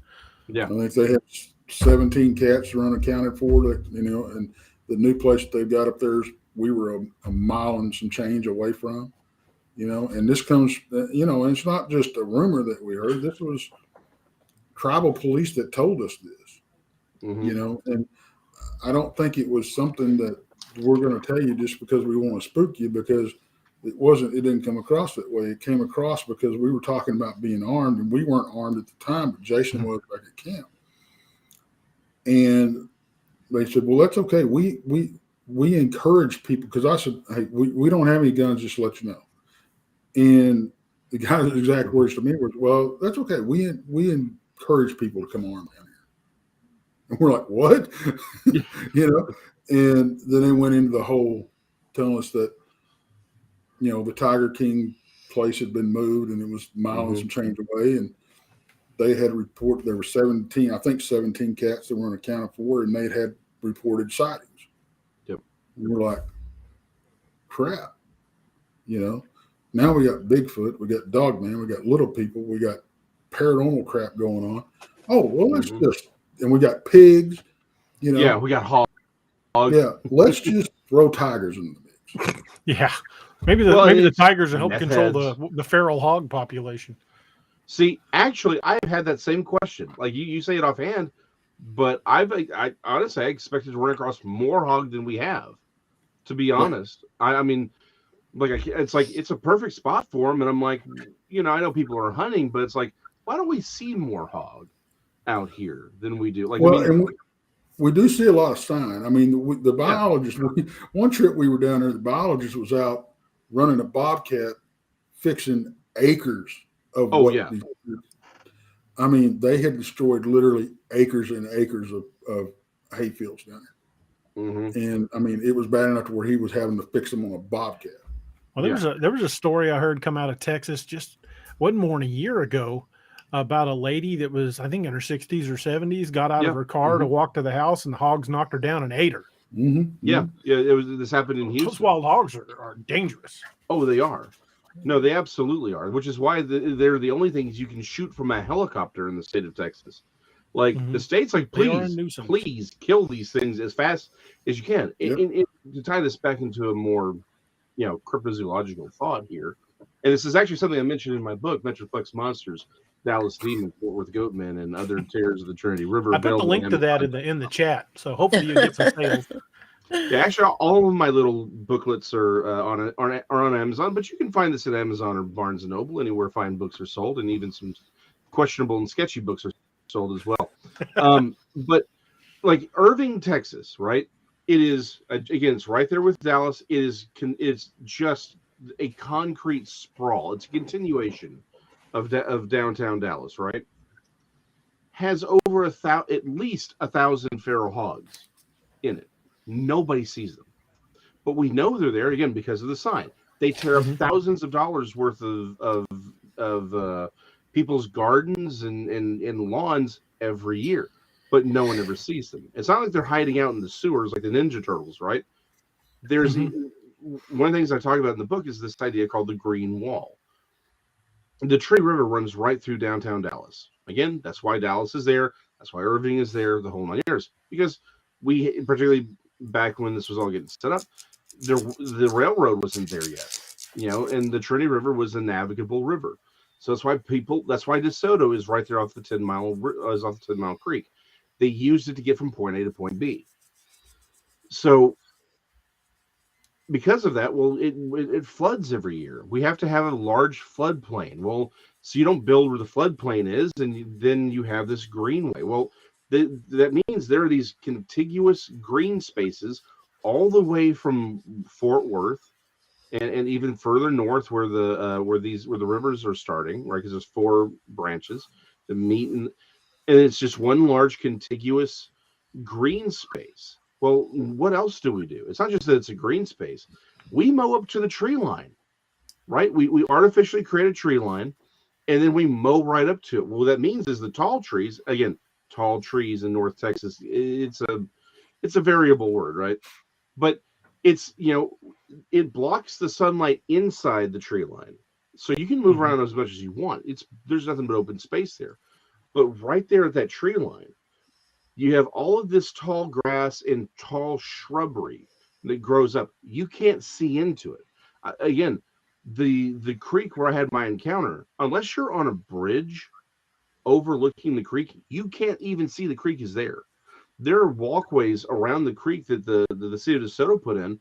Yeah, I think they have 17 cats unaccounted for. That, you know, and the new place that they've got up there, we were a mile and some change away from. You know, and this comes, you know, and it's not just a rumor that we heard. This was tribal police that told us this. You know, and I don't think it was something that we're going to tell you just because we want to spook you, because it didn't come across that way. It came across because we were talking about being armed, and we weren't armed at the time, but Jason was back at camp. And they said, well, that's okay. We encourage people, because I said, hey, we don't have any guns, just to let you know. And the guy's exact words to me was, well, that's okay. We encourage people to come armed down here. And we're like, what? You know? And then they went into the whole telling us that, you know, the Tiger King place had been moved, and it was miles and change away. And they had reported there were 17 cats that weren't accounted for, and they had reported sightings. Yep. And we're like, crap. You know, now we got Bigfoot, we got Dogman, we got little people, we got paranormal crap going on. Oh, well, let's just, and we got pigs, you know. Yeah, we got hogs. Yeah, let's just throw tigers in the mix. Yeah, maybe the tigers will help control the feral hog population. See, actually, I've had that same question. Like you say it offhand, but I honestly I expected to run across more hog than we have. To be honest, I mean, like it's a perfect spot for them, and I'm like, I know people are hunting, but it's like, why don't we see more hog out here than we do? Like, and we do see a lot of sign. I mean, the biologist. One trip we were down there, the biologist was out running a bobcat, fixing acres of I mean, they had destroyed literally acres and acres of hay fields down there. Mm-hmm. And I mean, it was bad enough to where he was having to fix them on a bobcat. Well, there was a story I heard come out of Texas just wasn't more than a year ago about a lady that was, I think, in her 60s or 70s, got out of her car to walk to the house, and the hogs knocked her down and ate her. Mm-hmm. Yeah. This happened in Houston. Those wild hogs are dangerous. Oh, they are. No, they absolutely are, which is why they're the only things you can shoot from a helicopter in the state of Texas. Like the state's like, please kill these things as fast as you can. And to tie this back into a more, cryptozoological thought here, and this is actually something I mentioned in my book, Metroplex Monsters, Dallas Demon, Fort Worth Goatmen, and Other Terrors of the Trinity River. I put the link to that in the chat, so hopefully you get some sales. Yeah, actually, all of my little booklets are on Amazon, but you can find this at Amazon or Barnes & Noble, anywhere fine books are sold, and even some questionable and sketchy books are sold as well. But like Irving, Texas, right? It is, again, it's right there with Dallas. It's just a concrete sprawl. It's a continuation of downtown Dallas, right? Has over at least 1,000 feral hogs in it. Nobody sees them, but we know they're there again because of the sign. They tear up thousands of dollars worth of people's gardens and lawns every year, but no one ever sees them. It's not like they're hiding out in the sewers like the Ninja Turtles, right? There's one of the things I talk about in the book is this idea called the Green Wall. The Trinity River runs right through downtown Dallas. Again, that's why Dallas is there. That's why Irving is there. The whole 9 years, because we particularly back when this was all getting set up, the railroad wasn't there yet, and the Trinity River was a navigable river. So that's why DeSoto is right there off the 10 Mile Creek. They used it to get from point A to point B. So because of that, well, it floods every year. We have to have a large floodplain. Well, so you don't build where the floodplain is, and then you have this greenway. Well, that means there are these contiguous green spaces all the way from Fort Worth and even further north where the rivers are starting, right? Because there's 4 branches that meet, and it's just one large contiguous green space. Well, what else do we do? It's not just that it's a green space. We mow up to the tree line, right? We artificially create a tree line, and then we mow right up to it. Well, what that means is the tall trees, again, tall trees in North Texas, it's a variable word, right? But it's, it blocks the sunlight inside the tree line, so you can move around as much as you want. There's nothing but open space there. But right there at that tree line, you have all of this tall grass and tall shrubbery that grows up. You can't see into it. Again, the creek where I had my encounter, unless you're on a bridge overlooking the creek, you can't even see the creek is there. There are walkways around the creek that the city of DeSoto put in,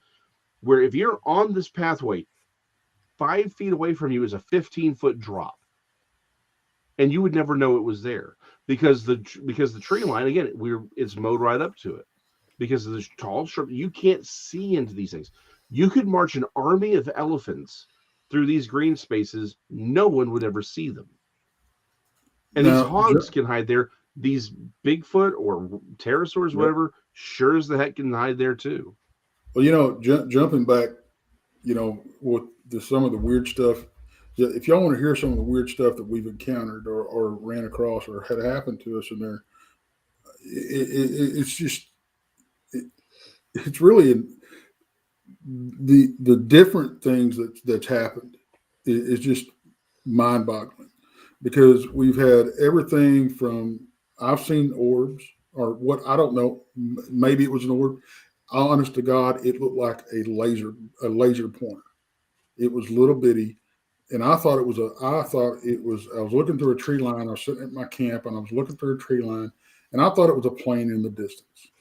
where if you're on this pathway, 5 feet away from you is a 15-foot drop, and you would never know it was there because the tree line, again, it's mowed right up to it because of the tall shrub. You can't see into these things. You could march an army of elephants through these green spaces. No one would ever see them. And these hogs can hide there. These Bigfoot or pterosaurs, whatever, sure as the heck can hide there too. Well, jumping back, with some of the weird stuff. If y'all want to hear some of the weird stuff that we've encountered or ran across or had happened to us in there, it's really the different things that's happened is just mind-boggling, because we've had everything from, I've seen orbs, or what, I don't know, maybe it was an orb. honest to God, it looked like a laser pointer. It was little bitty. And I thought it was I was looking through a tree line. I was sitting at my camp and I was looking through a tree line and I thought it was a plane in the distance.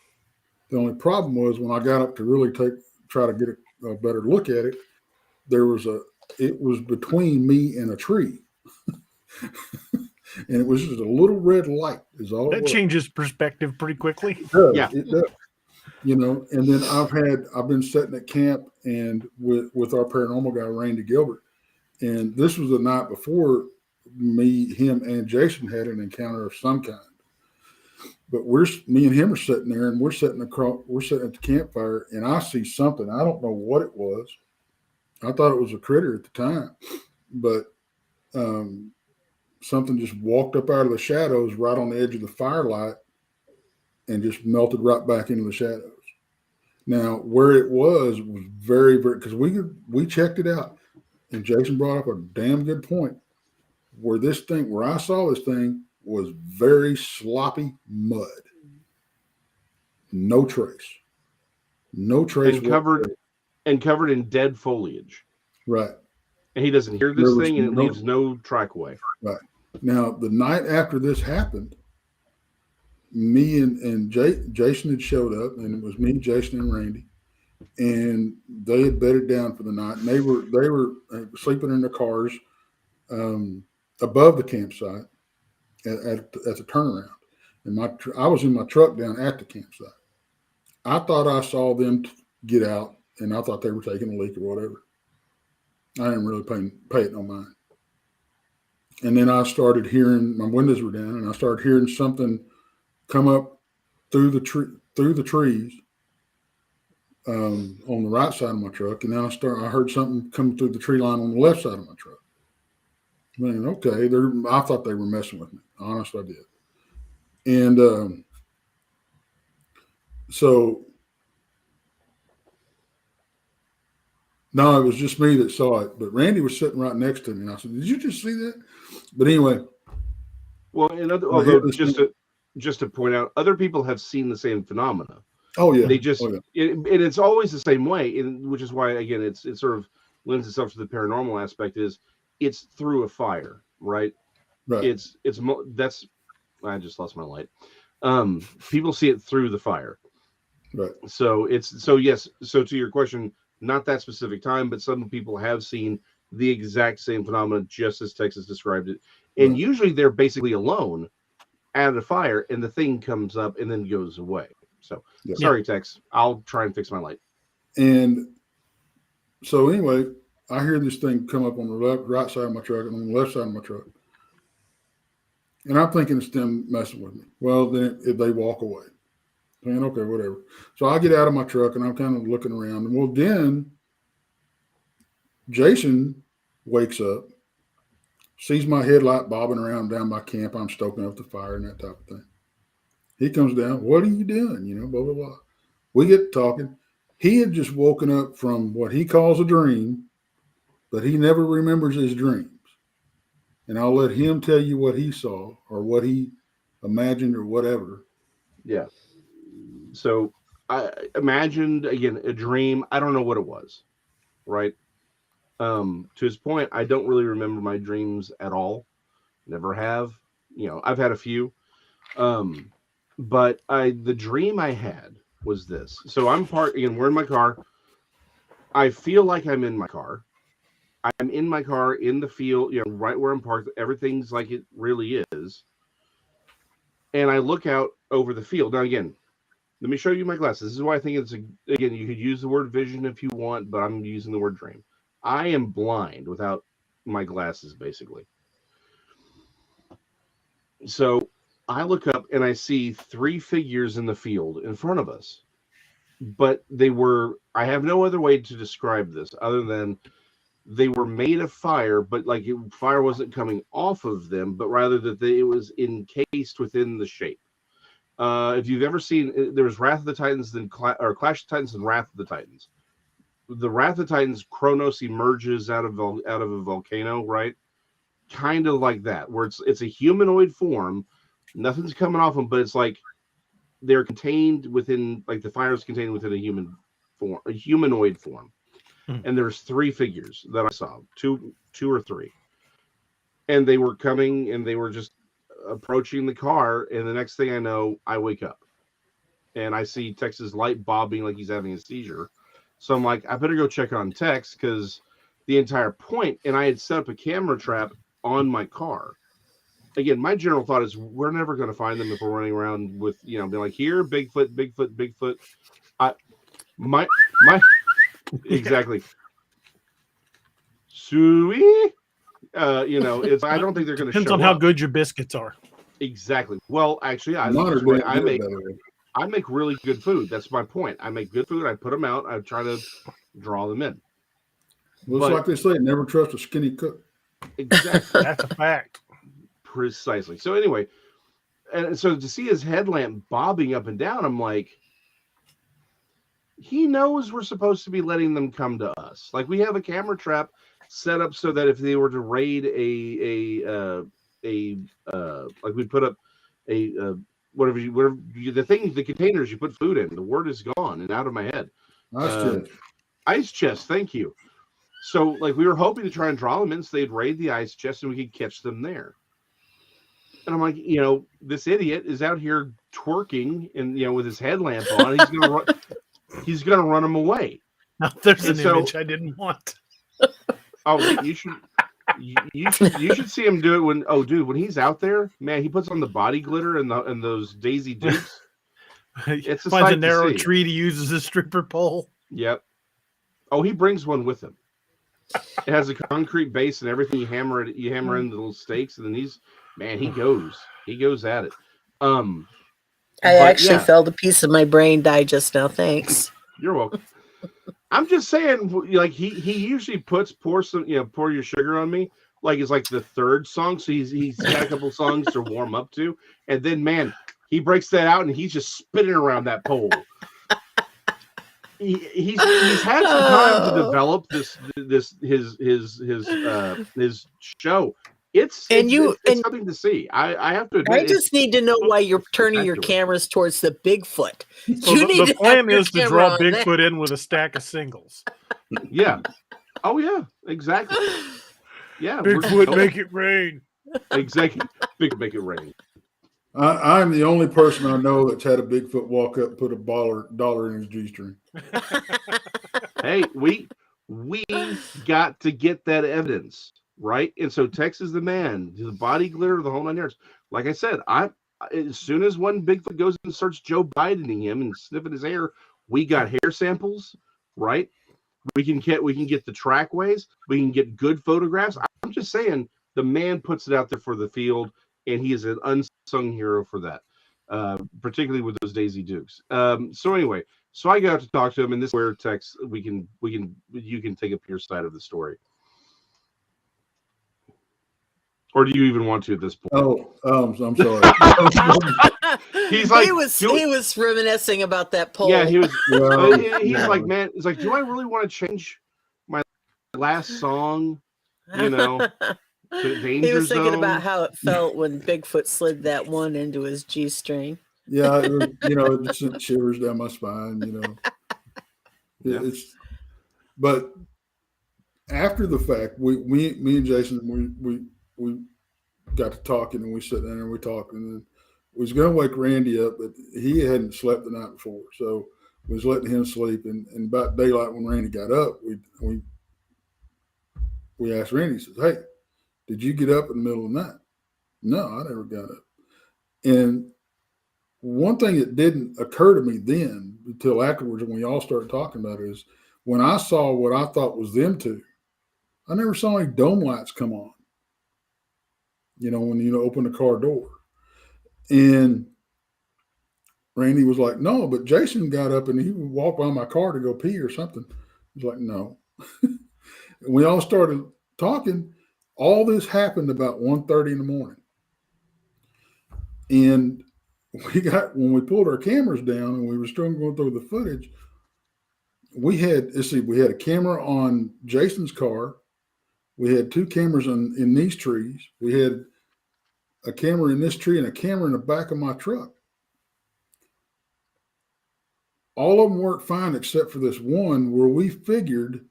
The only problem was when I got up to really try to get a better look at it, it was between me and a tree. And it was just a little red light is all. That changes perspective pretty quickly. It does, Yeah. it does. You know, and then I've been sitting at camp and with our paranormal guy, Randy Gilbert. And this was the night before me, him, and Jason had an encounter of some kind. But me and him are sitting there, and we're sitting at the campfire, and I see something. I don't know what it was. I thought it was a critter at the time, but something just walked up out of the shadows right on the edge of the firelight and just melted right back into the shadows. Now, where it was very, very, because we checked it out. And Jason brought up a damn good point. Where I saw this thing was very sloppy mud. No trace. And covered in dead foliage. Right. And he doesn't hear this thing, and it leaves no trackway. Right. Now, the night after this happened, me and Jason had showed up, and it was me, Jason, and Randy. And they had bedded down for the night, and they were sleeping in their cars above the campsite at the turnaround. And I was in my truck down at the campsite. I thought I saw them get out, and I thought they were taking a leak or whatever. I didn't really pay it no mind. And then I started hearing, my windows were down, and I started hearing something come up through the trees. On the right side of my truck, and then I heard something come through the tree line on the left side of my truck. Man, okay, I thought they were messing with me. Honest, I did. And so no, it was just me that saw it. But Randy was sitting right next to me, and I said, "Did you just see that?" But anyway, well, although just to point out, other people have seen the same phenomena. Oh yeah, and it's always the same way, which is why again it sort of lends itself to the paranormal aspect. It's through a fire, right? Right. That's I just lost my light. People see it through the fire, right? So yes. So to your question, not that specific time, but some people have seen the exact same phenomenon, just as Texas described it, and right. Usually they're basically alone at a fire, and the thing comes up and then goes away. So sorry, Tex. I'll try and fix my light. And so anyway, I hear this thing come up on the right side of my truck and on the left side of my truck. And I'm thinking it's them messing with me. Well, then they walk away. Saying, okay, whatever. So I get out of my truck and I'm kind of looking around. And well, then Jason wakes up, sees my headlight bobbing around down by camp. I'm stoking up the fire and that type of thing. He comes down, what are you doing? You know, blah, blah, blah. We get talking. He had just woken up from what he calls a dream, but he never remembers his dreams. And I'll let him tell you what he saw or what he imagined or whatever. Yeah. So I imagined, again, a dream. I don't know what it was, right? To his point, I don't really remember my dreams at all. Never have. You know, I've had a few. But the dream I had was this. So we're in my car. I feel like I'm in my car. I'm in my car in the field, you know, right where I'm parked. Everything's like it really is. And I look out over the field. Now, again, let me show you my glasses. This is why I think again, you could use the word vision if you want, but I'm using the word dream. I am blind without my glasses, basically. So I look up and I see 3 figures in the field in front of us. But I have no other way to describe this other than they were made of fire, but like fire wasn't coming off of them, but rather that it was encased within the shape. If you've ever seen, there's Wrath of the Titans, Clash of the Titans and Wrath of the Titans. The Wrath of the Titans, Kronos emerges out of a volcano, right? Kind of like that, where it's a humanoid form, nothing's coming off him, but it's like they're contained within, like the fire is contained within a humanoid form. And there's 3 figures that I saw, two or three. And they were coming and they were just approaching the car. And the next thing I know, I wake up and I see Tex's light bobbing like he's having a seizure. So I'm like, I better go check on Tex, because the entire point, and I had set up a camera trap on my car. Again, my general thought is we're never going to find them if we're running around with, you know, being like, here, Bigfoot, Bigfoot, Bigfoot. Exactly. Suey. You know, it's. I don't think they're going to show up. Depends on how good your biscuits are. Exactly. Well, actually, I make really good food. That's my point. I make good food. I put them out. I try to draw them in. Well, it's like they say, never trust a skinny cook. Exactly. That's a fact. Precisely. So anyway, and so to see his headlamp bobbing up and down, I'm like, he knows we're supposed to be letting them come to us. Like, we have a camera trap set up so that if they were to raid like we put up the containers you put food in. The word is gone and out of my head. Ice chest. Thank you. So, like, we were hoping to try and draw them in so they'd raid the ice chest and we could catch them there. And I'm like, you know, this idiot is out here twerking and, you know, with his headlamp on. He's gonna run him away. Now, there's an image I didn't want. Oh, you should see him do it when he's out there, man. He puts on the body glitter and those Daisy Dukes. It's a finds a narrow tree to use as a stripper pole. Yep. Oh, he brings one with him. It has a concrete base and everything. You hammer in the little stakes, and then he goes at it. I actually felt a piece of my brain die just now. Thanks. You're welcome. I'm just saying, like, he usually pour your sugar on me. Like, it's like the third song. So he's got a couple songs to warm up to. And then, man, he breaks that out and he's just spinning around that pole. He's had some time to develop his show. It's something to see. I have to admit, I just need to know why you're turning your cameras towards the Bigfoot. So the plan is to draw Bigfoot in with a stack of singles. Yeah. Oh yeah. Exactly. Yeah. Bigfoot, make it rain. Exactly. Bigfoot, make it rain. I'm the only person I know that's had a Bigfoot walk up and put a dollar in his G-string. Hey, we got to get that evidence. Right, and so Tex is the man, the body glitter, the whole 9 yards. Like I said, as soon as one Bigfoot goes and starts Joe Bidening him and sniffing his hair, we got hair samples. Right, we can get the trackways, we can get good photographs. I'm just saying, the man puts it out there for the field, and he is an unsung hero for that, particularly with those Daisy Dukes. So anyway, so I got to talk to him, and this is where Tex, you can take up your side of the story. Or do you even want to at this point? I'm sorry. He was reminiscing about that poll. Yeah, he was. He's like, man, it's like, do I really want to change my last song? You know, to Danger he was thinking Zone? about how it felt when Bigfoot slid that one into his G-string. Yeah, it sent shivers down my spine. But after the fact, me and Jason, we got to talking, and we sat down and we talked, and then we was going to wake Randy up, but he hadn't slept the night before, so we was letting him sleep. And about daylight, when Randy got up, we asked Randy, says, "Hey, did you get up in the middle of the night?" "No, I never got up." And one thing that didn't occur to me then until afterwards, when we all started talking about it, is when I saw what I thought was them two, I never saw any dome lights come on. When you open the car door. And Randy was like, "No, but Jason got up and he walked by my car to go pee or something." He's like, "No." And we all started talking. All this happened about 1:30 in the morning. And when we pulled our cameras down and we were still going through the footage, we had a camera on Jason's car. We had 2 cameras in these trees. We had a camera in this tree and a camera in the back of my truck. all of them worked fine except for this one where we figured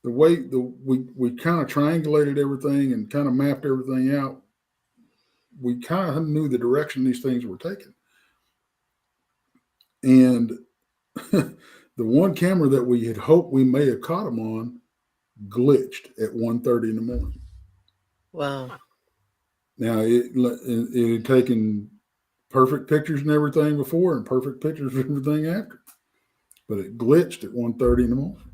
the way we kind of triangulated everything and kind of mapped everything out. We kind of knew the direction these things were taking. And the one camera that we had hoped we may have caught them on glitched at 1:30 in the morning. Wow. Now, it had taken perfect pictures and everything before and perfect pictures and everything after. But it glitched at 1:30 in the morning.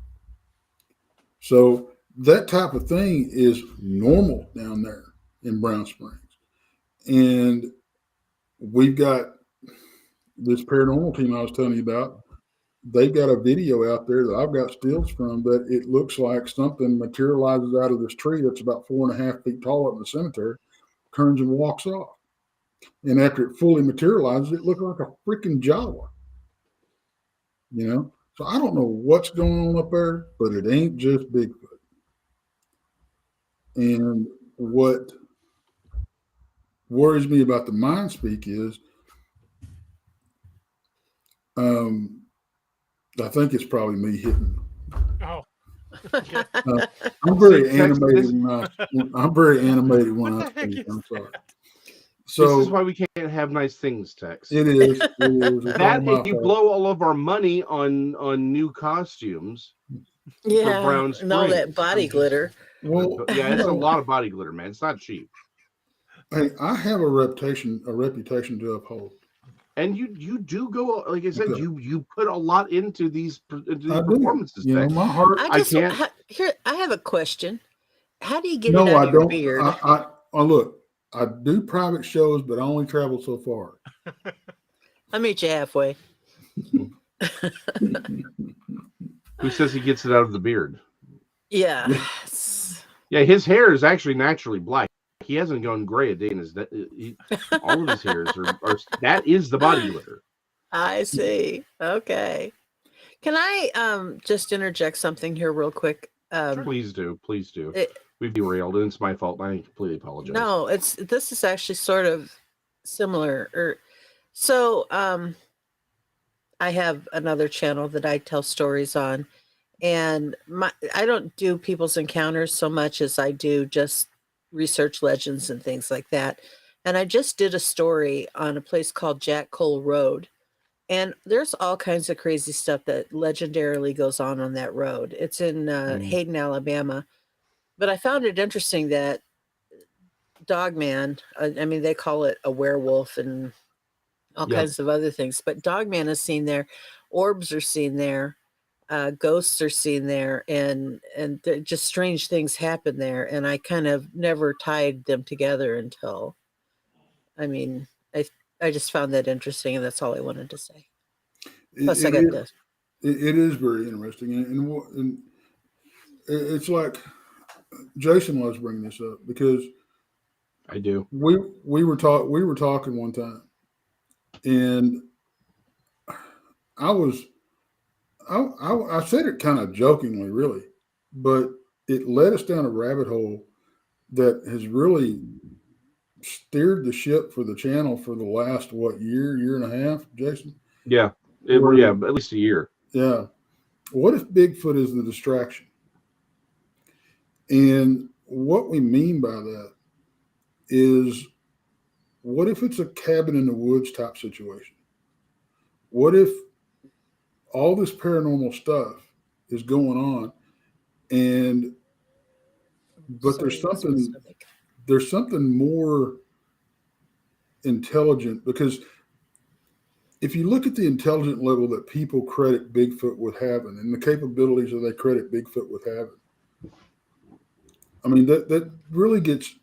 So that type of thing is normal down there in Brown Springs. And we've got this paranormal team I was telling you about. They've got a video out there that I've got stills from that it looks like something materializes out of this tree that's about 4.5 feet tall up in the cemetery, turns and walks off. And after it fully materializes, it looked like a freaking Jawa. You know? So I don't know what's going on up there, but it ain't just Bigfoot. And what worries me about the mind speak is I think it's probably me hitting. Oh. I'm very animated when I speak. I'm sorry. So this is why we can't have nice things, Tex. It is. It's That all my if you fault. blow all of our money on new costumes. Yeah. Brown And all that Springs. body glitter. Well, Yeah, it's a lot of body glitter, man. It's not cheap. Hey, I have a reputation to uphold. And you do go, like I said, Okay. you put a lot into these I do. performances. You know, Tex. my heart. I have a question. How do you get it No, out I of your don't. beard? Look, I do private shows, but I only travel so far. I'll meet you halfway. Who says he gets it out of the beard? Yeah. Yeah, his hair is actually naturally black. He hasn't gone gray a day in his. All of his hairs are. That is the body glitter. I see. Okay. Can I just interject something here real quick? Please do. We've derailed, and it's my fault. I completely apologize. No, this is actually sort of similar. So I have another channel that I tell stories on, and I don't do people's encounters so much as I do just research legends and things like that. And I just did a story on a place called Jack Cole Road. And there's all kinds of crazy stuff that legendarily goes on that road. It's in Hayden, Alabama. But I found it interesting that Dogman, I mean, they call it a werewolf and all kinds of other things, but Dogman is seen there. Orbs are seen there. Ghosts are seen there, and just strange things happen there. And I kind of never tied them together until, I just found that interesting, and that's all I wanted to say. Plus, I got this. It is very interesting, and it's like Jason loves bringing this up because I do. We were talking one time, and I said it kind of jokingly, really, but it led us down a rabbit hole that has really steered the ship for the channel for the last, year and a half, Jason? Yeah. At least a year. Yeah. What if Bigfoot is the distraction? And what we mean by that is, what if it's a cabin in the woods type situation? What if all this paranormal stuff is going on, but there's something more intelligent, because if you look at the intelligent level that people credit Bigfoot with having and the capabilities that they credit Bigfoot with having, I mean, that really gets,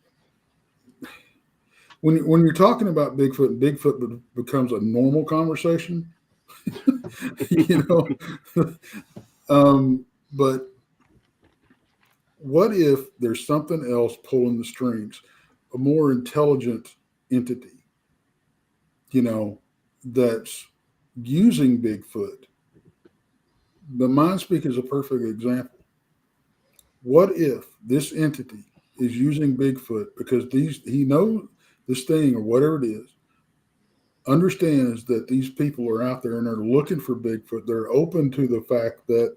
when you're talking about Bigfoot, and Bigfoot becomes a normal conversation, but what if there's something else pulling the strings, a more intelligent entity, that's using Bigfoot? The Mind Speak is a perfect example. What if this entity is using Bigfoot because he knows this thing or whatever it is understands that these people are out there and they're looking for Bigfoot. They're open to the fact that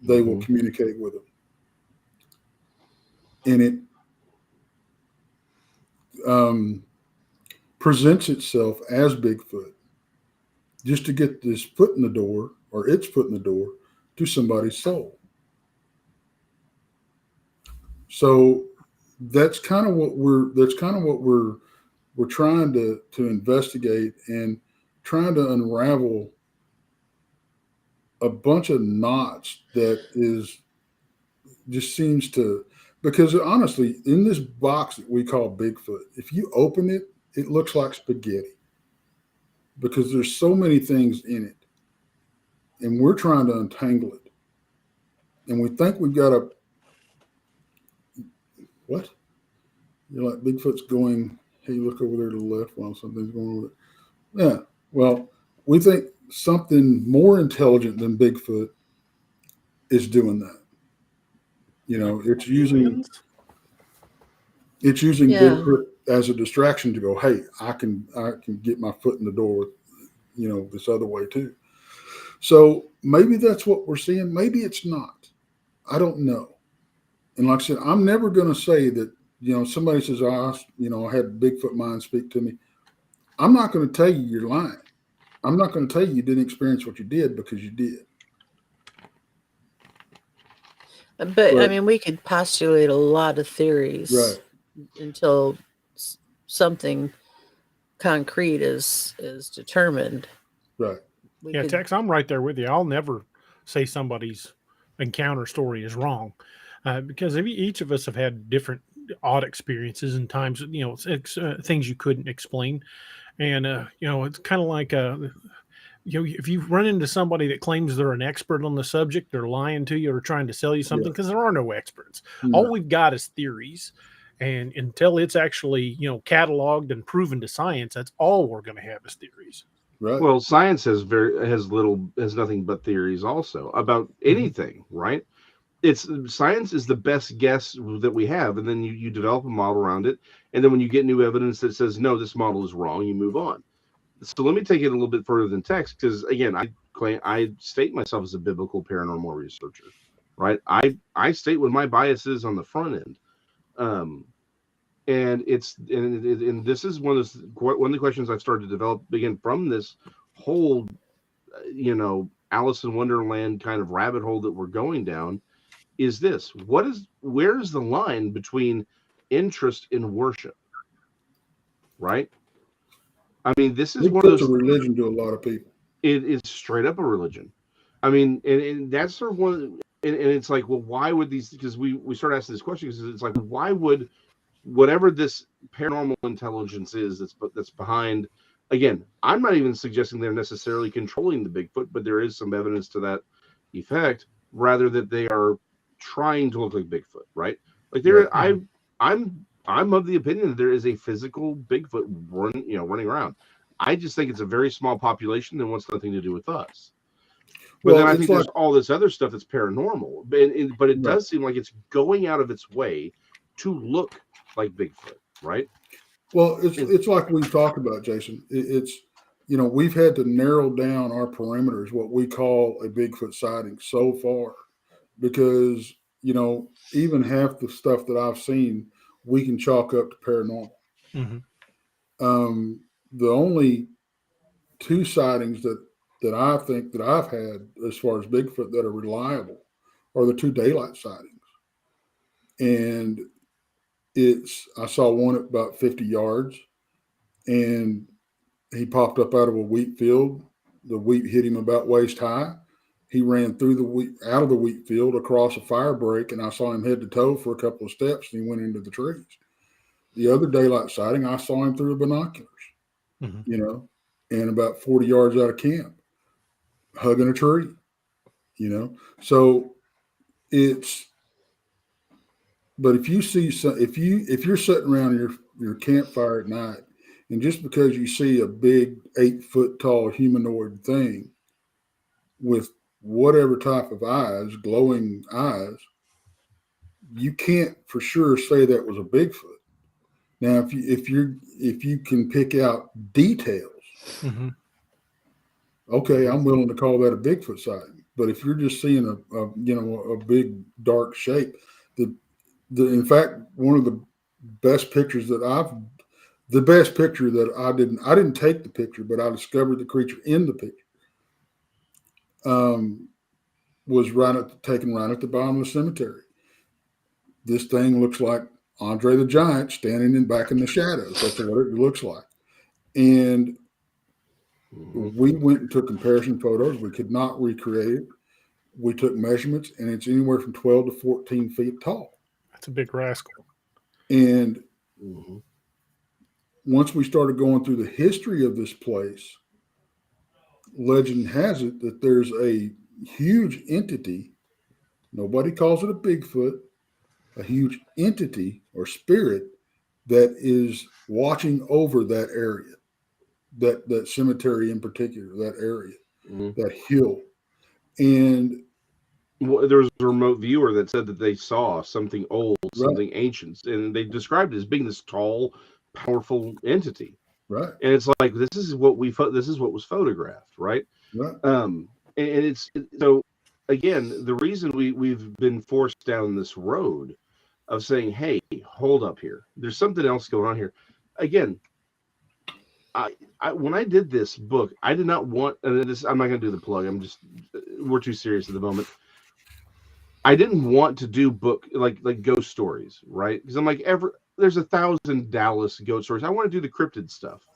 they will communicate with them. And it presents itself as Bigfoot just to get this foot in the door, or its foot in the door, to somebody's soul. So that's kind of what we're trying to investigate, and trying to unravel a bunch of knots that just seems to, because honestly, in this box that we call Bigfoot, if you open it, it looks like spaghetti because there's so many things in it, and we're trying to untangle it. And we think we've got a, what? You're like, Bigfoot's going, hey, look over there to the left while something's going on with it. Yeah, well, we think something more intelligent than Bigfoot is doing that. You know, it's using Bigfoot as a distraction to go, hey, I can get my foot in the door, you know, this other way too. So maybe that's what we're seeing. Maybe it's not. I don't know. And like I said, I'm never going to say that, you know, somebody says, I had Bigfoot mind speak to me. I'm not going to tell you you're lying. I'm not going to tell you didn't experience what you did, because you did. But I mean, we could postulate a lot of theories, right, until something concrete is determined. Right. Tex, I'm right there with you. I'll never say somebody's encounter story is wrong, because each of us have had different odd experiences and times, you know, things you couldn't explain. And, you know, it's kind of like, you know, if you run into somebody that claims they're an expert on the subject, they're lying to you or trying to sell you something, because there are no experts. No. All we've got is theories. And until it's actually, you know, cataloged and proven to science, that's all we're going to have is theories. Right. Well, science has nothing but theories also about anything, right? Science is the best guess that we have, and then you develop a model around it, and then when you get new evidence that says no, this model is wrong, you move on. So let me take it a little bit further than Tex, because again, I state myself as a biblical paranormal researcher, right? I state what my bias is on the front end, and this is one of the questions I've started to develop again from this whole, you know, Alice in Wonderland kind of rabbit hole that we're going down. Is this, where is the line between interest in worship, right? I mean, this is one of those, a religion to a lot of people. It is straight up a religion. I mean, and that's sort of one, and it's like, well, why would these, because we start asking this question, because it's like, why would whatever this paranormal intelligence is that's behind, again, I'm not even suggesting they're necessarily controlling the Bigfoot, but there is some evidence to that effect, rather that they are trying to look like Bigfoot, right? Like I'm of the opinion that there is a physical Bigfoot running around. I just think it's a very small population that wants nothing to do with us. But then I think there's all this other stuff that's paranormal, but it does seem like it's going out of its way to look like Bigfoot, right? Well, it's like we've talked about, Jason. It's, you know, we've had to narrow down our parameters, what we call a Bigfoot sighting, so far, because, you know, even half the stuff that I've seen, we can chalk up to paranormal. The only two sightings that I think that I've had as far as Bigfoot that are reliable are the two daylight sightings. And I saw one at about 50 yards, and he popped up out of a wheat field. The wheat hit him about waist high. He ran through the wheat, out of the wheat field, across a fire break, and I saw him head to toe for a couple of steps, and he went into the trees. The other daylight sighting, I saw him through binoculars, you know, and about 40 yards out of camp, hugging a tree, you know. So but if you see, if you're sitting around your campfire at night, and just because you see a big 8-foot tall humanoid thing with whatever type of eyes, glowing eyes, you can't for sure say that was a Bigfoot. Now, if you can pick out details, Mm-hmm. Okay, I'm willing to call that a Bigfoot sighting. But if you're just seeing a big dark shape, in fact, one of the best pictures that I didn't take the picture, but I discovered the creature in the picture. Was taken right at the bottom of the cemetery. This thing looks like Andre the Giant standing back in the shadows. That's what it looks like. And we went and took comparison photos. We could not recreate it. We took measurements, and it's anywhere from 12 to 14 feet tall. That's a big rascal. And once we started going through the history of this place, legend has it that there's a huge entity. Nobody calls it a Bigfoot. A huge entity or spirit that is watching over that area, that cemetery in particular, that area, that hill. And there was a remote viewer that said that they saw something old, something ancient, and they described it as being this tall, powerful entity. Right. And it's like, this is what was photographed, right? Right. And it's so again, the reason we've been forced down this road of saying, hey, hold up here. There's something else going on here. Again, I when I did this book, I did not want, and I'm not going to do the plug. We're too serious at the moment. I didn't want to do book like ghost stories, right? Because I'm like, there's 1,000 Dallas ghost stories. I want to do the cryptid stuff.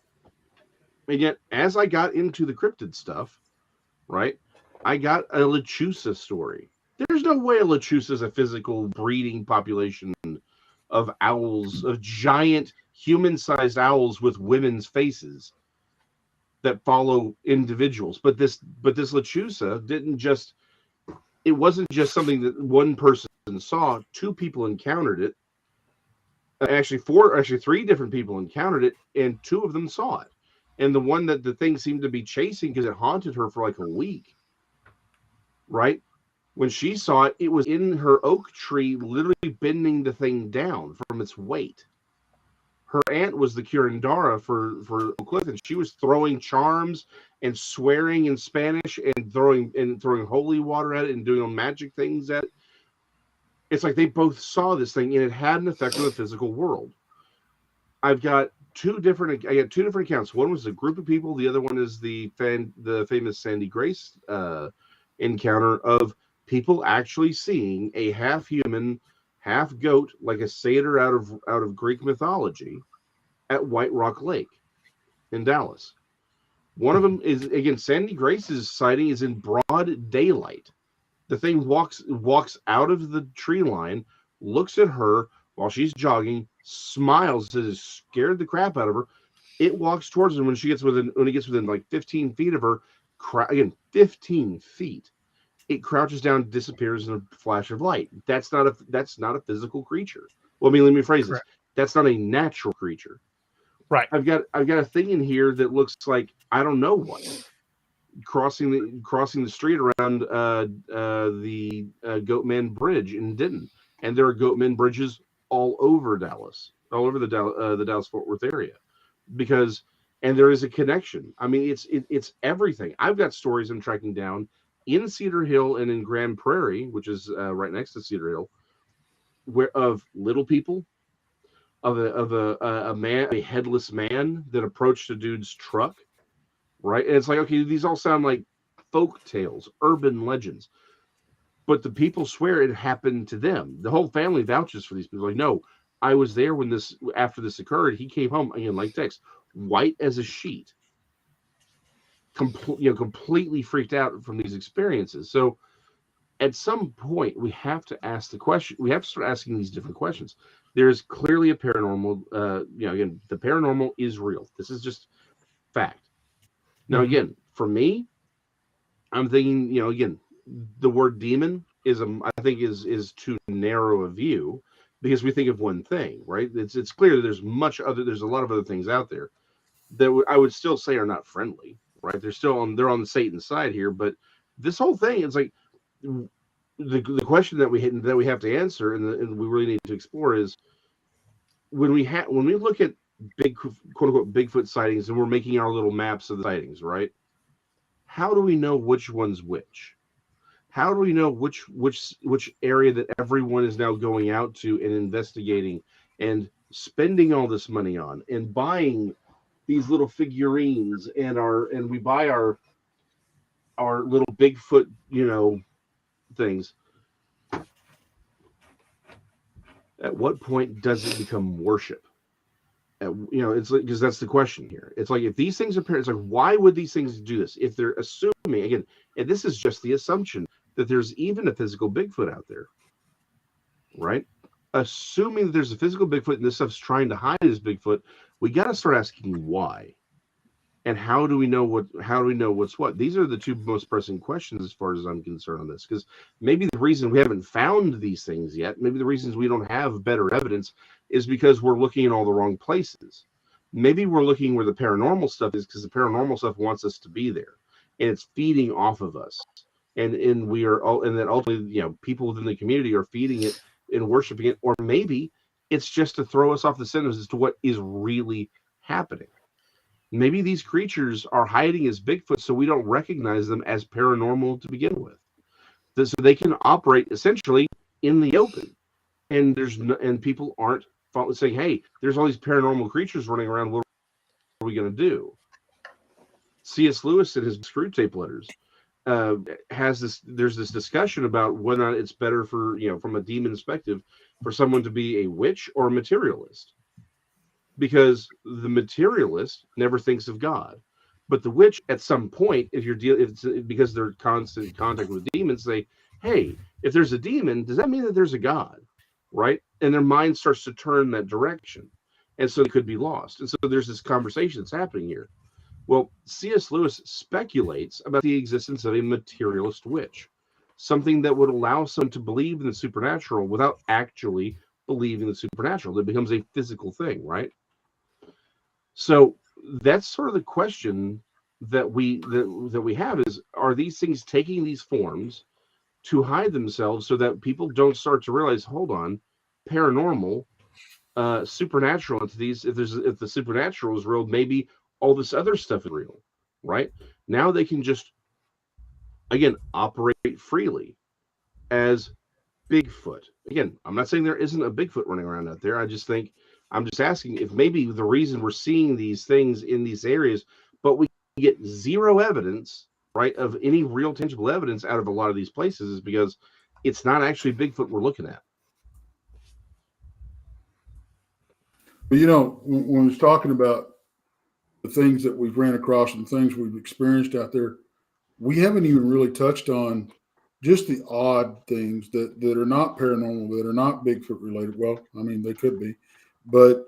And yet, as I got into the cryptid stuff, right, I got a Lechusa story. There's no way a Lechusa is a physical breeding population of owls, of giant human-sized owls with women's faces that follow individuals. But this Lechusa it wasn't just something that one person saw. Two people encountered it. Actually, three different people encountered it, and two of them saw it. And the one that the thing seemed to be chasing, because it haunted her for like a week, right? When she saw it, it was in her oak tree, literally bending the thing down from its weight. Her aunt was the curandara for Oak Cliff, and she was throwing charms and swearing in Spanish and throwing holy water at it and doing magic things at it. It's like they both saw this thing, and it had an effect on the physical world. I got two different accounts. One was a group of people. The other one is the famous Sandy Grace encounter of people actually seeing a half human, half goat, like a satyr out of Greek mythology, at White Rock Lake in Dallas. One of them is, again, Sandy Grace's sighting is in broad daylight. The thing walks out of the tree line, looks at her while she's jogging, smiles, says it scared the crap out of her. It walks towards her. When it gets within like 15 feet of her, again, 15 feet, it crouches down, disappears in a flash of light. That's not a physical creature. Well, I mean, let me phrase this. That's not a natural creature. Right. I've got a thing in here that looks like I don't know what. Crossing the street around the Goatman Bridge in Denton, and there are Goatman bridges all over Dallas, all over the Dallas-Fort Worth area, and there is a connection. I mean, it's everything. I've got stories I'm tracking down in Cedar Hill and in Grand Prairie, which is right next to Cedar Hill, of little people, of a headless man that approached a dude's truck. Right. And it's like, okay, these all sound like folk tales, urban legends, but the people swear it happened to them. The whole family vouches for these people. Like, no, I was there after this occurred. He came home, again, like Tex, white as a sheet, completely freaked out from these experiences. So at some point we have to ask the question, we have to start asking these different questions. There's clearly a paranormal, again, the paranormal is real. This is just fact. Now, again, for me, I'm thinking, again, the word demon I think is too narrow a view, because we think of one thing, right? It's clear that there's a lot of other things out there that I would still say are not friendly, right? They're on the Satan side here, but this whole thing, it's like the question that we have to answer and we really need to explore is when we look at big quote unquote Bigfoot sightings, and we're making our little maps of the sightings, right? How do we know which one's which? How do we know which area that everyone is now going out to and investigating and spending all this money on and buying these little figurines and we buy our little Bigfoot, things. At what point does it become worship? It's like, because that's the question here. It's like, if these things appear, it's like, why would these things do this? If they're assuming, again, and this is just the assumption that there's even a physical Bigfoot out there, right? Assuming that there's a physical Bigfoot and this stuff's trying to hide his Bigfoot, we got to start asking why. And how do we know what's what? These are the two most pressing questions as far as I'm concerned on this. Because maybe the reason we haven't found these things yet, maybe the reasons we don't have better evidence is because we're looking in all the wrong places. Maybe we're looking where the paranormal stuff is because the paranormal stuff wants us to be there. And it's feeding off of us. And that ultimately, people within the community are feeding it and worshiping it. Or maybe it's just to throw us off the center as to what is really happening. Maybe these creatures are hiding as Bigfoot so we don't recognize them as paranormal to begin with. So they can operate essentially in the open. And people aren't saying, hey, there's all these paranormal creatures running around. What are we going to do? C.S. Lewis in his Screw Tape Letters there's this discussion about whether or not it's better for, from a demon perspective, for someone to be a witch or a materialist. Because the materialist never thinks of God, but the witch, at some point, because they're constant contact with demons, say, "Hey, if there's a demon, does that mean that there's a God?" Right? And their mind starts to turn that direction, and so they could be lost. And so there's this conversation that's happening here. Well, C.S. Lewis speculates about the existence of a materialist witch, something that would allow someone to believe in the supernatural without actually believing the supernatural. That becomes a physical thing, right? So that's sort of the question that we have is, are these things taking these forms to hide themselves so that people don't start to realize, hold on, paranormal, supernatural entities, if the supernatural is real, maybe all this other stuff is real, right? Now they can just, again, operate freely as Bigfoot. Again, I'm not saying there isn't a Bigfoot running around out there. I'm just asking if maybe the reason we're seeing these things in these areas, but we get zero evidence, right, of any real tangible evidence out of a lot of these places, is because it's not actually Bigfoot we're looking at. But when I was talking about the things that we've ran across and things we've experienced out there, we haven't even really touched on just the odd things that are not paranormal, that are not Bigfoot related. Well, I mean, they could be, but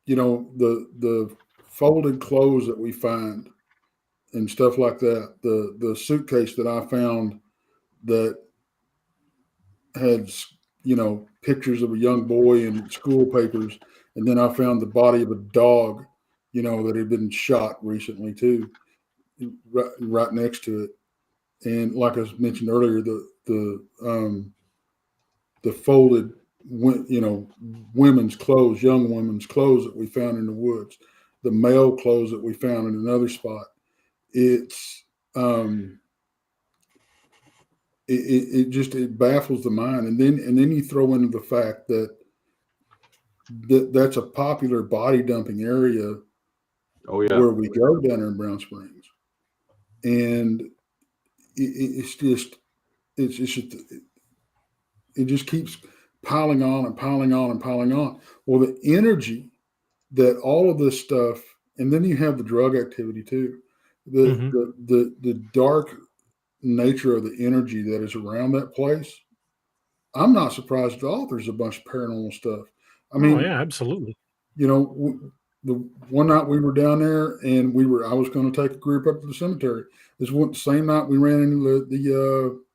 the folded clothes that we find and stuff like that, the suitcase that I found that had, pictures of a young boy and school papers. And then I found the body of a dog, that had been shot recently too, right next to it. And like I mentioned earlier, the folded, women's clothes, young women's clothes that we found in the woods, the male clothes that we found in another spot. It's, it baffles the mind. And then you throw into the fact that that's a popular body dumping area. Oh yeah. Where we go down there in Brown Springs. And it just keeps piling on and piling on and piling on. Well, the energy that all of this stuff, and then you have the drug activity too, the dark nature of the energy that is around that place. I'm not surprised at all there's a bunch of paranormal stuff. I mean, oh yeah, absolutely. The one night we were down there and I was going to take a group up to the cemetery. The same night we ran into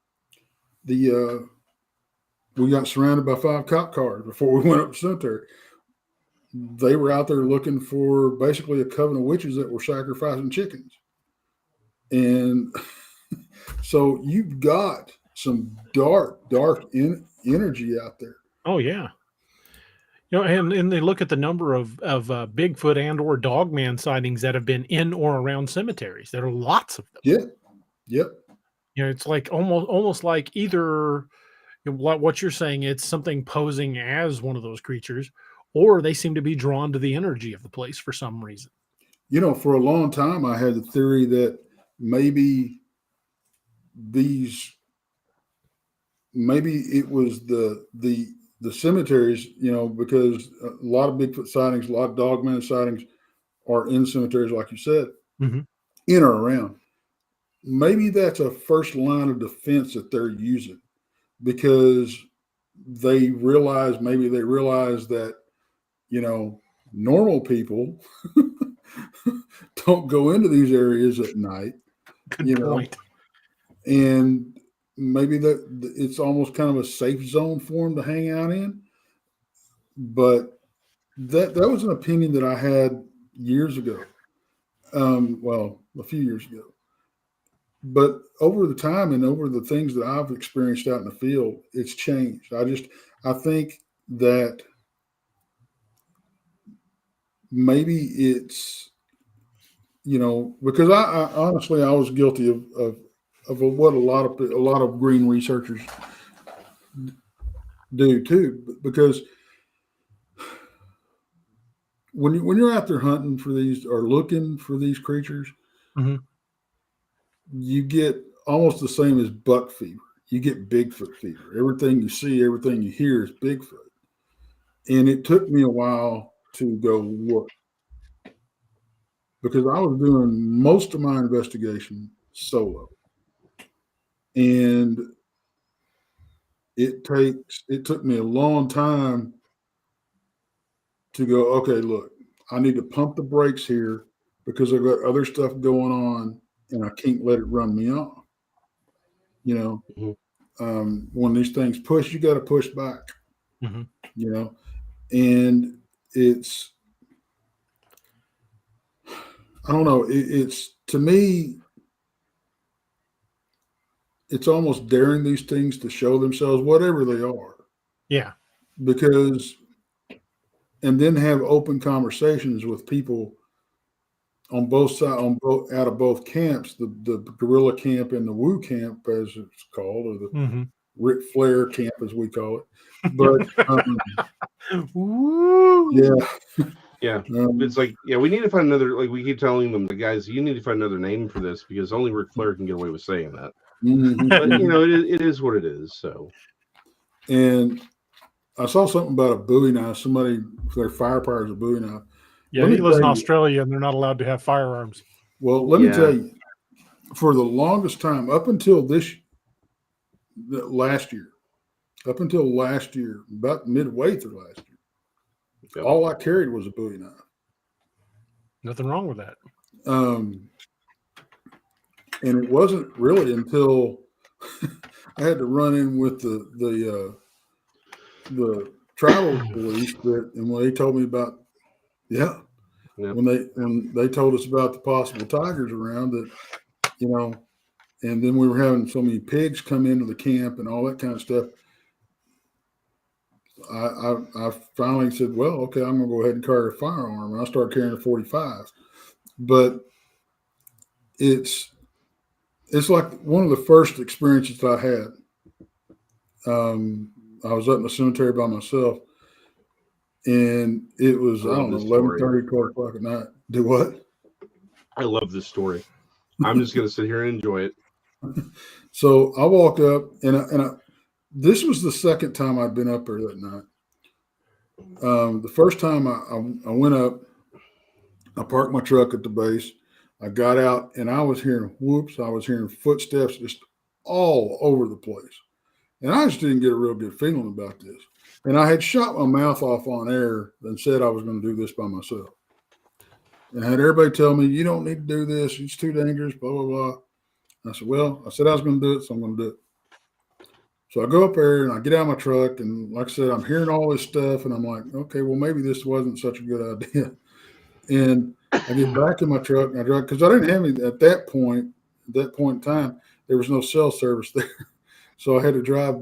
we got surrounded by 5 cop cars before we went up to the cemetery. They were out there looking for basically a coven of witches that were sacrificing chickens. And so you've got some dark energy out there. Oh yeah. And they look at the number of Bigfoot and or Dogman sightings that have been in or around cemeteries. There are lots of them. Yeah. Yep. It's like almost like either what you're saying, it's something posing as one of those creatures, or they seem to be drawn to the energy of the place for some reason. For a long time, I had the theory that maybe it was the cemeteries, because a lot of Bigfoot sightings, a lot of Dogman sightings are in cemeteries, like you said, in or around. Maybe that's a first line of defense that they're using, because they realize that, normal people don't go into these areas at night. Good point. And maybe that it's almost kind of a safe zone for them to hang out in. But that was an opinion that I had years ago. A few years ago. But over the time and over the things that I've experienced out in the field, it's changed. I think that maybe it's, because I honestly, I was guilty of what a lot of green researchers do too, because when you're out there hunting for these or looking for these creatures, you get almost the same as buck fever. You get Bigfoot fever. Everything you see, everything you hear is Bigfoot. And it took me a while to go look, because I was doing most of my investigation solo. And it took me a long time to go, okay, look, I need to pump the brakes here because I've got other stuff going on and I can't let it run me off. When these things push, you got to push back, and it's, I don't know. It's to me, it's almost daring these things to show themselves, whatever they are. Yeah. Because, and then have open conversations with people on both sides, out of both camps, the gorilla camp and the woo camp, as it's called, or the Ric Flair camp, as we call it. But yeah, it's like, we need to find another. Like we keep telling them, the guys, you need to find another name for this because only Ric Flair can get away with saying that. But it is what it is. So, and I saw something about a Bowie knife. Somebody, their fire power is a Bowie knife. Yeah, he lives in Australia and they're not allowed to have firearms. Well, let me tell you, for the longest time, up until last year, about midway through last year, all I carried was a Bowie knife. Nothing wrong with that. And it wasn't really until I had to run in with the travel police and when they told me about, when they told us about the possible tigers around that, and then we were having so many pigs come into the camp and all that kind of stuff. I finally said, well, okay, I'm going to go ahead and carry a firearm. And I started carrying a 45. But it's like one of the first experiences I had. I was up in the cemetery by myself, and it was, 11:30, 12 o'clock at night. Do what? I love this story. I'm just going to sit here and enjoy it. So I walk up, and this was the second time I'd been up there that night. The first time I went up, I parked my truck at the base. I got out, and I was hearing whoops. I was hearing footsteps just all over the place. And I just didn't get a real good feeling about this. And I had shot my mouth off on air and said I was going to do this by myself. And I had everybody tell me, you don't need to do this. It's too dangerous, blah, blah, blah. And I said, well, I said I was going to do it, so I'm going to do it. So I go up there and I get out of my truck. And like I said, I'm hearing all this stuff. And I'm like, okay, well, maybe this wasn't such a good idea. And I get back in my truck and I drive, because I didn't have any at that point in time, there was no cell service there. So I had to drive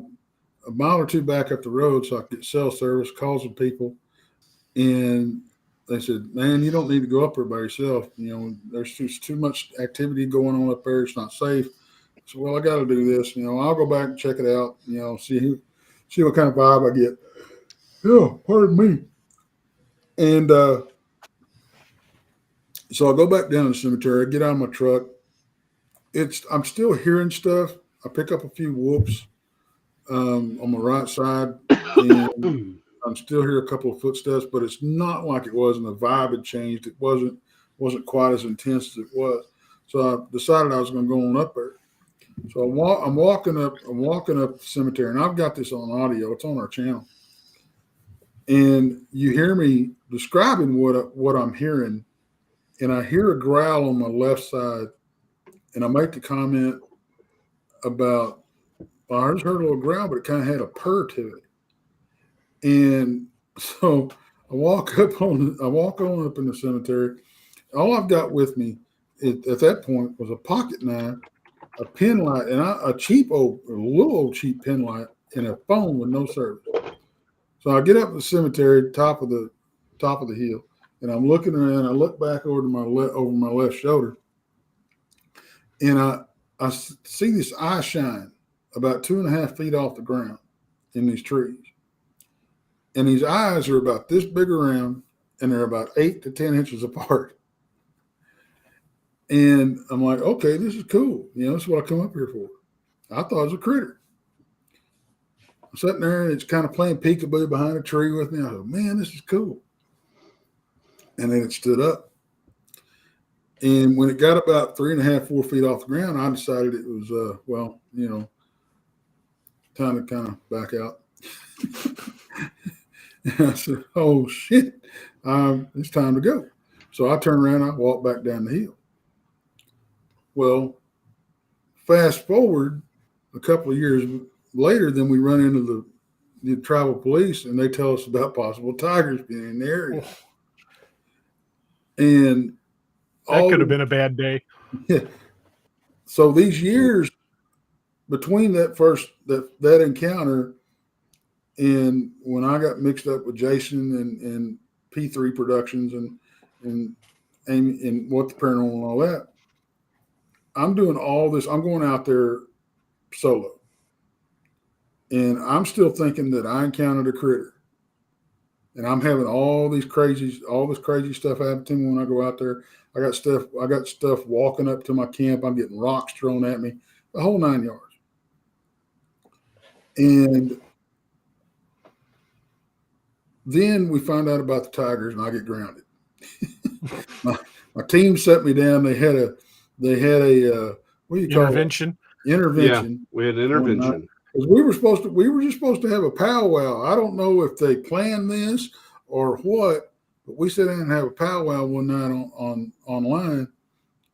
a mile or two back up the road so I could get cell service, call some people. And they said, man, you don't need to go up there by yourself. You know, there's just too much activity going on up there. It's not safe. So, well, I got to do this. You know, I'll go back and check it out. You know, see what kind of vibe I get. Yeah, pardon me. And so I go back down to the cemetery. I get out of my truck. I'm still hearing stuff. I pick up a few whoops on my right side, and I'm still hearing a couple of footsteps, but it's not like it was, and the vibe had changed. It wasn't quite as intense as it was. So I decided I was going to go on up there. So I'm walking up the cemetery, and I've got this on audio. It's on our channel, and you hear me describing what I'm hearing, and I hear a growl on my left side, and I make the comment about, well, I just heard a little growl, but it kind of had a purr to it. And so I walk on up in the cemetery. All I've got with me at that point was a pocket knife, a pen light, and a little old cheap pen light, and a phone with no service. So I get up to the cemetery, top of the hill, and I'm looking around. I look back over my left shoulder, and I see this eye shine about 2.5 feet off the ground in these trees. And these eyes are about this big around, and they're about 8 to 10 inches apart. And I'm like, okay, this is cool. You know, this is what I come up here for. I thought it was a critter. I'm sitting there, and it's kind of playing peekaboo behind a tree with me. I thought, man, this is cool. And then it stood up. And when it got about 3.5, 4 feet off the ground, I decided it was, time to kind of back out. And I said, oh, shit, it's time to go. So I turned around, I walked back down the hill. Well, fast forward a couple of years later, then we run into the tribal police, and they tell us about possible tigers being in the area. And that could have been a bad day. Yeah. So these years between that encounter and when I got mixed up with Jason and P3 Productions and Amy and What the Paranormal and all that, I'm doing all this. I'm going out there solo, and I'm still thinking that I encountered a critter, and I'm having all this crazy stuff happen to me when I go out there. I got stuff walking up to my camp. I'm getting rocks thrown at me, the whole 9 yards. And then we find out about the tigers, and I get grounded. my team set me down. They had a what do you call intervention? Intervention. Yeah, we had an intervention. Because we were just supposed to have a powwow. I don't know if they planned this or what, but we sat down and have a powwow one night online,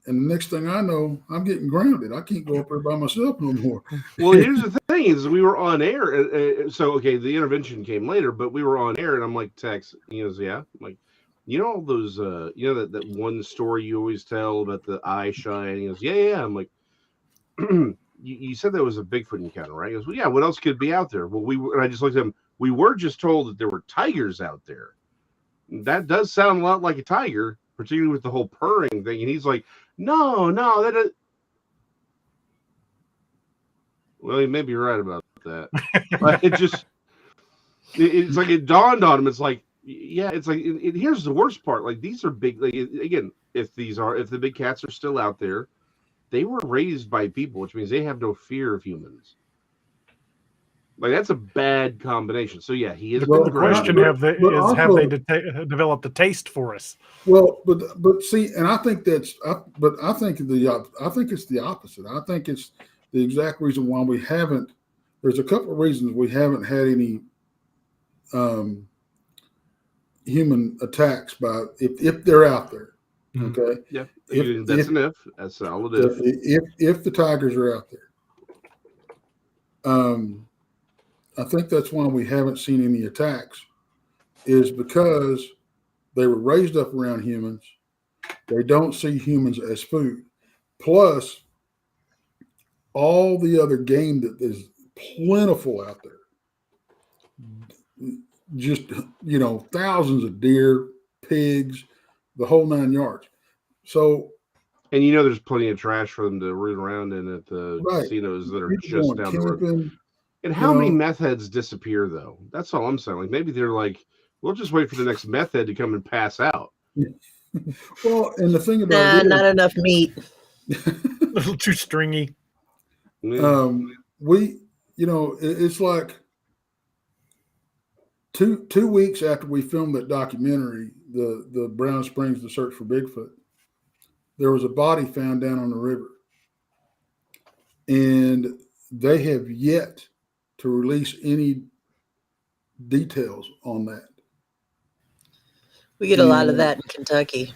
and the next thing I know, I'm getting grounded. I can't go up there by myself no more. Well, here's the thing: is we were on air. So okay, the intervention came later, but we were on air, and I'm like, Tex, he goes, yeah, I'm like, you know all those, that one story you always tell about the eye shine. He goes, yeah. I'm like, you said there was a Bigfoot encounter, right? He goes, well, yeah. What else could be out there? Well, and I just looked at him. We were just told that there were tigers out there. That does sound a lot like a tiger, particularly with the whole purring thing. And he's like, no, that is... Well, he may be right about that. But it's like it dawned on him. It's like, yeah, it's like, here's the worst part. Like, these are big, like, again, if the big cats are still out there, they were raised by people, which means they have no fear of humans. Like, that's a bad combination. So yeah, he is. Well, the question have they developed a taste for us? Well, but see, and I think it's the opposite. I think it's the exact reason why we haven't. There's a couple of reasons we haven't had any human attacks by if they're out there. Okay. Yeah. That's an if. That's solid if. If the tigers are out there. I think that's why we haven't seen any attacks, is because they were raised up around humans. They don't see humans as food. Plus, all the other game that is plentiful out there. just, thousands of deer, pigs, the whole 9 yards. So, and there's plenty of trash for them to root around in at the casinos that are just down the road. And how many meth heads disappear, though? That's all I'm saying. Like, maybe they're like, we'll just wait for the next meth head to come and pass out. Well, and the thing about it is, not enough meat. A little too stringy. it's like 2 weeks after we filmed that documentary, the Brown Springs, the search for Bigfoot, there was a body found down on the river, and they have yet to release any details on that. We get a lot of that in Kentucky.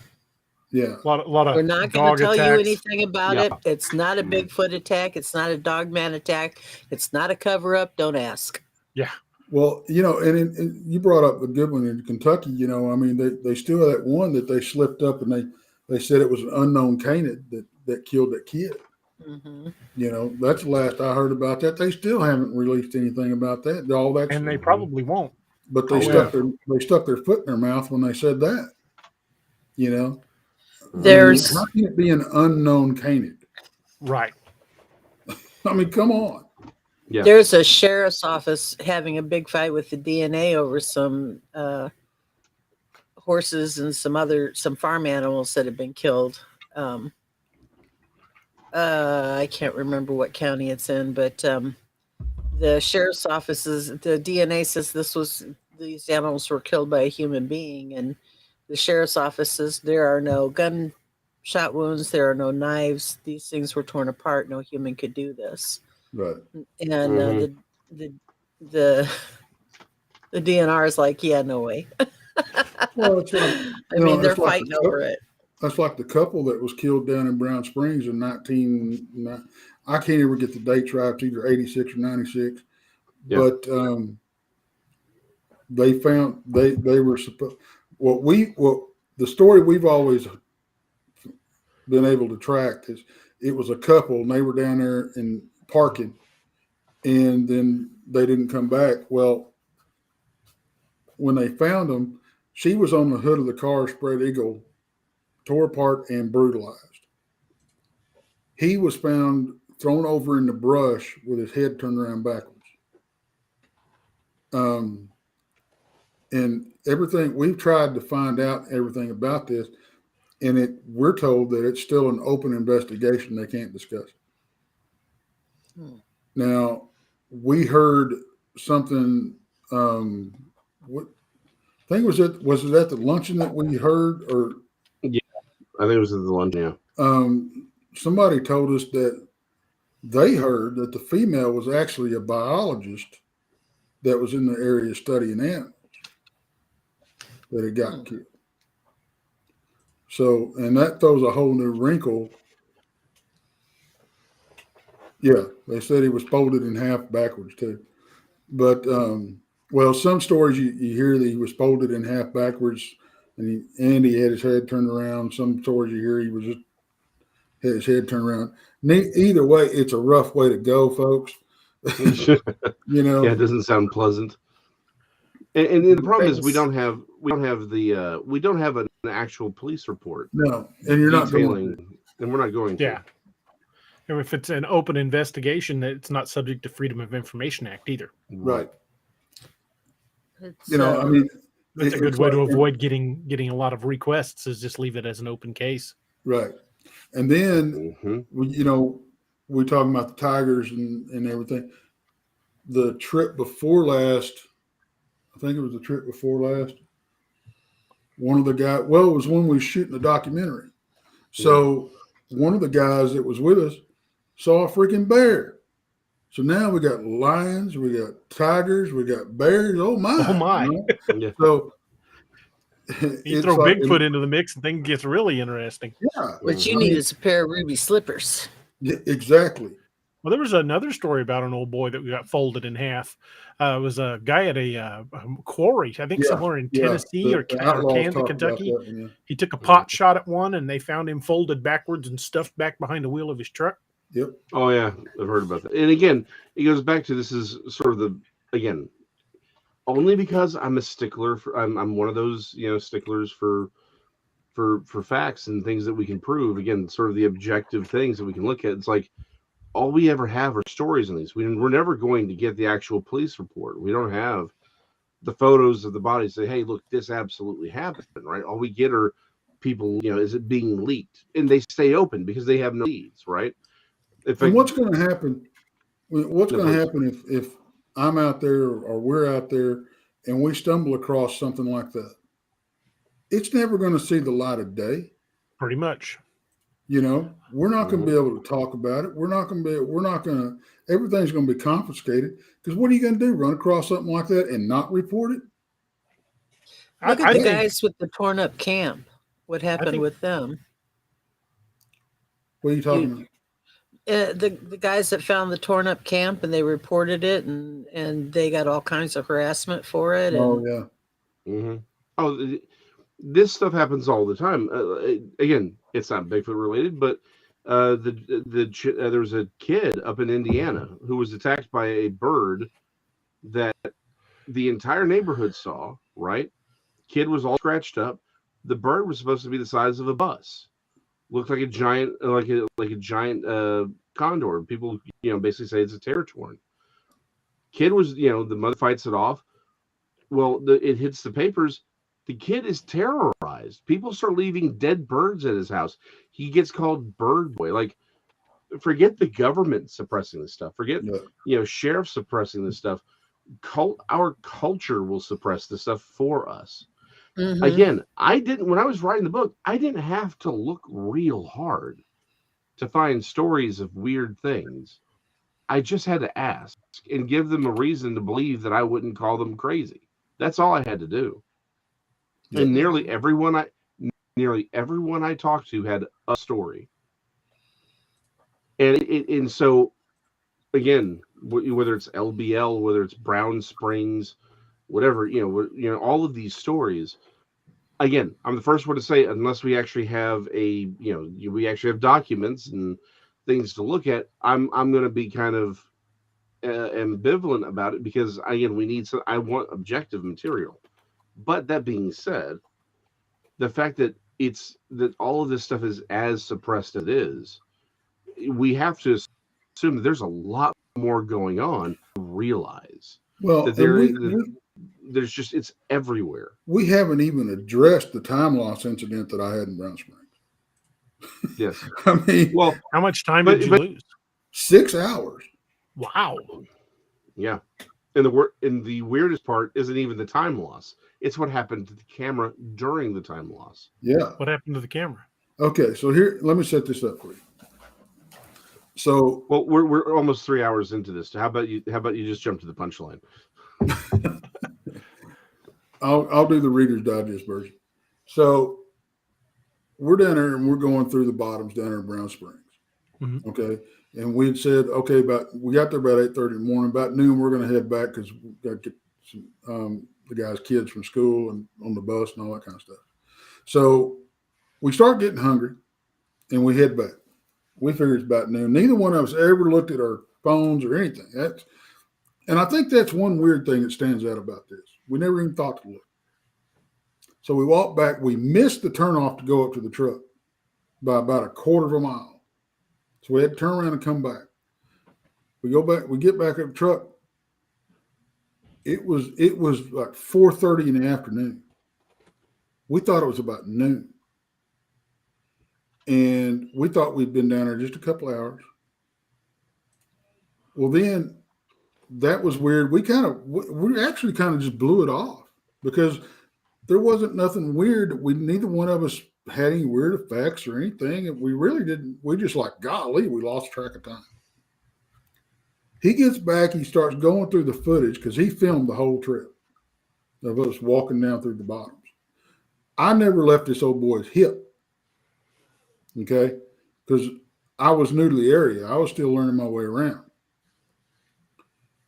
Yeah, a lot of. We're not going to tell you anything about it. It's not a Bigfoot attack. It's not a dogman attack. It's not a cover up. Don't ask. Yeah. Well, and you brought up a good one in Kentucky. They still have that one that they slipped up, and they said it was an unknown canid that killed that kid. Mm-hmm. That's the last I heard about that. They still haven't released anything about that. All that, and they probably won't. But they stuck their foot in their mouth when they said that. There's how can it be an unknown canid? Right. Come on. Yeah. There's a sheriff's office having a big fight with the DNA over some horses and some farm animals that have been killed. I can't remember what county it's in, but the sheriff's offices, the DNA says these animals were killed by a human being, and the sheriff's offices, there are no gunshot wounds, there are no knives. These things were torn apart. No human could do this. Right. And the DNR is like, yeah, no way. Well, it's like, they're fighting over it. That's like the couple that was killed down in Brown Springs in I can't ever get the dates right. It's either 86 or 96. Yeah. But they found they were supposed. The story we've always been able to track is it was a couple and they were down there in parking, and then they didn't come back. Well, when they found them, she was on the hood of the car, spread eagle, tore apart and brutalized. He was found thrown over in the brush with his head turned around backwards. And everything we've tried to find out everything about this, and we're told that it's still an open investigation. They can't discuss it. Now, we heard something. What I think was it at the luncheon that we heard, or yeah, I think it was at the luncheon. Yeah. Somebody told us that they heard that the female was actually a biologist that was in the area studying animals that had gotten killed. So, and that throws a whole new wrinkle. Yeah, they said he was folded in half backwards too. But, some stories you hear that he was folded in half backwards and he had his head turned around. Some stories you hear he was just had his head turned around. Either way, it's a rough way to go, folks. Yeah, it doesn't sound pleasant. And the problem is we don't have an actual police report. No, and you're not going, and we're not going. Yeah. And if it's an open investigation, it's not subject to Freedom of Information Act either. Right. It's, that's a good way to avoid getting a lot of requests, is just leave it as an open case. Right. And then we're talking about the tigers and everything. The trip before last, I think it was the trip before last. One of the guys, it was when we were shooting the documentary. So one of the guys that was with us saw a freaking bear. So now we got lions, we got tigers, we got bears. Oh my! Yeah. So you throw Bigfoot into the mix, and things gets really interesting. Yeah. What you need is a pair of ruby slippers. Yeah, exactly. Well, there was another story about an old boy that got folded in half. It was a guy at a quarry, I think somewhere in Tennessee or Kansas, Kentucky. He took a pot shot at one, and they found him folded backwards and stuffed back behind the wheel of his truck. Yep. Oh, yeah. I've heard about that. And again, it goes back to this is sort of only because I'm a stickler for, I'm one of those, sticklers for facts and things that we can prove. Again, sort of the objective things that we can look at. It's like all we ever have are stories in these. We're never going to get the actual police report. We don't have the photos of the bodies. Say, hey, look, this absolutely happened, right? All we get are people, is it being leaked? And they stay open because they have no leads, right? And what's going to happen? What's going to happen if I'm out there or we're out there and we stumble across something like that? It's never going to see the light of day. Pretty much. We're not going to be able to talk about it. Everything's going to be confiscated. Because what are you going to do? Run across something like that and not report it? Look at the guys with the torn up camp. What happened with them? What are you talking about? The guys that found the torn up camp and they reported it and they got all kinds of harassment for it. Oh, yeah. Mm-hmm. Oh, this stuff happens all the time. Again, it's not Bigfoot related, but there was a kid up in Indiana who was attacked by a bird that the entire neighborhood saw, right? Kid was all scratched up. The bird was supposed to be the size of a bus. Looked like a giant, condor. People, basically say it's a Territorn. Kid was, the mother fights it off. Well, it hits the papers. The kid is terrorized. People start leaving dead birds at his house. He gets called Bird Boy. Like, forget the government suppressing this stuff. Forget, sheriff suppressing this stuff. Our culture will suppress this stuff for us. Mm-hmm. Again, when I was writing the book, I didn't have to look real hard to find stories of weird things. I just had to ask and give them a reason to believe that I wouldn't call them crazy. That's all I had to do. Yeah. And nearly everyone I talked to had a story. And so, again, whether it's LBL, whether it's Brown Springs, whatever, all of these stories. Again, I'm the first one to say, unless we actually have we actually have documents and things to look at, I'm going to be kind of ambivalent about it because, again, I want objective material. But that being said, the fact that all of this stuff is as suppressed as it is, we have to assume that there's a lot more going on to realize. Well, that there's just, it's everywhere. We haven't even addressed the time loss incident that I had in Brown Springs. Yes. I mean, well, how much time did you lose? 6 hours. Wow. Yeah. And the weirdest part isn't even the time loss. It's what happened to the camera during the time loss. Yeah. What happened to the camera? Okay, so here, let me set this up for you. So, well, we're almost 3 hours into this. How about you just jump to the punchline? I'll do the Reader's Digest version. So we're down there and we're going through the bottoms down there in Brown Springs. Mm-hmm. Okay. And we had said, okay, we got there about 8:30 in the morning. About noon, we're going to head back because we got to get the guys' kids from school and on the bus and all that kind of stuff. So we start getting hungry and we head back. We figured it's about noon. Neither one of us ever looked at our phones or anything. And I think that's one weird thing that stands out about this. We never even thought to look. So we walked back. We missed the turnoff to go up to the truck by about a quarter of a mile. So we had to turn around and come back. We go back. We get back at the truck. It was like 4:30 in the afternoon. We thought it was about noon. And we thought we'd been down there just a couple hours. Well, then that was weird. We actually kind of just blew it off because there wasn't nothing weird. Neither one of us had any weird effects or anything. And we really didn't. We just like, golly, we lost track of time. He gets back. He starts going through the footage because he filmed the whole trip of us walking down through the bottoms. I never left this old boy's hip. Okay, because I was new to the area. I was still learning my way around.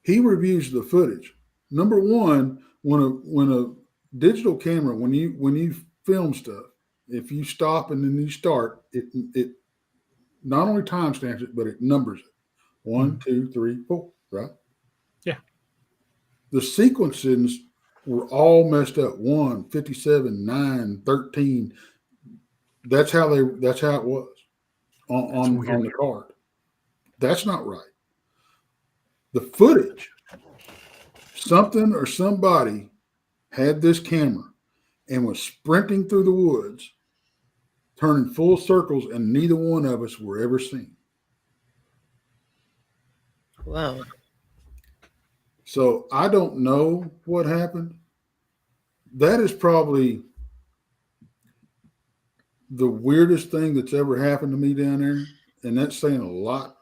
He reviews the footage. Number one, when a digital camera, when you film stuff, if you stop and then you start, it not only timestamps it, but it numbers it. 1, 2, 3, 4, right? Yeah. the sequences were all messed up. 1, 57, 9, 13. That's how it was on the card. That's not right. The footage, something or somebody had this camera and was sprinting through the woods, turning full circles, and neither one of us were ever seen. Wow. So I don't know what happened. That is probably the weirdest thing that's ever happened to me down there. And that's saying a lot.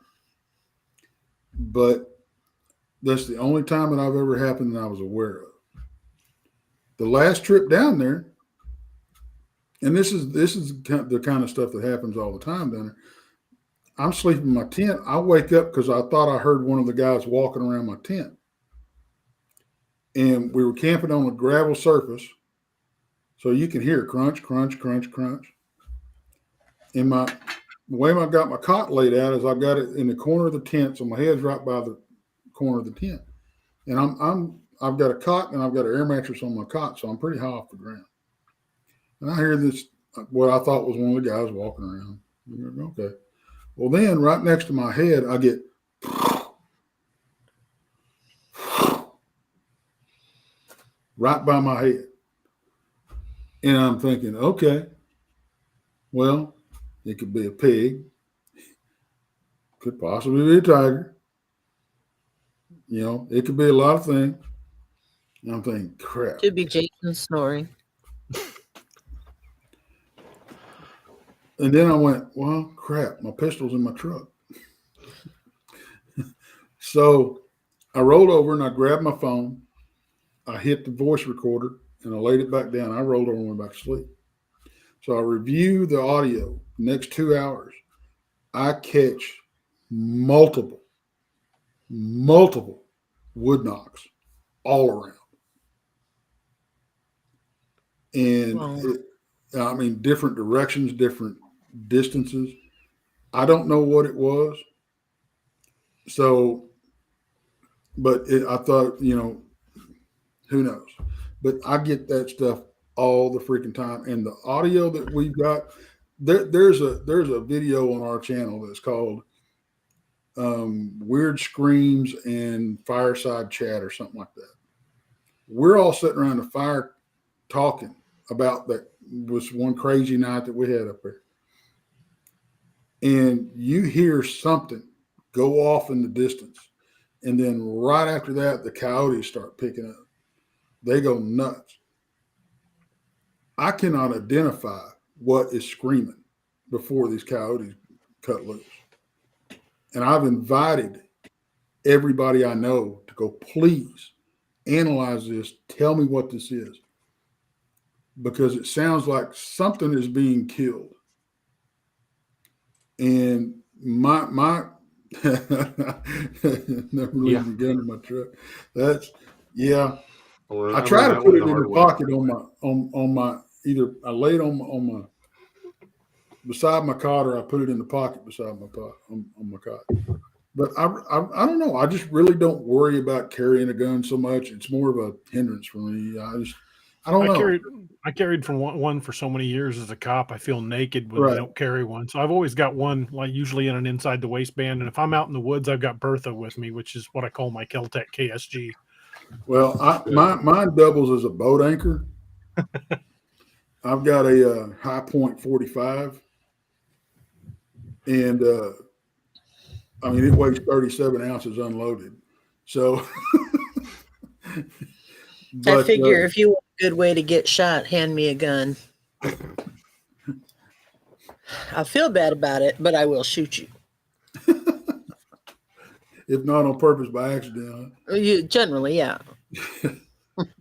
But that's the only time that I've ever happened that I was aware of. The last trip down there, and this is the kind of stuff that happens all the time down there. I'm sleeping in my tent. I wake up because I thought I heard one of the guys walking around my tent. And we were camping on a gravel surface. So you can hear crunch, crunch, crunch, crunch. And the way I got my cot laid out is I've got it in the corner of the tent. So my head's right by the corner of the tent. And I've got a cot and I've got an air mattress on my cot. So I'm pretty high off the ground. And I hear this, what I thought was one of the guys walking around. Okay. Well, then right next to my head, I get right by my head. And I'm thinking, okay, well, it could be a pig. Could possibly be a tiger. You know, it could be a lot of things. And I'm thinking, crap. Could be Jason snoring. And then I went, well, crap, my pistol's in my truck. So I rolled over and I grabbed my phone. I hit the voice recorder and I laid it back down. I rolled over and went back to sleep. So I review the audio. Next 2 hours, I catch multiple wood knocks all around. And Wow. Different directions, different distances. I don't know what it was. So, but I thought, who knows? But I get that stuff all the freaking time. And the audio that we've got, there's a video on our channel that's called Weird Screams and Fireside Chat or something like that. We're all sitting around the fire talking about that was one crazy night that we had up there. And you hear something go off in the distance. And then right after that, the coyotes start picking up. They go nuts. I cannot identify what is screaming before these coyotes cut loose. And I've invited everybody I know to go, please analyze this. Tell me what this is. Because it sounds like something is being killed. And my never leaving the gun in my truck. That's I try to put it in the pocket on my either I lay it on my beside my cot or I put it in the pocket beside my cot on my cot. But I don't know. I just really don't worry about carrying a gun so much. It's more of a hindrance for me. I don't know. I carried from one for so many years as a cop. I feel naked when I don't carry one. So I've always got one, like usually in an inside the waistband. And if I'm out in the woods, I've got Bertha with me, which is what I call my Keltec KSG. Well, mine doubles as a boat anchor. I've got a High Point 45, and it weighs 37 ounces unloaded. So. I figure if you want a good way to get shot, hand me a gun. I feel bad about it, but I will shoot you. If not on purpose, by accident. You generally, yeah.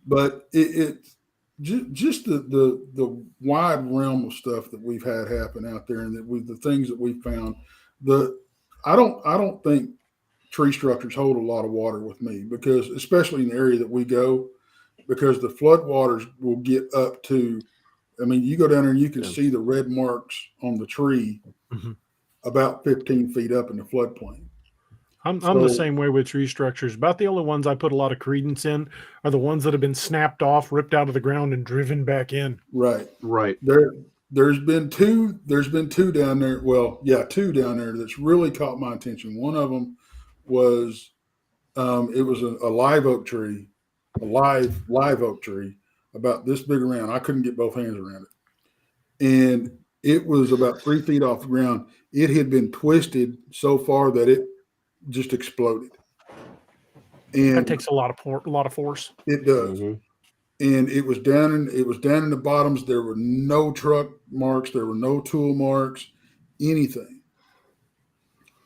But it's just the wide realm of stuff that we've had happen out there, and the things that we found. I don't think tree structures hold a lot of water with me, because especially in the area that we go. Because the floodwaters will get up to, you go down there and you can see the red marks on the tree about 15 feet up in the floodplain. I'm the same way with tree structures. About the only ones I put a lot of credence in are the ones that have been snapped off, ripped out of the ground, and driven back in. Right. Right. There's been two down there. Well, yeah, two down there that's really caught my attention. One of them was it was a live oak tree, a live oak tree about this big around. I couldn't get both hands around it. And it was about 3 feet off the ground. It had been twisted so far that it just exploded. And that takes a lot of force. It does. Mm-hmm. And it was down in the bottoms. There were no truck marks. There were no tool marks, anything.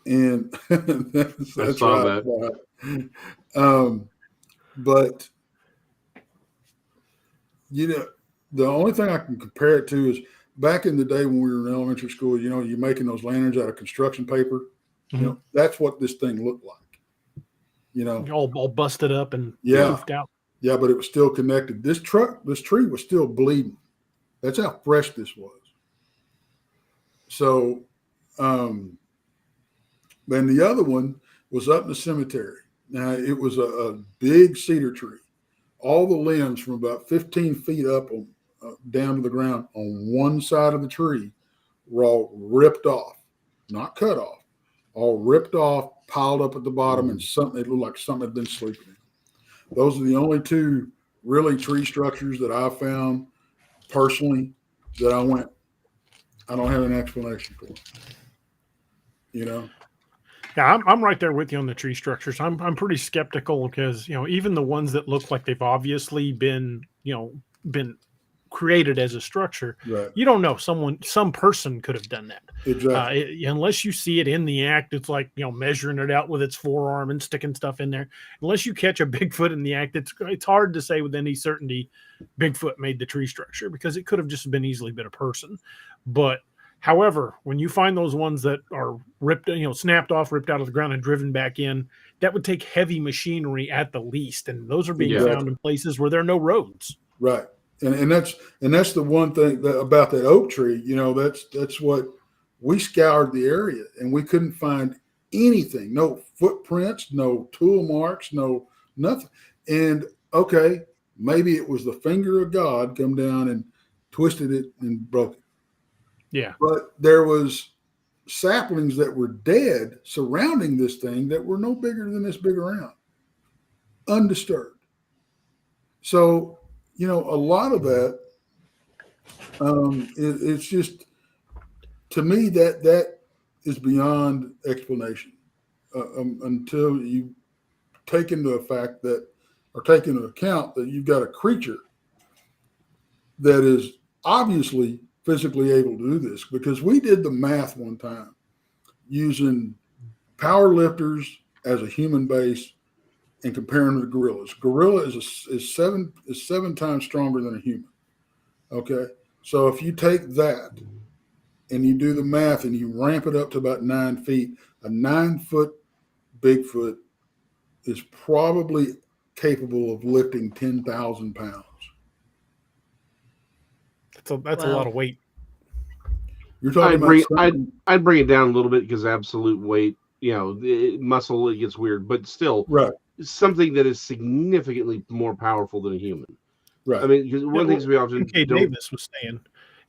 And that's I saw that. But the only thing I can compare it to is back in the day when we were in elementary school. You're making those lanterns out of construction paper. Mm-hmm. That's what this thing looked like. All busted up and poofed out. Yeah, but it was still connected. This tree was still bleeding. That's how fresh this was. So, then the other one was up in the cemetery. Now, it was a big cedar tree. All the limbs from about 15 feet up down to the ground on one side of the tree were all ripped off, not cut off, all ripped off, piled up at the bottom, and it looked like something had been sleeping in. Those are the only two really tree structures that I found personally that I don't have an explanation for. Yeah, I'm right there with you on the tree structures. I'm pretty skeptical because even the ones that look like they've obviously been created as a structure, right. You don't know. Some person could have done that. Exactly. Unless you see it in the act, it's like measuring it out with its forearm and sticking stuff in there. Unless you catch a Bigfoot in the act, it's hard to say with any certainty Bigfoot made the tree structure because it could have just easily been a person. But however, when you find those ones that are ripped, snapped off, ripped out of the ground, and driven back in, that would take heavy machinery at the least, and those are being found in places where there are no roads. Right. And that's the one thing about that oak tree. That's what we scoured the area, and we couldn't find anything. No footprints, no tool marks, no nothing. And okay, maybe it was the finger of God come down and twisted it and broke it. Yeah. But there was saplings that were dead surrounding this thing that were no bigger than this big around, undisturbed. So. A lot of that, it's just, to me, that is beyond explanation until you take into account that you've got a creature that is obviously physically able to do this, because we did the math one time using power lifters as a human base and comparing to gorillas. Gorilla is 7 times stronger than a human. Okay, so if you take that and you do the math and you ramp it up to about 9 feet, a 9-foot Bigfoot is probably capable of lifting 10,000 pounds. That's a lot of weight. You're talking I'd bring it down a little bit because absolute weight, muscle, it gets weird, but still, right. Something that is significantly more powerful than a human. Right. I mean, because one of the things we often Davis was saying,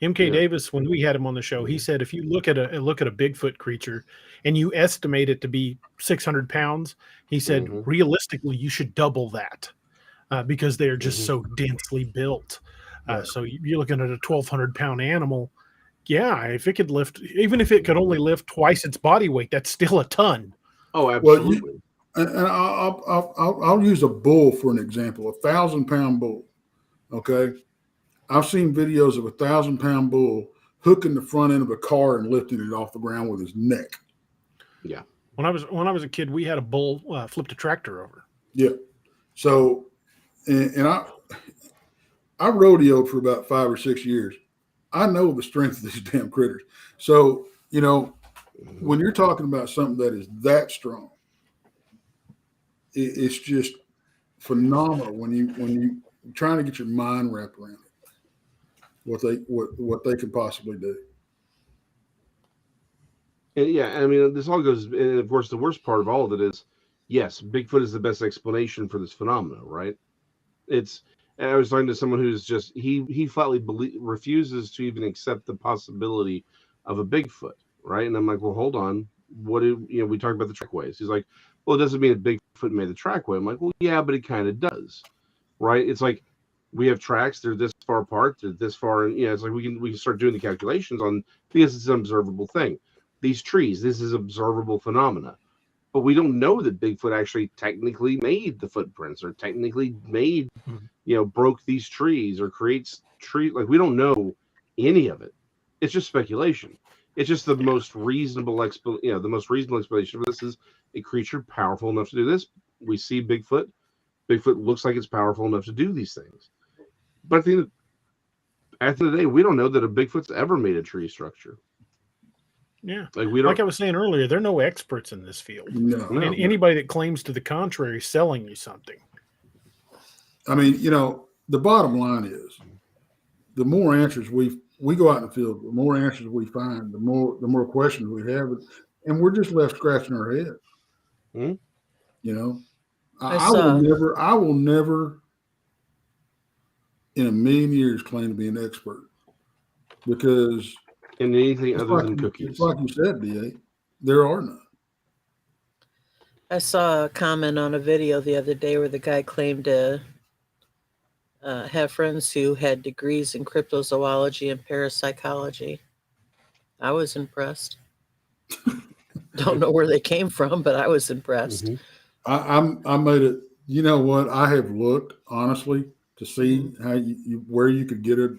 Davis, when we had him on the show, he said if you look at a Bigfoot creature and you estimate it to be 600 pounds, he said realistically you should double that because they are just so densely built. So you're looking at a 1,200 pound animal. Yeah, if it could lift, even if it could only lift twice its body weight, that's still a ton. Oh, absolutely. Well, and I'll use a bull for an example, 1,000-pound bull. Okay, I've seen videos of a 1,000-pound bull hooking the front end of a car and lifting it off the ground with his neck. Yeah. When I was a kid, we had a bull flipped a tractor over. Yeah. So, and I rodeoed for about 5 or 6 years. I know the strength of these damn critters. So, when you're talking about something that is that strong, it's just phenomenal when you trying to get your mind wrapped around it, what they can possibly do. Yeah, I mean, this all goes, and of course, the worst part of all of it is, yes, Bigfoot is the best explanation for this phenomenon, right? It's, and I was talking to someone who's just, he flatly refuses to even accept the possibility of a Bigfoot, right? And I'm like, well, hold on. What do, we talked about the trackways. He's like, well, it doesn't mean a Bigfoot made the trackway. I'm like, well, yeah, but it kind of does, right? It's like, we have tracks, they're this far apart, they're this far, and it's like we can start doing the calculations on, because it's an observable thing. These trees, this is observable phenomena. But we don't know that Bigfoot actually technically made the footprints or technically made, broke these trees or creates tree. Like, we don't know any of it. It's just speculation. It's just the most reasonable the most reasonable explanation for this is a creature powerful enough to do this. We see Bigfoot. Bigfoot looks like it's powerful enough to do these things. But at the end of the day, we don't know that a Bigfoot's ever made a tree structure. Yeah, like I was saying earlier, there are no experts in this field. No. And anybody that claims to the contrary is selling you something. I mean, the bottom line is, the more answers we go out in the field, the more answers we find, the more questions we have, and we're just left scratching our head. Mm-hmm. I will never in a million years claim to be an expert, because in anything other than cookies, it's like you said, DA, there are none. I saw a comment on a video the other day where the guy claimed to have friends who had degrees in cryptozoology and parapsychology. I was impressed. Don't know where they came from, but I was impressed. Mm-hmm. I made it. You know what? I have looked honestly to see how where you could get a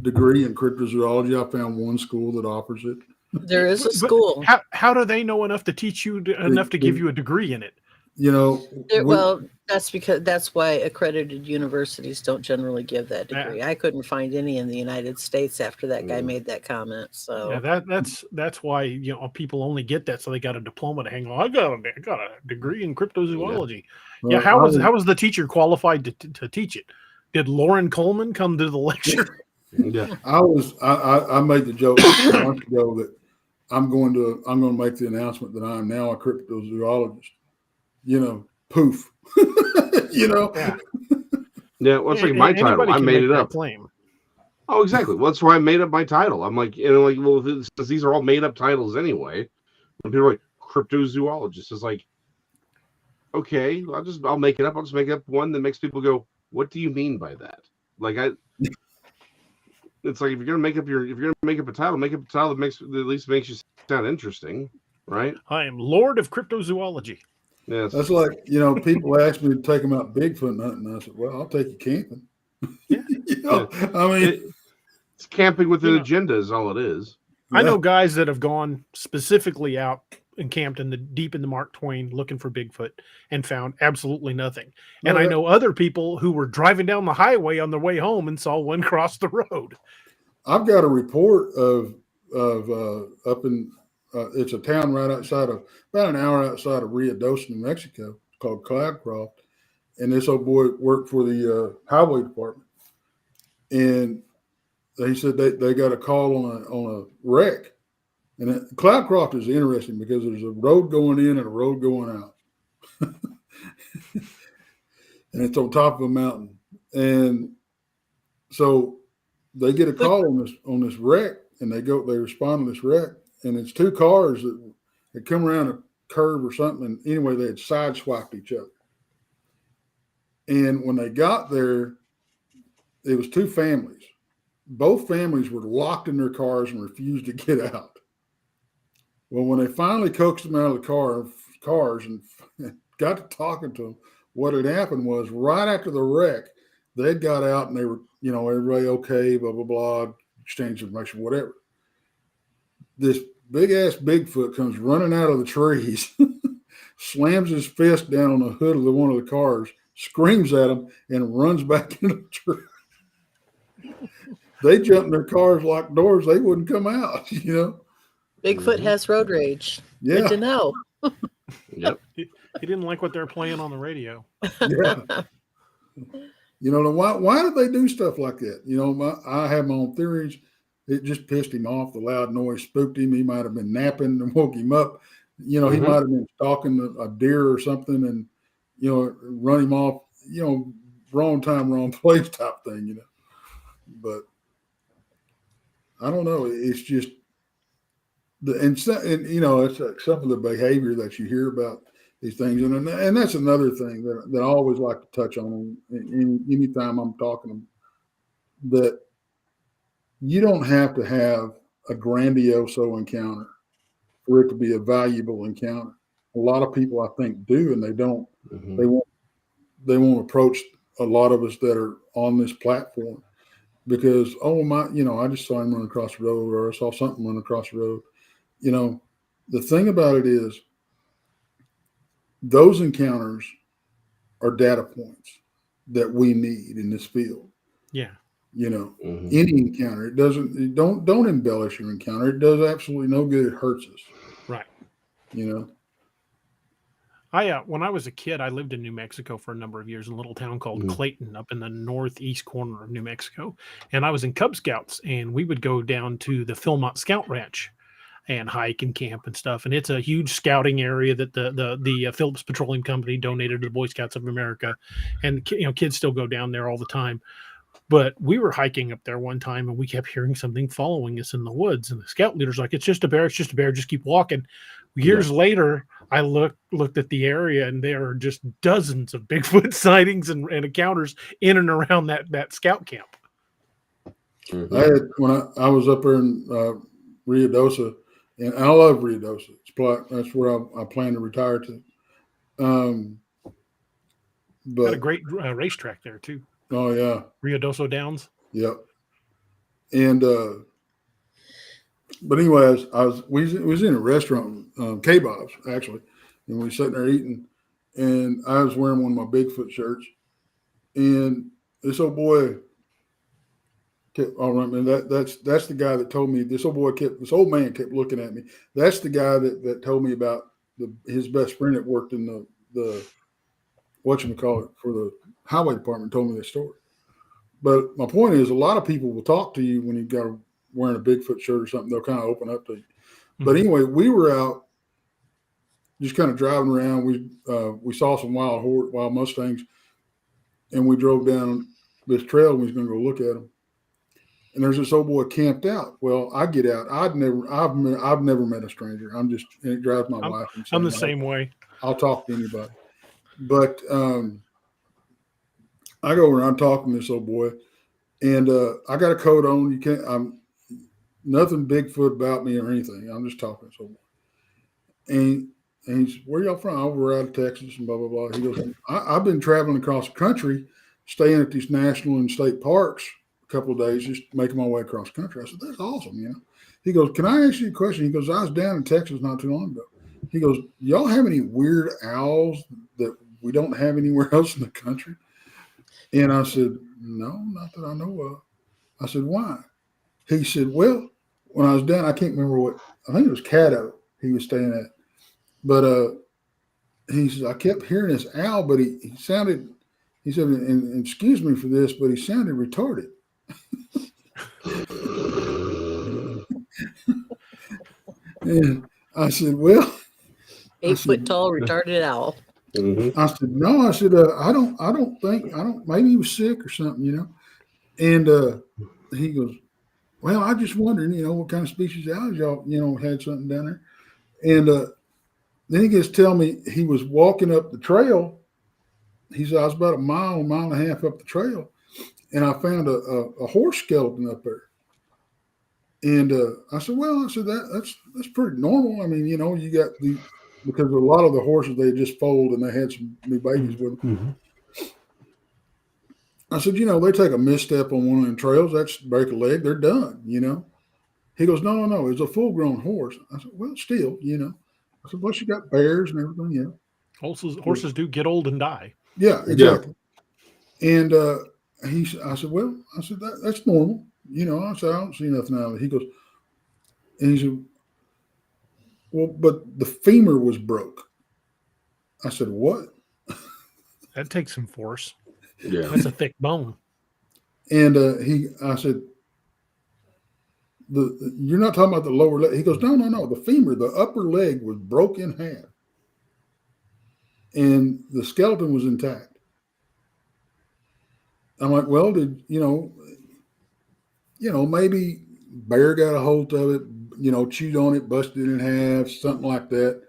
degree in cryptozoology. I found one school that offers it. There is a school. How do they know enough to teach you enough to give you a degree in it? That's why accredited universities don't generally give that degree. I couldn't find any in the United States after that guy made that comment. So that's why people only get that, so they got a diploma to hang on. I got a degree in cryptozoology. Yeah, how was the teacher qualified to teach it? Did Lauren Coleman come to the lecture? Yeah, I made the joke a month ago that I'm going to make the announcement that I am now a cryptozoologist. Poof. Yeah. Well, it's like my title. I made it up. Claim. Oh, exactly. Well, that's why I made up my title. I'm like, well, since these are all made up titles anyway, when people are like cryptozoologist, it's like, okay, I'll make it up. I'll just make up one that makes people go, what do you mean by that? Like it's like, if you're gonna make up a title, make up a title that at least makes you sound interesting, right? I am Lord of Cryptozoology. Yes. That's like, people ask me to take them out Bigfoot hunting, and I said, well, I'll take you camping. Yeah. I mean, it's camping with an agenda is all it is. I know guys that have gone specifically out and camped deep in the Mark Twain looking for Bigfoot and found absolutely nothing. And I know other people who were driving down the highway on their way home and saw one cross the road. I've got a report of up in it's a town right outside of, about an hour outside of Ruidoso, New Mexico, called Cloudcroft. And this old boy worked for the highway department. And they said they got a call on a wreck. And Cloudcroft is interesting because there's a road going in and a road going out. And it's on top of a mountain. And so they get a call on this wreck, and they respond to this wreck. And it's two cars that come around a curve or something. And anyway, they had sideswiped each other. And when they got there, it was two families. Both families were locked in their cars and refused to get out. Well, when they finally coaxed them out of the cars and got to talking to them, what had happened was right after the wreck, they got out and they were, everybody okay, blah, blah, blah, exchange information, whatever. This big-ass Bigfoot comes running out of the trees, slams his fist down on the hood of one of the cars, screams at him, and runs back into the tree. They jumped in their cars, locked doors. They wouldn't come out, Bigfoot has road rage. Yeah. Good to know. Yep. He didn't like what they're playing on the radio. Yeah. Why did they do stuff like that? I have my own theories. it just pissed him off. The loud noise spooked him. He might have been napping and woke him up. He Mm-hmm. might have been stalking a deer or something and, run him off, wrong time, wrong place type thing, But I don't know. It's just it's like some of the behavior that you hear about these things. And that's another thing that I always like to touch on anytime I'm talking, that you don't have to have a grandiose encounter for it to be a valuable encounter. A lot of people, I think, do, and they don't. Mm-hmm. They won't approach a lot of us that are on this platform because, I just saw him run across the road, or I saw something run across the road. The thing about it is those encounters are data points that we need in this field. Yeah. Mm-hmm. Any encounter, don't embellish your encounter. It does absolutely no good. It hurts us. Right. When I was a kid, I lived in New Mexico for a number of years in a little town called Clayton up in the northeast corner of New Mexico. And I was in Cub Scouts, and we would go down to the Philmont Scout Ranch and hike and camp and stuff. And it's a huge scouting area that the Phillips Petroleum Company donated to the Boy Scouts of America. And, kids still go down there all the time. But we were hiking up there one time, and we kept hearing something following us in the woods. And the scout leader's like, "It's just a bear. It's just a bear. Just keep walking." Years later, I looked at the area, and there are just dozens of Bigfoot sightings and encounters in and around that scout camp. I had, when I was up there in Rio Dosa, and I love Rio Dosa. That's where I plan to retire to. But Got a great racetrack there too. Oh yeah, Rio Doso Downs. Yep. And but anyways, we was in a restaurant, K-Bob's actually, and we were sitting there eating, and I was wearing one of my Bigfoot shirts, and this old boy kept, that's the guy that told me, this old man kept looking at me. That's the guy that told me about his best friend that worked in the whatchamacallit for the highway department told me this story. But my point is, a lot of people will talk to you when you've got wearing a Bigfoot shirt or something. They'll kind of open up to you. Mm-hmm. But anyway, we were out just kind of driving around. We saw some wild Mustangs, and we drove down this trail, and we was going to go look at them. And there's this old boy camped out. Well, I get out. I've never met a stranger. And it drives my wife. I'm the same way. I'll talk to anybody. But I go around talking to this old boy, and I got a coat on. I'm nothing Bigfoot about me or anything. I'm just talking to this old boy. And he said, "Where y'all from?" "Oh, we're out of Texas," and blah, blah, blah. He goes, I've been traveling across the country, staying at these national and state parks a couple of days, just making my way across the country. I said, "That's awesome, He goes, "Can I ask you a question?" He goes, "I was down in Texas not too long ago." He goes, "Y'all have any weird owls that we don't have anywhere else in the country?" And I said, "No, not that I know of." I said, "Why?" He said, "Well, when I was down, I can't remember I think it was Caddo he was staying at. But he says, I kept hearing this owl, but he said, and excuse me for this, but he sounded retarded." And I said, "Well, 8 foot tall retarded owl." Mm-hmm. I said, "No," I said, I don't think, maybe he was sick or something, And he goes, "Well, I just wondering, what kind of species of owls y'all, had something down there." And then he gets to tell me he was walking up the trail. He said, "I was about a mile and a half up the trail, and I found a horse skeleton up there." And I said, that's pretty normal. I mean, you got because a lot of the horses, they just foaled and they had some new babies with them. Mm-hmm. I said, they take a misstep on one of them trails, that's break a leg, they're done, He goes, no, it's a full-grown horse. I said, "Well, still, I said, plus you got bears and everything, Horses do get old and die. Yeah, exactly. Yeah. And I said, that's normal. I said, "I don't see nothing out of it." He goes, and he said, "Well, but the femur was broke." I said, "What?" That takes some force. Yeah. That's a thick bone. And I said, you're not talking about the lower leg. He goes, no. The femur, the upper leg was broke in half. And the skeleton was intact. I'm like, well, maybe bear got a hold of it, chewed on it, busted it in half, something like that.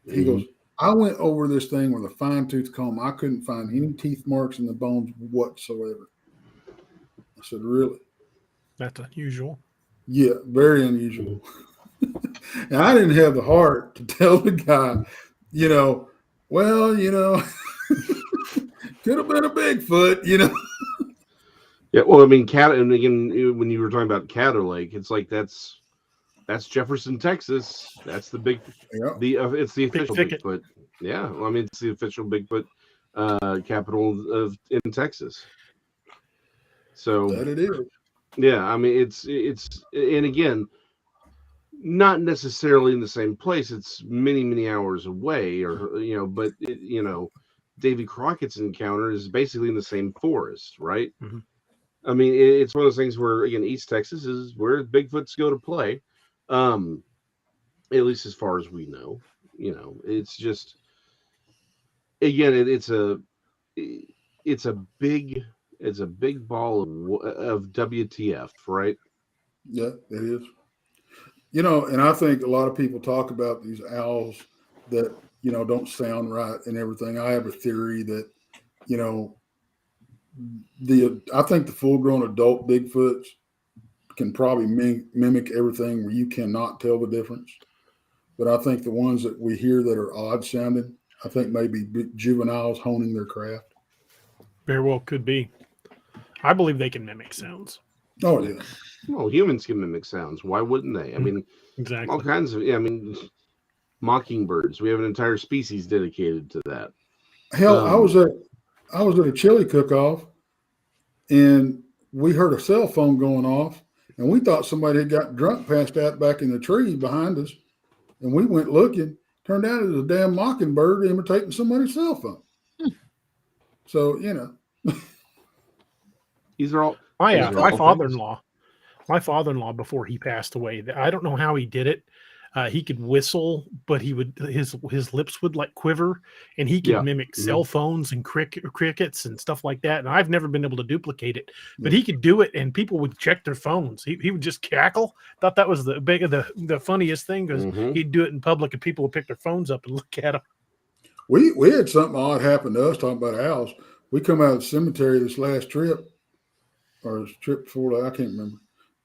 He goes, I went over this thing with a fine-tooth comb. I couldn't find any teeth marks in the bones whatsoever. I said, really? That's unusual. Yeah, very unusual. And I didn't have the heart to tell the guy, could have been a Bigfoot, Yeah, well, I mean, and again, when you were talking about Caddo Lake, it's like that's Jefferson, Texas. That's the big, it's the official Bigfoot. Yeah, well, I mean, it's the official Bigfoot capital in Texas. So that it is. Yeah, I mean, it's and again, not necessarily in the same place. It's many, many hours away, but Davy Crockett's encounter is basically in the same forest, right? Mm-hmm. I mean, it's one of those things where, again, East Texas is where Bigfoots go to play, at least as far as we know. It's just, again, it's a big ball of WTF, right? Yeah, it is. And I think a lot of people talk about these owls that, don't sound right and everything. I have a theory that, I think the full-grown adult Bigfoots can probably mimic everything where you cannot tell the difference. But I think the ones that we hear that are odd sounding, I think maybe juveniles honing their craft. Very well could be. I believe they can mimic sounds. Oh, yeah. Well, humans can mimic sounds. Why wouldn't they? I mean, exactly. All kinds of, mockingbirds. We have an entire species dedicated to that. Hell, I was at a chili cook-off, and we heard a cell phone going off, and we thought somebody had got drunk, passed out back in the tree behind us, and we went looking. Turned out it was a damn mockingbird imitating somebody's cell phone. So, these are all my father-in-law. My father-in-law, before he passed away, I don't know how he did it. He could whistle, but his lips would like quiver, and he could mimic cell phones and crickets and stuff like that. And I've never been able to duplicate it, but he could do it, and people would check their phones. He would just cackle. Thought that was the funniest thing, because he'd do it in public, and people would pick their phones up and look at him. We had something odd happen to us talking about owls. We come out of the cemetery this last trip, or this trip before that, I can't remember,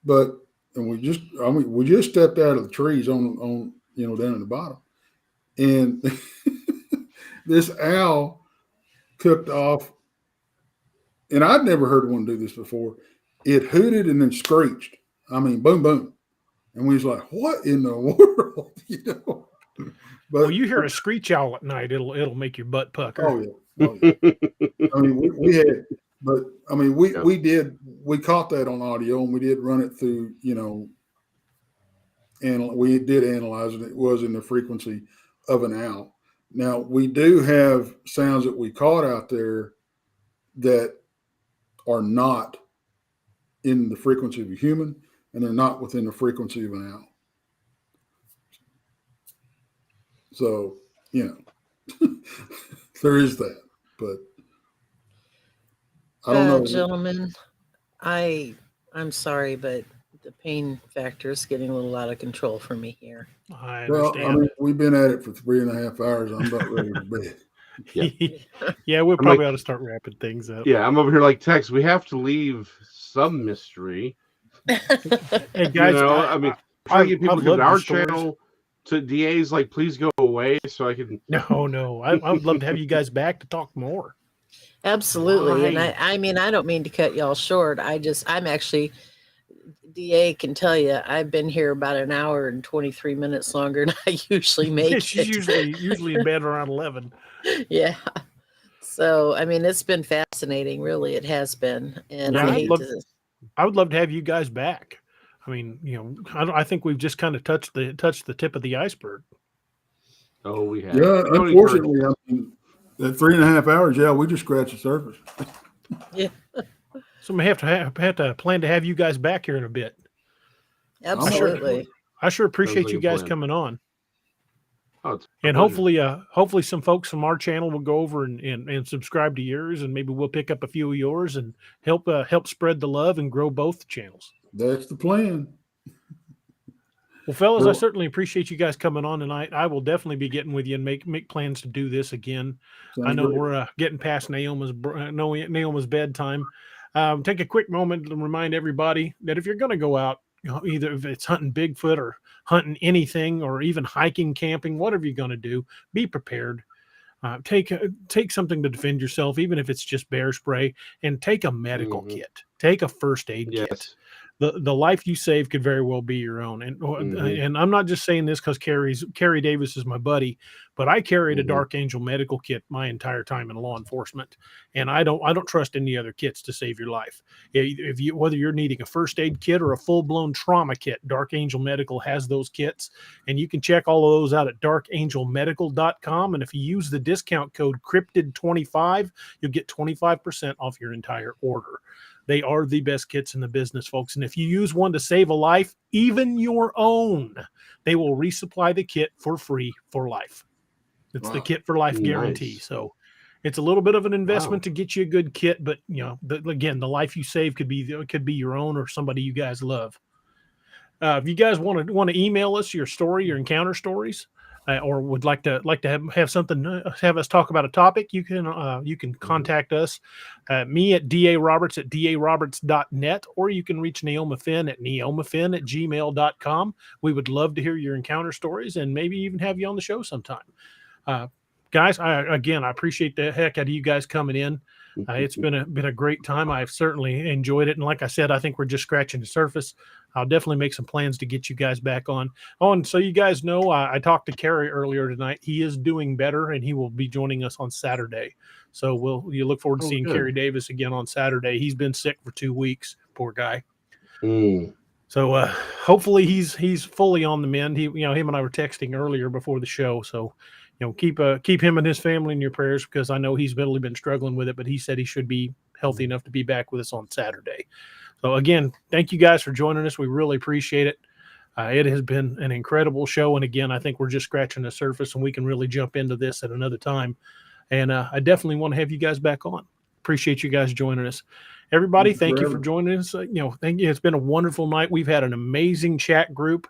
but. And we just stepped out of the trees on down at the bottom, and this owl cooked off, and I'd never heard one do this before. It hooted and then screeched. I mean, boom, boom, and we was like, "What in the world?" But you hear a screech owl at night, it'll make your butt pucker. Oh yeah. I mean, we had. But I mean, we caught that on audio, and we did run it through, and we did analyze it. It was in the frequency of an owl. Now, we do have sounds that we caught out there that are not in the frequency of a human, and they're not within the frequency of an owl. So, there is that, but. I don't know, gentlemen. I'm sorry, but the pain factor is getting a little out of control for me here. I understand. We've been at it for 3.5 hours. I'm about ready for bed. Yeah, we probably ought to start wrapping things up. Yeah, I'm over here like Tex. We have to leave some mystery. Hey guys, try to get people to our channel. To DA's like, please go away so I can. No, I would love to have you guys back to talk more. Absolutely. Right. And I mean, I don't mean to cut y'all short. I'm actually, DA can tell you, I've been here about an hour and 23 minutes longer than I usually make. She's usually in bed around 11. Yeah. So, I mean, it's been fascinating. Really, it has been. And I would love to have you guys back. I mean, I think we've just kind of touched the tip of the iceberg. Oh, we have. Yeah, unfortunately, at 3.5 hours, we just scratched the surface. Yeah. So we have to plan to have you guys back here in a bit. Absolutely. I sure appreciate like you a guys plan. coming on. Oh, it's a And pleasure. hopefully some folks from our channel will go over and subscribe to yours, and maybe we'll pick up a few of yours and help spread the love and grow both channels. That's the plan. Well, fellas, I Well- certainly appreciate you guys coming on tonight. I will definitely be getting with you and make plans to do this again. I Sounds know great. we're getting past Naoma's bedtime. Take a quick moment to remind everybody that if you're going to go out, either if it's hunting Bigfoot or hunting anything, or even hiking, camping, whatever you're going to do, be prepared. Take something to defend yourself, even if it's just bear spray, and take a medical kit. Take a first aid kit. Yes. The life you save could very well be your own. And I'm not just saying this because Carrie Davis is my buddy, but I carried a Dark Angel medical kit my entire time in law enforcement, and I don't trust any other kits to save your life. Whether you're needing a first aid kit or a full blown trauma kit, Dark Angel Medical has those kits, and you can check all of those out at darkangelmedical.com. And if you use the discount code Cryptid25, you'll get 25% off your entire order. They are the best kits in the business, folks. And if you use one to save a life, even your own, they will resupply the kit for free for life. It's the Kit for Life guarantee. Nice. So it's a little bit of an investment to get you a good kit, but again, the life you save could be your own or somebody you guys love. If you guys want to email us your story, your encounter stories, or would like to have something, have us talk about a topic, you can contact us, me at daroberts@daroberts.net, or you can reach Naoma Finn at naomafinn@gmail.com. We would love to hear your encounter stories and maybe even have you on the show sometime. Guys, I appreciate the heck out of you guys coming in. It's been a great time. I've certainly enjoyed it. And like I said, I think we're just scratching the surface. I'll definitely make some plans to get you guys back on. Oh, and so you guys know, I talked to Kerry earlier tonight. He is doing better, and he will be joining us on Saturday. So you look forward to seeing Kerry Davis again on Saturday. He's been sick for 2 weeks, poor guy. So hopefully he's fully on the mend. Him and I were texting earlier before the show. So keep him and his family in your prayers, because I know he's really been struggling with it, but he said he should be healthy enough to be back with us on Saturday. So again, thank you guys for joining us. We really appreciate it. It has been an incredible show. And again, I think we're just scratching the surface, and we can really jump into this at another time. And I definitely want to have you guys back on. Appreciate you guys joining us. Everybody, thank you for joining us. Thank you. It's been a wonderful night. We've had an amazing chat group,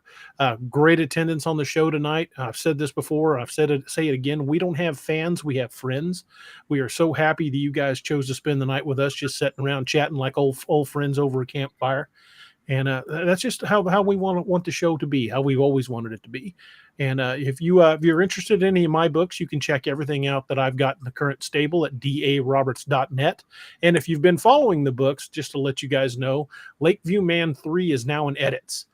great attendance on the show tonight. I've said this before. Say it again. We don't have fans. We have friends. We are so happy that you guys chose to spend the night with us, just sitting around chatting like old friends over a campfire. And that's just how we want the show to be, how we've always wanted it to be. And if you're interested in any of my books, you can check everything out that I've got in the current stable at daroberts.net. And if you've been following the books, just to let you guys know, Lakeview Man 3 is now in edits.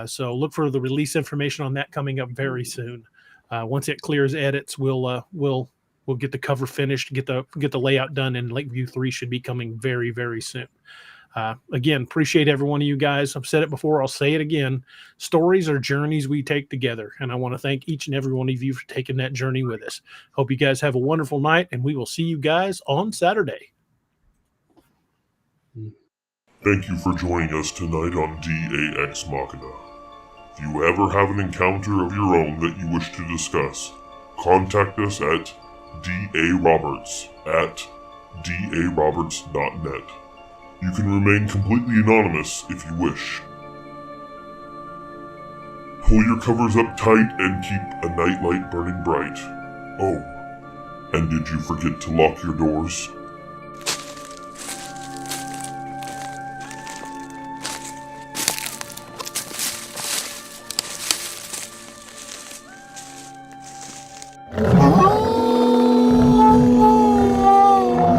So look for the release information on that coming up very soon. Once it clears edits, we'll get the cover finished, get the layout done, and Lakeview 3 should be coming very, very soon. Again, appreciate every one of you guys. I've said it before. I'll say it again. Stories are journeys we take together. And I want to thank each and every one of you for taking that journey with us. Hope you guys have a wonderful night, and we will see you guys on Saturday. Thank you for joining us tonight on DAX Machina. If you ever have an encounter of your own that you wish to discuss, contact us at daroberts@daroberts.net. You can remain completely anonymous if you wish. Pull your covers up tight and keep a nightlight burning bright. Oh, and did you forget to lock your doors?